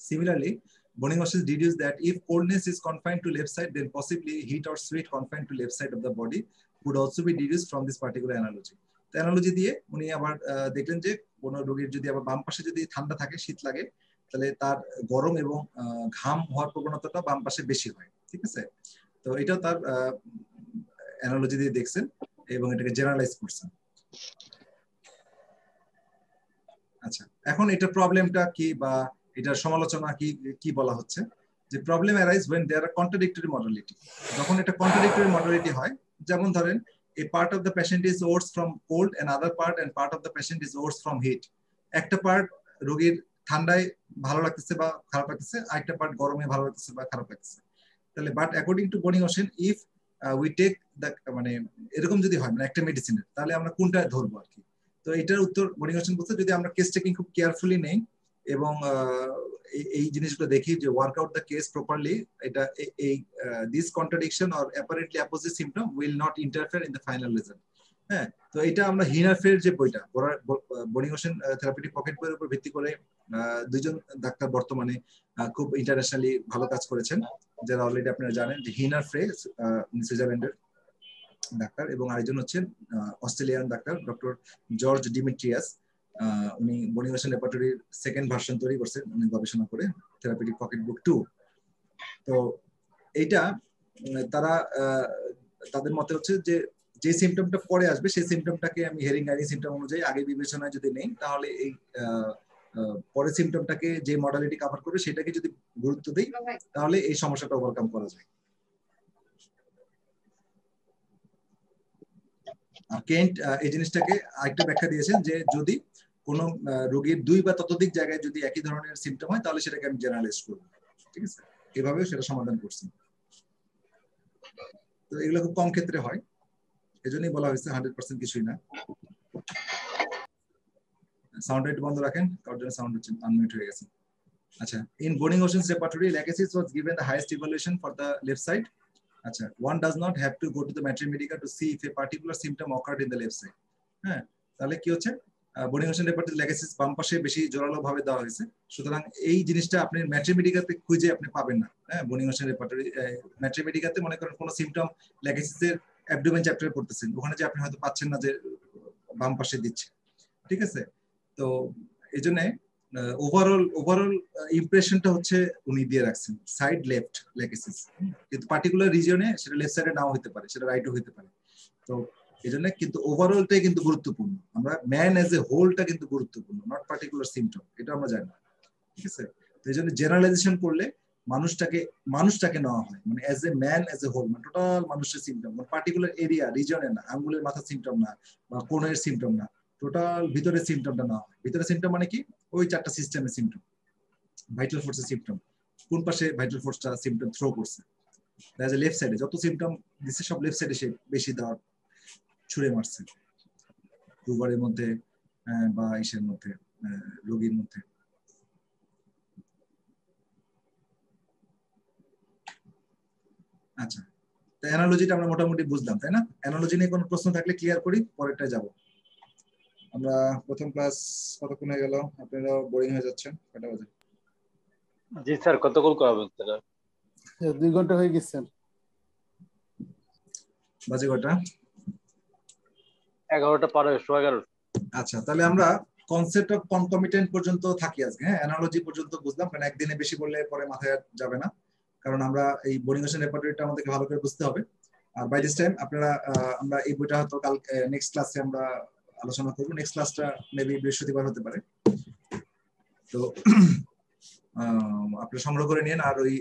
Similarly, Bonning-Washington deduced that if coldness is confined to left side, then possibly heat or sweat confined to left side of the body could also be deduced from this particular analogy. The analogy দিয়ে উনি আবার দেখলেন যে কোন রোগীর যদি আবার বাম পাশে যদি ঠান্ডা থাকে, শীত লাগে, তাহলে তার গরম এবং ঘাম হওয়ার প্রবণতাটা বাম পাশে বেশি হয়। ঠিক আছে, তো এটাও তার অ্যানালজি দিয়ে দেখছেন এবং এটাকে জেনারেলাইজ করছেন। আচ্ছা, এখন এটা প্রবলেমটা কি বা এটার সমালোচনা কি বলা হচ্ছে, যে problem arise when there are contradictory modality। যখন এটা কন্ট্রাডিক্টরি মডালিটি হয়, যেমন ধরেন a part of the patient is worse from cold and other part of the patient is worse from heat। একটা পার্ট রোগীর ঠান্ডায় ভালো লাগতেছে বা খারাপ লাগতেছে, আরেকটা পার্ট গরমে ভালো লাগতেছে বা খারাপ লাগতেছে। তাহলে but according to Bonning-Washington, if we take the মানে এরকম যদি হয় মানে একটা মেডিসিনের, তাহলে আমরা কোনটা ধরবো আর কি। তো এটার উত্তর Bonning-Washington বলছে যদি আমরা কেস টেকিং খুব কেয়ারফুলি নেই এবং এই জিনিসগুলো দেখি যে work out the case properly, এটা এই this contradiction or apparently opposite symptom will not interfere in the final result. হ্যাঁ, তো এটা আমরা হিনারফের যে বইটা Bonning-Washington থেরাপিউটিক পকেট বইয়ের উপর ভিত্তি করে দুইজন ডাক্তার বর্তমানে খুব ইন্টারন্যাশনালি ভালো কাজ করেছেন, যারা অলরেডি আপনারা জানেন যে হিনারফে সুইজারল্যান্ডের ডাক্তার এবং আরেকজন হচ্ছেন Australian doctor doctor George Demetrius. উনি Bonning-Washington ল্যাবরেটরির সেকেন্ড ভার্সন তৈরি করছেন উনি গবেষণা করে, থেরাপিউটিক পকেট বুক 2। তো এইটা তারা তাদের মতে হচ্ছে যে সিমটমটা পরে আসবে সেই সিমটমটাকে আমি হেরিং গাইডিং সিমটম অনুযায়ী আগে বিবেচনায় যদি নেই, তাহলে এই পরের সিমটমটাকে যে মডালিটি কভার করবে সেটাকে যদি গুরুত্ব দেই, তাহলে এই সমস্যাটা ওভারকাম করা যায়। আর কেন্ট এই জিনিসটাকে আরেকটা ব্যাখ্যা দিয়েছেন যে যদি কোন রোগীর দুই বা ততোধিক জায়গায় যদি একই ধরনের সিমটম হয়, তাহলে সেটাকে আমি জেনারেলাইজ করব। ঠিক আছে, এভাবেও সেটা সমাধান করছি। তো এগুলো খুব কম ক্ষেত্রে হয়, এজন্যই বলা হয়েছে 100% কিছুই না। সাউন্ড রেট বন্ধ রাখেন, কারণ জন্য সাউন্ড হচ্ছে আনমিউট হয়ে গেছে। আচ্ছা, in Bonning-Washington's repertory, lachesis was given the highest evaluation for the left side. আচ্ছা, one does not have to go to the Matrimedia to see if a particular symptom occurred in the left side. হ্যাঁ, তাহলে কি হচ্ছে Bonning-Washington repertory lachesis বাম পাশে বেশি জোরালো ভাবে দেওয়া হয়েছে, সুতরাং এই জিনিসটা আপনি ম্যাট্রিমেডিকাতে খুঁজে আপনি পাবেন না। হ্যাঁ, Bonning-Washington repertory ম্যাট্রিমেডিকাতে মনে করেন কোন সিমটম ল্যাকেসিসের অ্যাবডোমেন চ্যাপ্টারে পড়তেছেন, ওখানে যে আপনি হয়তো পাচ্ছেন না যে বাম পাশে দিচ্ছে। ঠিক আছে, তো এই জন্য ওভারঅল ইমপ্রেশনটা হচ্ছে উনি দিয়ে রাখছেন সাইড লেফট ল্যাকেসিস, কিন্তু পার্টিকুলার রিজিয়নে সেটা লেফট সাইডে নাও হতে পারে, সেটা রাইটও হতে পারে। তো এই জন্য কিন্তু ওভারঅলটাই কিন্তু গুরুত্বপূর্ণ, আমরা ম্যান এজ এ হোলটা কিন্তু গুরুত্বপূর্ণ, নট পার্টিকুলার সিমটম, এটা আমরা জানি। ঠিক আছে, তো এই জন্য জেনারেলাইজেশন করলে মানুষটাকে নেওয়া হয়, মানে as a man as a whole, মানে টোটাল মানুষের সিমটম, মানে পার্টিকুলার এরিয়া রিজনে না, আঙ্গুলের মাথার সিমটম না বা কোণের সিমটম না, টোটাল ভিতরের সিমটমটা নেওয়া হয়। ভিতরের সিমটম মানে কি, ওই চারটা সিস্টেমের সিমটম, ভাইটাল ফোর্সের সিমটম, কোন পাশে ভাইটাল ফোর্সটা সিম্পটম থ্রো করছে। দেখা যায় লেফট সাইডে যত সিম্পটম দিচ্ছে সব লেফট সাইডে সে বেশি দেওয়ার ছুড়ে মারছে প্রুভারের মধ্যে বা ইসের মধ্যে, রোগীর মধ্যে। আচ্ছা, তো অ্যানালজিটা আমরা মোটামুটি বুঝলাম, তাই না? অ্যানালজি নিয়ে কোনো প্রশ্ন থাকলে ক্লিয়ার করি, পরেরটায় যাব। আমরা প্রথম ক্লাস কতক্ষণ হয়ে গেল? আপনারা বোরিং হয়ে যাচ্ছেন, কটা বাজে? জি স্যার, কতক্ষণ করাবেন স্যার? 2 ঘন্টা হয়ে গেছে স্যার। বাজে কটা? 11টা পার হয়ে 11:15। আচ্ছা, তাহলে আমরা কনসেপ্ট অফ কনকমিটেন্ট পর্যন্ত থাকি আজকে। হ্যাঁ, অ্যানালজি পর্যন্ত বুঝলাম, কারণ একদিনে বেশি বললে পরে মাথায় যাবে না, কারণ আমরা এই বোরিংয়েশন রেপার্টরিটা আমাদেরকে ভালো করে বুঝতে হবে। আর বাই দিস টাইম আপনারা আমরা এই বইটা হয়তো কাল নেক্সট ক্লাসে আমরা আলোচনা করব। নেক্সট ক্লাসটা মেবি বৃহস্পতিবার হতে পারে। তো আপনারা সংগ্রহ করে নিন। আর ওই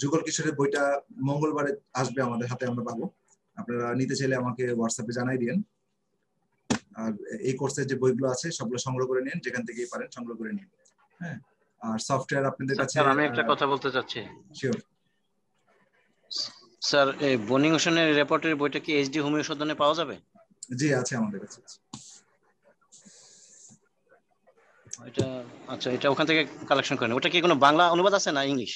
যুগল কিশোরের বইটা মঙ্গলবারে আসবে আমাদের হাতে, আমরা পাবো। আপনারা নিতে চাইলে আমাকে হোয়াটসঅ্যাপে জানাই দিন। আর এই কোর্সের যে বইগুলো আছে সবগুলো সংগ্রহ করে নিন, যেখান থেকেই পারেন সংগ্রহ করে নিন। হ্যাঁ, আর সফটওয়্যার আপনাদের কাছে। স্যার আমি একটা কথা বলতে চাচ্ছি। শিওর স্যার, এই বোরিংয়েশনের রেপার্টরি বইটা কি এইচডি হোমিও সদনে পাওয়া যাবে? জি, আছে আমাদের কাছে। এটা আচ্ছা, এটা ওখান থেকে কালেকশন করেন। ওটা কি কোনো বাংলা অনুবাদ আছে না ইংলিশ?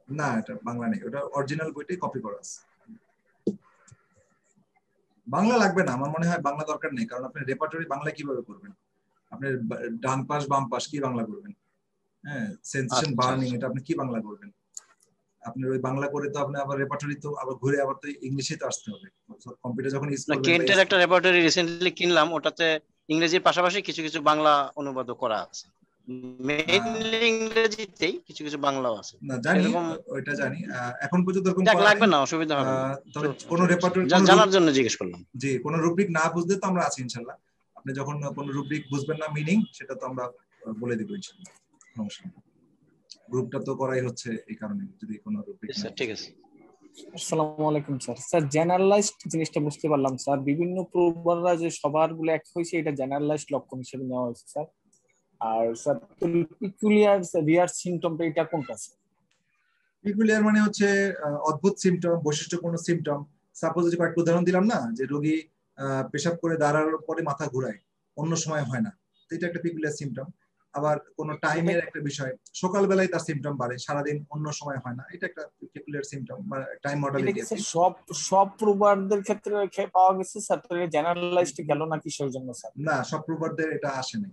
না, এটা বাংলা নেই, ওটা অরিজিনাল বইটাই কপি করা আছে। বাংলা লাগবে না আমার মনে হয়, বাংলা দরকার নেই, কারণ আপনি রেপার্টরি বাংলা কিভাবে করবেন? আপনার ডান পাশ বাম পাশ কি বাংলা করবেন? হ্যাঁ, সেন্সেশন বার্নিং, এটা আপনি কি বাংলা করবেন? আপনি ওই বাংলা করে তো আপনি আবার রেপার্টরি তো আবার ঘুরে আবার তো ইংলিশে তো আসতে হবে। কম্পিউটার যখন ইউজ করবেন। কেন্টের একটা রেপার্টরি রিসেন্টলি কিনলাম, ওটাতে ইংরেজির পাশাপাশি কিছু কিছু বাংলা অনুবাদও করা আছে। মেইনলি ইংরেজিতেই কিছু কিছু বাংলাও আছে। না জানি, ওইটা জানি। এখন পর্যন্ত এরকম করা লাগবে না, অসুবিধা হবে না। তবে কোন রেপার্টরি জানার জন্য জিজ্ঞেস করলাম। জি, কোন রুব্রিক না বুঝলে তো আমরা আছি ইনশাআল্লাহ। আপনি যখন কোন রুব্রিক বুঝবেন না মিনিং, সেটা তো আমরা বলে দিব ইনশাআল্লাহ। সমস্যা নেই, গ্রুপটা তো করাই হচ্ছে এই কারণে, যদি কোন রুব্রিক। স্যার ঠিক আছে। আসসালামু আলাইকুম স্যার। স্যার জেনারেলাইজড জিনিসটা বুঝতে পারলাম স্যার, বিভিন্ন প্রুভাররা যে সবার গুলো এক হয়েছে এটা জেনারেলাইজড লক্ষণ হিসেবে নেওয়া হয়েছে স্যার। আর স্যার পিকুলিয়ার রিয়ার সিম্পটমটা এটা কোনটা স্যার? পিকুলিয়ার মানে হচ্ছে অদ্ভুত সিম্পটম, বৈশিষ্ট্যপূর্ণ সিম্পটম। সাপোজ যে কয়েকটা উদাহরণ দিলাম না, যে রোগী পেশাব করে দাঁড়ানোর পরে মাথা ঘোরায়, অন্য সময় হয় না, তো এটা একটা পিকুলিয়ার সিম্পটম। আবার কোন টাইমের একটা বিষয়, সকালবেলায় তার সিম্পটম বাড়ে, সারাদিন অন্য সময় হয় না, এটা একটা পিকুলিয়ার সিম্পটম বা টাইম মডালিটি। সব প্রুভারদের ক্ষেত্রে পাওয়া গেছে স্যার, তো জেনারেলাইজড গেল নাকি সেই জন্য স্যার? না, সব প্রুভারদের এটা আসে নাই,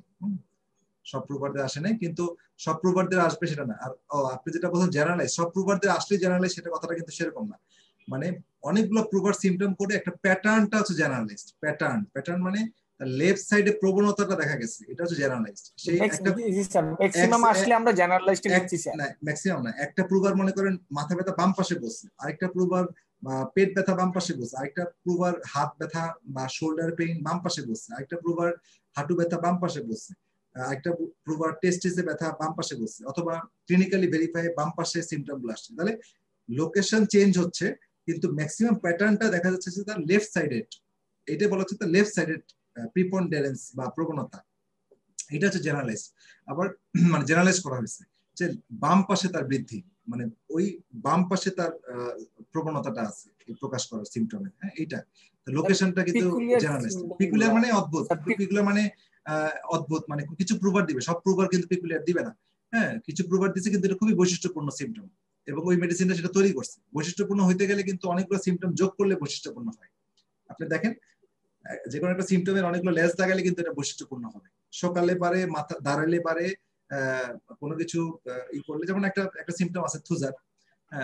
সব প্রুভারদের আসে নাই, কিন্তু সব প্রুভারদের আসবে সেটা না। আর আপনি যেটা বলছেন জেনারেলাইজ, সব প্রুভারদের আসলে জেনারেলাইজ, সেটা কথাটা কিন্তু সেরকম না। মানে অনেকগুলো প্রুভার সিম্পটম করে একটা প্যাটার্নটা হচ্ছে জেনারেলাইজড। প্যাটার্ন মানে লেফট সাইডে প্রবণতাটা দেখা গেছে, এটা হচ্ছে জেনারেলাইজড। সেই একটা ম্যাক্সিমাম আসলে আমরা জেনারেলাইজড নিচ্ছি স্যার। না, ম্যাক্সিমাম না। একটা প্রুভার মনে করেন মাথা ব্যথা বাম পাশে বসছে, আরেকটা প্রুভার পেট ব্যথা বাম পাশে বসছে, আরেকটা প্রুভার হাত ব্যথা বা শোল্ডার পেইন বাম পাশে বসছে, আরেকটা প্রুভার হাঁটু ব্যথা বাম পাশে বসছে, একটা প্রুভার টেস্টিসে ব্যথা বাম পাশে বসছে, অথবা ক্লিনিক্যালি ভেরিফাই বাম পাশে সিম্পটম গুলো আসছে। তাহলে লোকেশন চেঞ্জ হচ্ছে, কিন্তু ম্যাক্সিমাম প্যাটার্নটা দেখা যাচ্ছে যে তার লেফট সাইডেড। এটা বলা হচ্ছে তার লেফট সাইডেড প্রিপন্ডারেন্স বা প্রবণতা, এটা হচ্ছে জেনারেলাইজ। আবার মানে জেনারেলাইজ করা হয়েছে যে বাম পাশে তার বৃদ্ধি, মানে ওই বাম পাশে তার প্রবণতাটা আছে প্রকাশ করার সিম্পটমে। হ্যাঁ, এইটা লোকেশনটা কিন্তু জেনারেলাইজ। পিকুলিয়ার মানে অদ্ভুত, পিকুলিয়ার মানে অদ্ভুত, মানে কিছু প্রুভার দিবে, সব প্রুভার কিন্তু পিকুলিয়ার দিবে না। হ্যাঁ, কিছু প্রুভার দিচ্ছে, কিন্তু এটা খুবই বৈশিষ্ট্যপূর্ণ সিম্পটম, এবং ওই মেডিসিনটা সেটা তৈরি করছে। বৈশিষ্ট্যপূর্ণ হইতে গেলে কিন্তু অনেকগুলো সিম্পটম যোগ করলে বৈশিষ্ট্যপূর্ণ হয়। আপনি দেখেন, যে কোনো একটা সিম্পটমের অনেকগুলো লেজ লাগালে কিন্তু এটা বৈশিষ্ট্যপূর্ণ হবে। সকালে পারে, মাথা দাঁড়ালে পারে, কোনো কিছু ই করলে, যেমন একটা সিম্পটম আছে থুজার।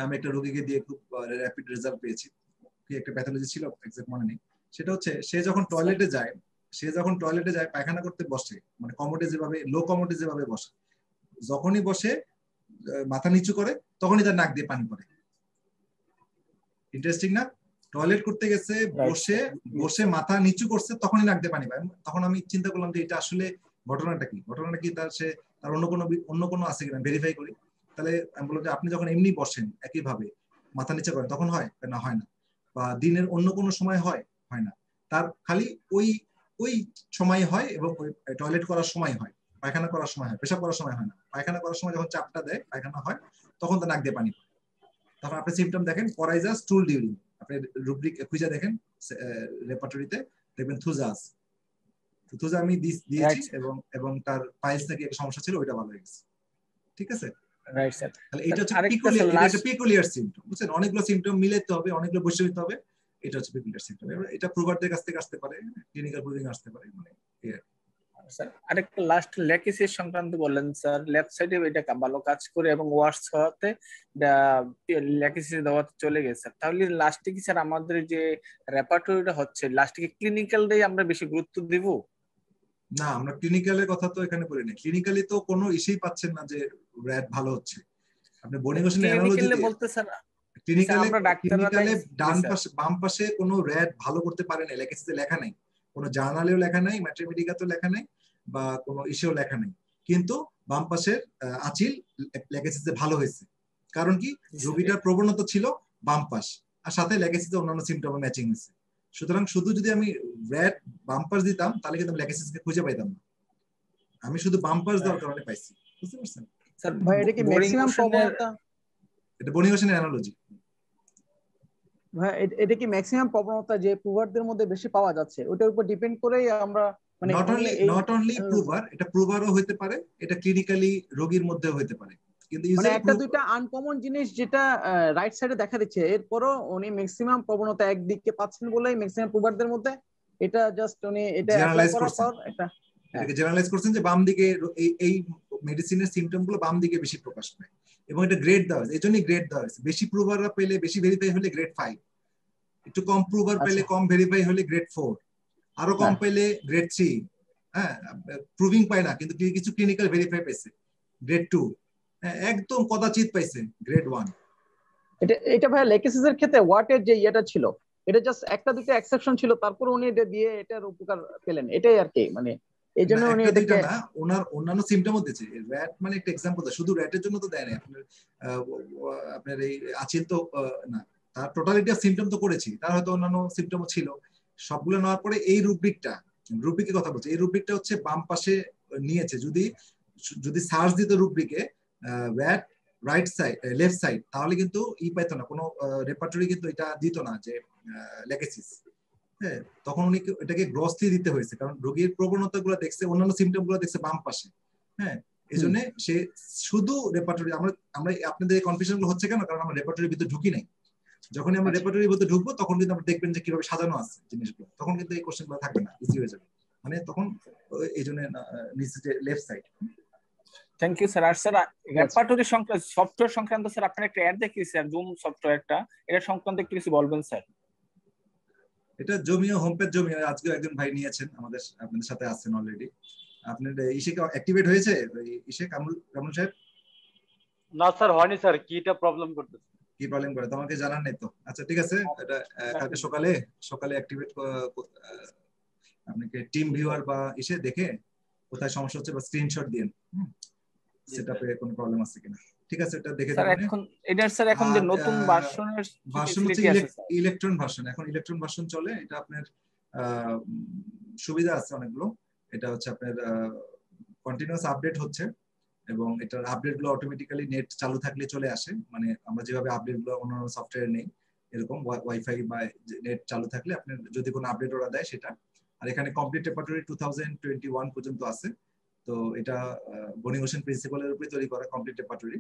আমি একটা রোগীকে দিয়ে খুব র্যাপিড রেজাল্ট পেয়েছি। কি একটা প্যাথোলজি ছিল এক্সাক্ট মনে নেই। সেটা হচ্ছে সে যখন টয়লেটে যায় পায়খানা করতে বসে, মানে কমোডে যেভাবে, লো কমোডে যেভাবে বসে, যখনই বসে মাথা নিচু করে তখনই তার নাক দিয়ে পানি পড়ে। ইন্টারেস্টিং না? টয়লেট করতে গেছে, বসে মাথা নিচু করছে, তখনই নাক দিয়ে পানি পায়। তখন আমি চিন্তা করলাম যে এটা আসলে ঘটনাটা কি তার অন্য কোনো আছে কিনা ভেরিফাই করি। তাহলে আমি বললাম যে আপনি যখন এমনি বসেন একইভাবে মাথা নিচে করেন, তখন হয় না? হয় না। বা দিনের অন্য কোনো সময় হয় না। তার খালি ওই সময় হয়, এবং টয়লেট করার সময় হয়, পায়খানা করার সময় হয়, পেশাব করার সময় হয় না। পায়খানা করার সময় যখন চাপটা দেয় পায়খানা হয় তখন তো নাক দিয়ে পানি পড়ে। তখন আপনি সিমটম দেখেন পরাইজাস স্টুল ডিউরিং, আপনি রুব্রিক খুঁজে দেখেন রেপার্টরিতে দেখবেন থুজাস, থুজা আমি দিয়েছি এবং তার পাইলস নাকি একটা সমস্যা ছিল, ওইটা ভালো হয়ে গেছে। ঠিক আছে, রাইট স্যার। তাহলে এটা হচ্ছে পিকুলিয়ার সিমটম, বুঝছেন? অনেকগুলো সিমটম মিলাতে হবে, অনেকগুলো বসে দিতে হবে, এটা হচ্ছে পিকুলিয়ার সিমটম। এটা প্রুভারদের কাছ থেকে আসতে পারে, ক্লিনিক্যাল প্রুভিং আসতে পারে, মানে স্যার আরেকটা লাস্ট ল্যাকিসিস সংক্রান্ত বললেন স্যার, লেফট সাইডে এটা ভালো কাজ করে এবং ওয়াশ হওয়াতে ল্যাকিসিস দেওয়াতে চলে গেছে। তাহলে লাস্টে কি স্যার আমাদের যে রেপার্টরিটা হচ্ছে লাস্টে কি ক্লিনিক্যালটাই আমরা বেশি গুরুত্ব দিব? না, আমরা ক্লিনিক্যালের কথা তো এখানে বলি না। ক্লিনিক্যালি তো কোনো ইস্যুই পাচ্ছেন না যে র্যাট ভালো হচ্ছে। আপনি বোনিগোশন অ্যানালজি বলতে স্যার ক্লিনিক্যালে ডান পাশে বাম পাশে কোনো র্যাট ভালো করতে পারে না, ল্যাকিসিসে লেখা নাই, কোনো জার্নালেও লেখা নাই, ম্যাট্রিমেডিকাতেও লেখা নাই, বা কোনো ইস্যুও লেখা নাই, কিন্তু বাম পাশের আচিল ল্যাকিসিসে ভালো হয়েছে। কারণ কি, রোগীটার প্রবণতা ছিল বাম পাশ, আর সাথে ল্যাকিসিসে অন্যান্য সিমটম ম্যাচিং হয়েছে। সুতরাং শুধু যদি আমি র্যাট বাম পাশ দিতাম তাহলে কিন্তু আমি ল্যাকিসিসকে খুঁজে পাইতাম না, আমি শুধু বাম পাশ দেওয়ার কারণে পাইছি। বুঝতে পারছেন স্যার? ভাই এটা কি ম্যাক্সিমাম প্রবণতা? এটা বোনিগোশন অ্যানালজি। ভাই এটা কি ম্যাক্সিমাম প্রবণতা যে প্রুভারদের মধ্যে বেশি পাওয়া যাচ্ছে, ওটার উপর ডিপেন্ড করেই আমরা মানে নট অনলি প্রুভার, এটা প্রুভারও হইতে পারে, এটা ক্লিনিক্যালি রোগীর মধ্যেও হইতে পারে, কিন্তু মানে একটা দুইটা আনকমন জিনিস যেটা রাইট সাইডে দেখা দিচ্ছে, এরপরও উনি ম্যাক্সিমাম প্রবণতা একদিকে পাচ্ছেন বলেই ম্যাক্সিমাম প্রুভারদের মধ্যে এটা জাস্ট উনি এটা অ্যাপ্লাই করার পর এটাকে জেনারেলাইজ করছেন যে বাম দিকে এই মেডিসিনের সিমটম গুলো বাম দিকে বেশি প্রকাশ পায়, এবং এটা গ্রেড দেওয়া হয়েছে, এই জন্যই গ্রেড দেওয়া হয়েছে। বেশি প্রুভাররা পেলে, বেশি ভেরিফাই হলে গ্রেড 5, একটু কম প্রুভার পেলে, কম ভেরিফাই হলে গ্রেড 4, আরো কম পেলে গ্রেড 3। হ্যাঁ, প্রুভিং পায় না কিন্তু কিছু ক্লিনিক্যাল ভেরিফাই পাইছে গ্রেড 2, একদম কদাচিৎ পাইছে গ্রেড 1। এটা ভাই ল্যাকিসিসের ক্ষেত্রে ওয়াটের যে ইয়েটা ছিল, এটা জাস্ট একটা দুটো এক্সেপশন ছিল, তারপর উনি এটা দিয়ে এটার উপকার পেলেন, এটাই আর কি। মানে এই জন্য উনি এটাকে না, ওনার অন্যান্য সিমটমও দিয়েছে। র্যাট মানে একটা এক্সাম্পল, শুধু র্যাটের জন্য তো দেয় না। আপনার এই আচিল তো না, তার টোটালিটি অফ সিমটম তো করেছি, তার হয়তো অন্যান্য সিমটমও ছিল। সবগুলো নেওয়ার পরে এই রুব্রিকের কথা বলছে, এই রুব্রিকটা হচ্ছে বাম পাশে নিয়েছে। যদি সার্চ দিত রুব্রিকে র্যাট রাইট সাইড লেফট সাইড, তাহলে কিন্তু পাইতো না, কোনো রেপার্টরি কিন্তু এটা দিত না যে ল্যাকিসিস। হ্যাঁ, তখন উনি এটাকে গ্রসলি দিতে হয়েছে, কারণ রোগীর প্রবণতা গুলো দেখছে, অন্যান্য সিমটম গুলো দেখছে বাম পাশে। হ্যাঁ, এই জন্য সে শুধু রেপার্টরি, আমরা আপনাদের কনফিউশন গুলো হচ্ছে কেন, কারণ আমরা রেপার্টরির ভিতরে ঢুকি নাই। যখন আমরা রেপার্টরির ভিতরে ঢুকবো তখন কিন্তু আমরা দেখবেন যে কিভাবে সাজানো আছে জিনিসগুলো, তখন কিন্তু এই কোশ্চেন গুলো থাকবে না, ইজি হয়ে যাবে। মানে তখন এই জন্য নিচে left side. Thank you sir. আর স্যার রেপার্টরি সংক্রান্ত সফটওয়্যার সংক্রান্ত স্যার আপনার একটা অ্যাড দেখি স্যার, জুম সফটওয়্যারটা, এটা সংক্রান্ত একটু কিছু বলবেন স্যার? এটা জমিও হোম পেজ জমিও আজকে একজন ভাই নিয়েছেন, আপনাদের সাথে আছেন অলরেডি। আপনার ইসে অ্যাক্টিভেট হয়েছে ইসে কামরুল সাহেব? না স্যার, হয়নি স্যার। কিটা প্রবলেম করতেছে? কি প্রবলেম করে তোমাকে জানার নেই তো? আচ্ছা ঠিক আছে, এটা কালকে সকালে অ্যাক্টিভেট আপনাকে টিম ভিউয়ার বা ইসে দেখে কোথায় সমস্যা হচ্ছে বা স্ক্রিনশট দিন, সেটআপে কোনো প্রবলেম আছে কিনা। ঠিক আছে, এটা দেখে স্যার এখন যে নতুন ভার্সন হচ্ছে ইলেকট্রন ভার্সন, এখন ইলেকট্রন ভার্সন চলে। এটা আপনার সুবিধা আছে অনেকগুলো। এটা হচ্ছে আপনার কন্টিনিউয়াস আপডেট হচ্ছে, এবং এটার আপডেট গুলো অটোমেটিক্যালি নেট চালু থাকলে চলে আসে। মানে আমরা যেভাবে আপডেট গুলো অন্যান্য সফটওয়্যার নেই, এরকম ওয়াইফাই বা নেট চালু থাকলে আপনার যদি কোনো আপডেট ওরা দেয় সেটা। আর এখানে কমপ্লিট রেপার্টরি 2021 পর্যন্ত আছে। তো এটা বোনিগোশন প্রিন্সিপালের উপরে তৈরি করা কমপ্লিট রেপার্টরি,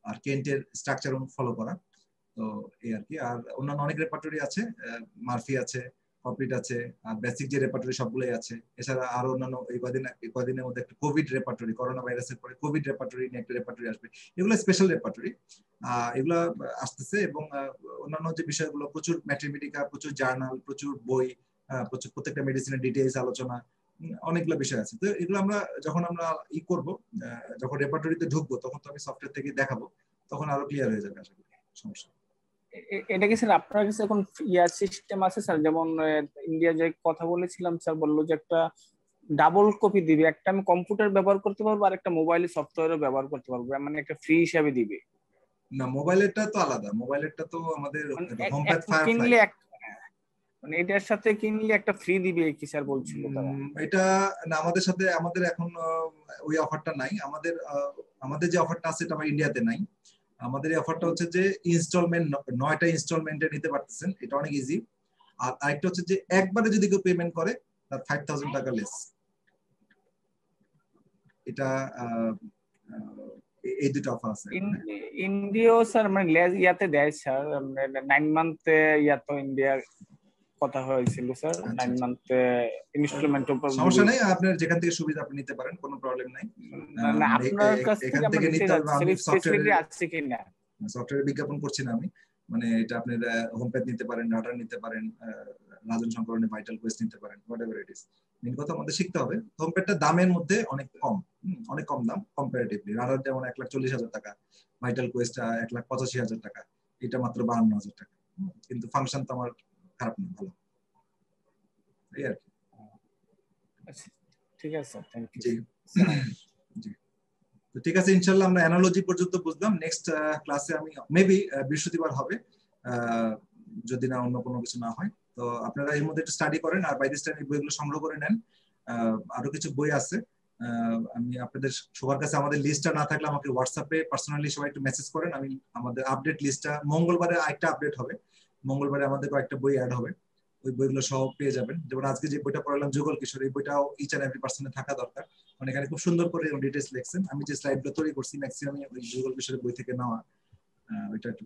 আর কেন্টের স্ট্রাকচার অনুসরণ করা। তো এই আর কি। আর অন্যান্য অনেক রেপার্টরি আছে, মার্ফি আছে, কমপ্লিট আছে, আর বেসিক যে রেপার্টরি সবগুলোই আছে। এছাড়া আরো অন্যান্য এই কদিনের মধ্যে একটা কোভিড রেপার্টরি, করোনা ভাইরাসের পরে কোভিড রেপার্টরি নিয়ে একটা রেপার্টরি আসবে। এগুলো স্পেশাল রেপার্টরি, এগুলো আসতেছে। এবং অন্যান্য যে বিষয়গুলো, প্রচুর ম্যাট্রিমেডিকা, প্রচুর জার্নাল, প্রচুর বই, প্রচুর প্রত্যেকটা মেডিসিনের ডিটেইলস আলোচনা, অনেকগুলো বিষয় আছে। তো এগুলো আমরা যখন করবো, যখন রেপার্টরিতে ঢুকবো, তখন তো আমি সফটওয়্যার থেকে দেখাবো, তখন আরো ক্লিয়ার হয়ে যাবে আশা করি। সমস্যা এটা কি স্যার আপনার কাছে এখন সিস্টেম আছে স্যার? যেমন ইন্ডিয়া যে কথা বলেছিলাম স্যার, বললো যে একটা ডাবল কপি দিবে, একটা আমি কম্পিউটার ব্যবহার করতে পারবো আর একটা মোবাইলে সফটওয়্যারও ব্যবহার করতে পারবো, মানে একটা ফ্রি হিসাবে দিবে না। মোবাইলেরটা তো আলাদা, মোবাইলেরটা তো আমাদের হোমপ্যাড ফায়ারফ্লাই। মানে এটার সাথে কিনলে একটা ফ্রি দিবে কি স্যার বলছিল তারা? এটা না, আমাদের সাথে আমাদের এখন ওই অফারটা নাই। আমাদের যে অফারটা আছে এটা আমার ইন্ডিয়াতে নাই। আমাদের এই অফারটা হচ্ছে যে ইনস্টলমেন্ট 9টা ইনস্টলমেন্টে নিতে পারতেছেন, এটা অনেক ইজি। আর আরেকটা হচ্ছে যে একবারে যদি কেউ পেমেন্ট করে তার 5000 টাকা লেস। এটা এই দুটো অফার আছে। ইন্ডিয়াও স্যার মানে ইয়াতে দেয় স্যার, 9 মান্থে ইয়াতো ইন্ডিয়ার কথা হয়েছিল স্যার, 9 মান্থে ইনস্টলমেন্ট উপর। সমস্যা নাই, আপনার যেখান থেকে সুবিধা আপনি নিতে পারেন, কোনো প্রবলেম নাই। না আপনার কাছ এখান থেকে থেকে নিতে হবে। আমি ফেসিলিটি আছে কিনা সফটওয়্যার বিজ্ঞাপন করছি না আমি, মানে এটা আপনি হোম পেজ নিতে পারেন, ডাটা নিতে পারেন, রাজন সংকলনে ভাইটাল কোয়েস্ট নিতে পারেন, হোয়াটএভার ইট ইজ। মেন কথা আমাদের শিখতে হবে। হোম পেজটা দামের মধ্যে অনেক কম, অনেক কম দাম কম্পারেটিভলি। রাডার যেমন 1,40,000 টাকা, ভাইটাল কোয়েস্ট 1,85,000 টাকা, এটা মাত্র 52,000 টাকা। কিন্তু ফাংশন তো আমার খারাপ না, ভালো। এই আর কি। ঠিক আছে, থ্যাংক ইউ। জি জি, তো ঠিক আছে, ইনশাআল্লাহ আমরা অ্যানালজি পর্যন্ত বুঝলাম। নেক্সট ক্লাসে আমি মেবি বৃহস্পতিবার হবে, যদি না অন্য কোনো কিছু না হয়। তো আপনারা এর মধ্যে একটু স্টাডি করেন, আর বাই দিস টাইম এই বইগুলো সংগ্রহ করে নেন। আরো কিছু বই আছে, আমি আপনাদের সবার কাছে, আমাদের লিস্টটা না থাকলে আমাকে হোয়াটসঅ্যাপে পার্সোনালি সবাই একটু মেসেজ করেন। আমি আমাদের আপডেট লিস্টটা মঙ্গলবারে আরেকটা আপডেট হবে, মঙ্গলবারে আমাদের কয়েকটা বই অ্যাড হবে, ওই বইগুলো সব পেয়ে যাবেন। যেমন আজকে যে বইটা পড়ালাম যুগল কিশোর, এই বইটাও ইচ এন্ড এভরি পার্সনে থাকা দরকার, মানে এখানে খুব সুন্দর করে ডিটেইলস লিখছেন। আমি যে স্লাইডগুলো তৈরি করছি ম্যাক্সিমাম ওই যুগল কিশোরের বই থেকে নেওয়া, ওইটা একটু